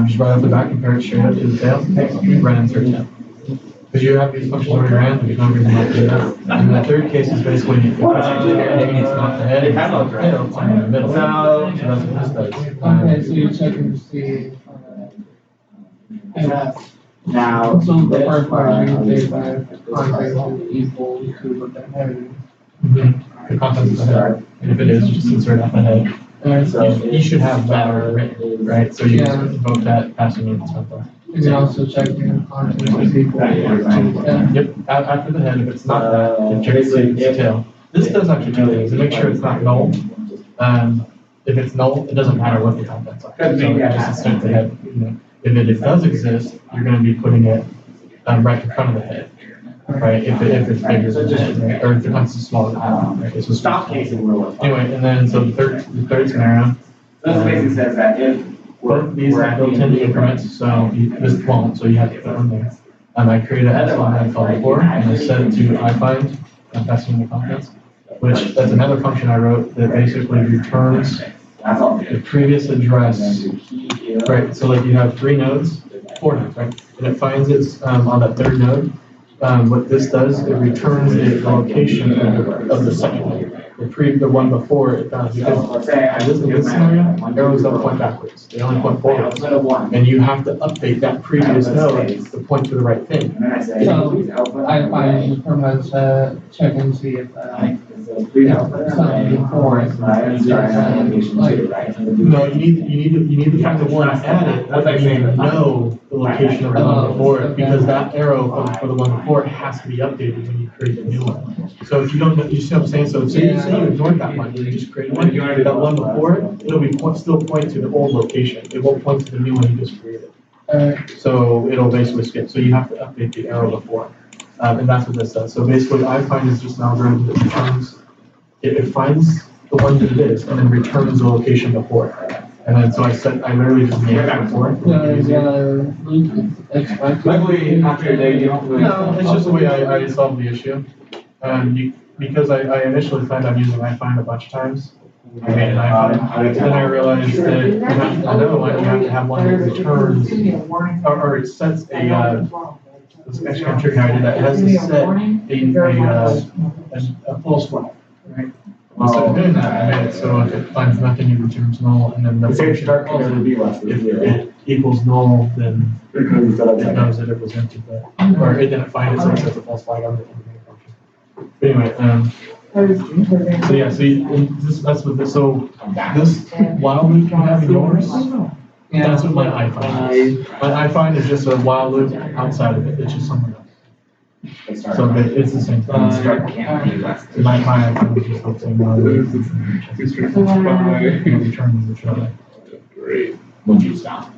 just right off the bat, compare it straight up to the tail, run insert tail. Because you have these functions already ran, there's no reason not to do that. And the third case is basically, if it's not the head, it's not the tail, it's in the middle. So that's what this does. Okay, so you're checking to see. Now, So the first part, you say that context is equal to what the head is. The contents of the head, and if it is, just insert out the head. You should have that already written, right? So you just invoke that, passing in this method. You can also check the context is equal to Yep, after the head, if it's not that, then check the tail. This does actually two things, to make sure it's not null. If it's null, it doesn't matter what the contents are. So just insert the head, you know. If it does exist, you're gonna be putting it right in front of the head, right? If it's bigger than the head, right? Or if the contents is smaller than the head, right? So stop casing rule. anyway, and then so the third scenario. This basically says that if both these are built into increments, so this won't, so you have to put one there. I create an S1 that I called before, and I set it to iFind, and passing in the contents, which that's another function I wrote that basically returns the previous address. Right, so like you have 4 nodes, right? And it finds it's on that third node. What this does, it returns the location of the second node. The one before it does, because in this scenario, arrows don't point backwards, they only point forward. And you have to update that previous node to point to the right thing. So I find pretty much check and see if something before it. No, you need to find the one added, that you know the location of the one before it, because that arrow for the one before it has to be updated when you create a new one. So if you don't know, you see what I'm saying? So say you ignored that one, you just created one, that one before it, it'll be still point to the old location. It won't point to the new one you just created. So it'll basically skip. So you have to update the arrow before. And that's what this does. So basically, I find is just an algorithm that returns, it finds the one that it is, and then returns the location before it. And then so I literally just made it before it. Luckily, after they get off the. No, it's just the way I solve the issue. Because I initially planned on using iFind a bunch of times. I made an iFind, then I realized that you have another one, you have to have one that returns, or it sets a, this actually I'm sure how I did that, it has to set a false flag, right? Instead of doing that, I made it so if it finds nothing, it returns null, and then the function if it equals null, then it knows that it was empty, but, or it didn't find it, so it sets a false flag on the function. But anyway, so yeah, so that's what this, so this while loop you have in yours, that's what my iFind is. My iFind is just a while loop outside of it, it's just somewhere else. So it's the same thing. My iFind is just the same while loop. Returns each other. Great. When you stop.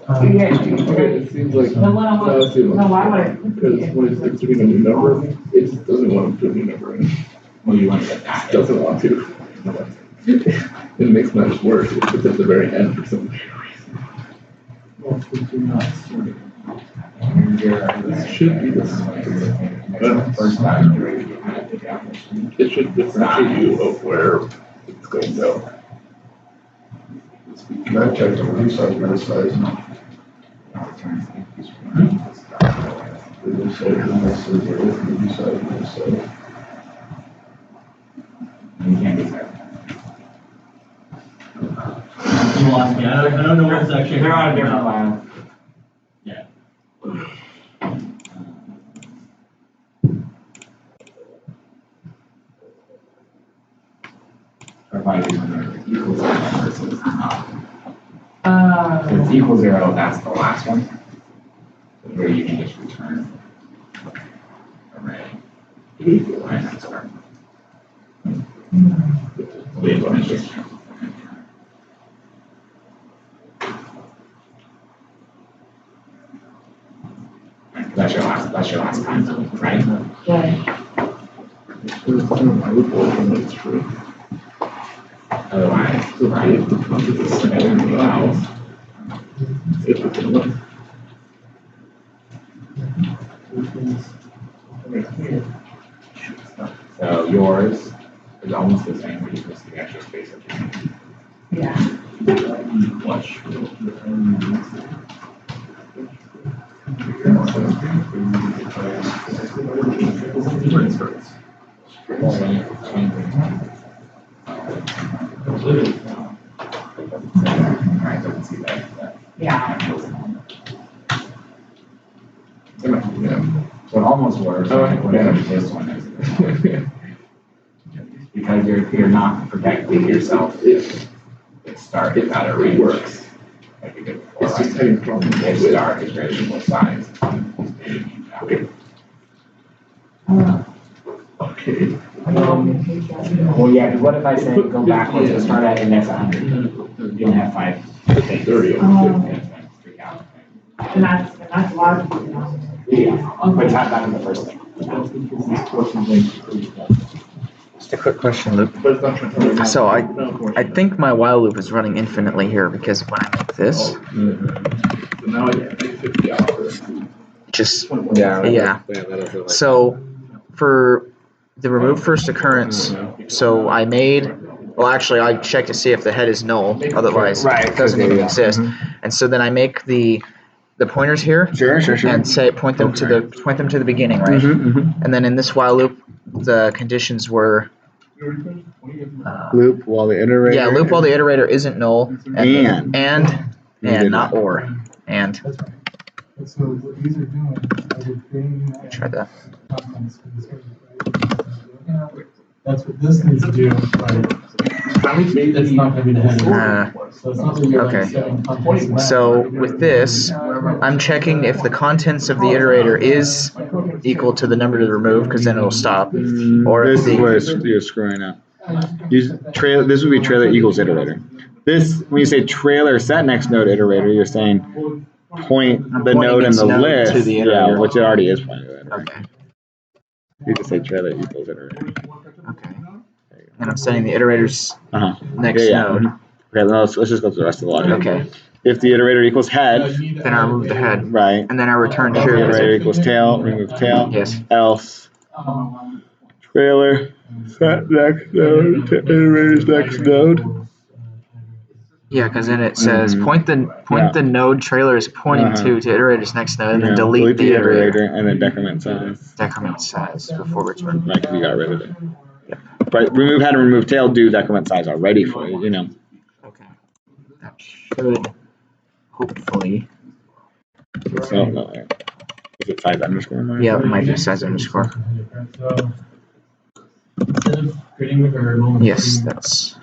Okay, it seems like, why would I? because when it's putting a new number, it just doesn't want to put a new number in. Well, you want to get that. It doesn't want to. It makes matters worse if it's at the very end for some reason. This should be the First time. It should differentiate you of where it's going to go. Can I check the resize, resize? You can't do that. You lost me. I don't know what's actually. They're on a different line. Yeah. Provided when they're equal to versus not. If it's equal 0, that's the last one. So here you can just return array. Right next door. That's your last time, right? That's true. Otherwise, right? If it's enough. So yours is almost the same, but you just the extra space at the end. Yeah. Flush. Alright, doesn't see that. Yeah. So it almost works, right? Whatever this one is. Because you're not protecting yourself if it starts without a range. Works. Like you did before, It's just having problems if with start is variable size. Okay. Okay. Well, yeah, because what if I say go backwards and start at index 100? You only have 5 things. 30. And that's logical, you know. Yeah, but it's not back in the first thing. Just a quick question, Luke. So I think my while loop is running infinitely here because when I make this, So now it's 50 hours. just yeah. So for the remove first occurrence, so I made. Well, actually, I check to see if the head is null. Otherwise, it doesn't even exist. And so then I make the pointers here, and say point them to the beginning, right? And then in this while loop, the conditions were Loop while the iterator. yeah, loop while the iterator isn't null, and not or and. That's right. And so what these are doing is they're creating that. Try that. That's what this needs to do, right? It's not gonna be the head anymore. So it's not that you're like setting contents. So with this, I'm checking if the contents of the iterator is equal to the number to remove, because then it'll stop. Or if This is where you're screwing up. This would be trailer equals iterator. This, when you say trailer set next node iterator, you're saying point I'm the pointing node in its the node list, to the yeah, iterator. which it already is pointing to the iterator. Okay. You just say trailer equals iterator. Okay. And I'm setting the iterator's next Yeah. node. Okay, let's just go through the rest of the logic. Okay. If the iterator equals head, Then I remove the head. right. And then I return If the true. iterator equals tail, remove tail. Yes. Else, trailer, set next node to iterator's next node. Yeah, because then it says point the node trailer is pointing to iterator's next node, and then delete the iterator. And then decrement size. Decrement size before return. Right, because you got rid of it. Yep. But remove head and remove tail do decrement size already for you, you know. Okay. That should hopefully. So, no, is it size underscore? Mark? Yeah, it might be size underscore. So instead of creating the variable. Yes, that's.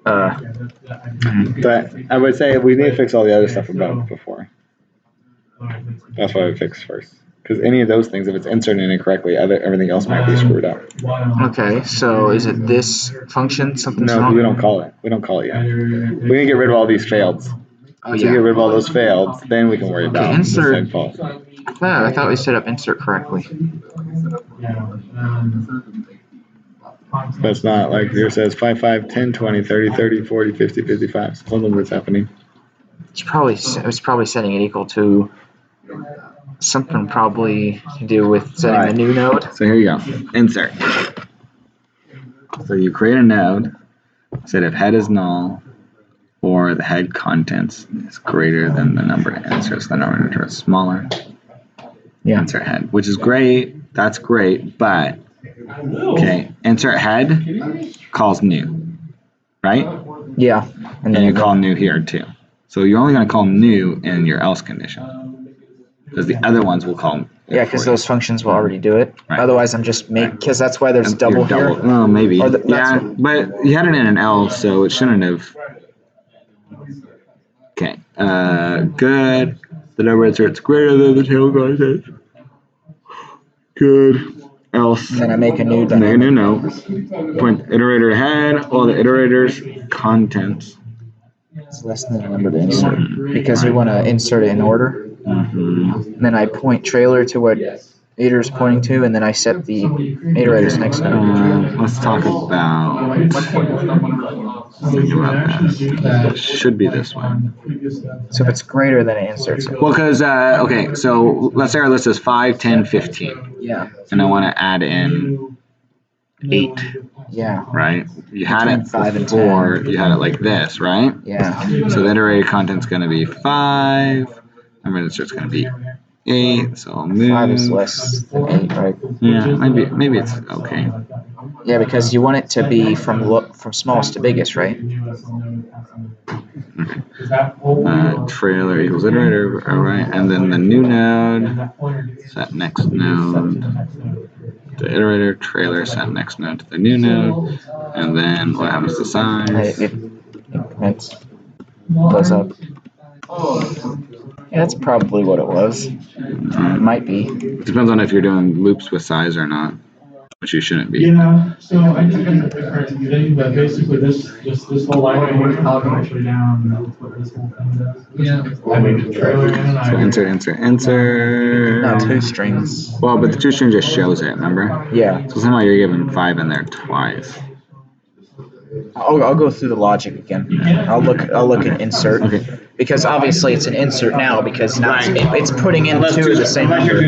But I would say we need to fix all the other stuff above before. That's what I would fix first. Because any of those things, if it's inserted incorrectly, everything else might be screwed up. Okay, so is it this function? Something's No, wrong? we don't call it. We don't call it yet. We need to get rid of all these faileds. Oh, Once we get rid of all those faileds, then we can worry about insert. the fault. I thought we set up insert correctly. That's not like yours says 5, 5, 10, 20, 30, 30, 40, 50, 55. So hold on, what's happening? It was probably setting it equal to something probably to do with setting the new node. So here you go. Insert. So you create a node, said if head is null or the head contents is greater than the number of inserts, the number is smaller. Yeah. Insert head, which is great. That's great, but okay, insert head calls new, right? Yeah. And you call new here too. So you're only going to call new in your else condition. Because the other ones will call. Yeah, because those functions will already do it. Right. Otherwise, I'm just because that's why there's double here. Well, maybe. Yeah, but you had it in an else, so it shouldn't have. Okay. Good. The number inserts greater than the tail content. Good. Else. And then I make a new dynamic. No. Point iterator head, all the iterators contents. It's less than the number to insert because we want to insert it in order. Mm-hmm. Then I point trailer to what iterator is pointing to, and then I set the iterator's next node. Let's talk about. Think about that. Should be this one. So if it's greater than it inserts it. Well, because okay, so let's say our list is 5, 10, 15. Yeah. And I want to add in 8. Yeah. Right? You had it 5 and before, 10. You had it like this, right? Yeah. So the iterated content's going to be 5. Number insert's going to be 8. So I'll move. 5 is less than 8, right? Yeah, maybe it's okay. Yeah, because you want it to be from smallest to biggest, right? Trailer equals iterator, all right, and then the new node, set next node, the iterator, trailer, set next node to the new node, and then what happens to size? It increments, goes up. Yeah, that's probably what it was. It might be. Depends on if you're doing loops with size or not, which you shouldn't be. Yeah, so I took a different thing, but basically this whole line is actually down. That's what this whole thing does. Yeah. I made the trailer in and I. So insert. No, 2 strings. Well, but the 2 string just shows it, remember? Yeah. So somehow you're giving 5 in there twice. I'll go through the logic again. I'll look at insert. Okay. Because obviously it's an insert now because now it's putting in 2 of the same number.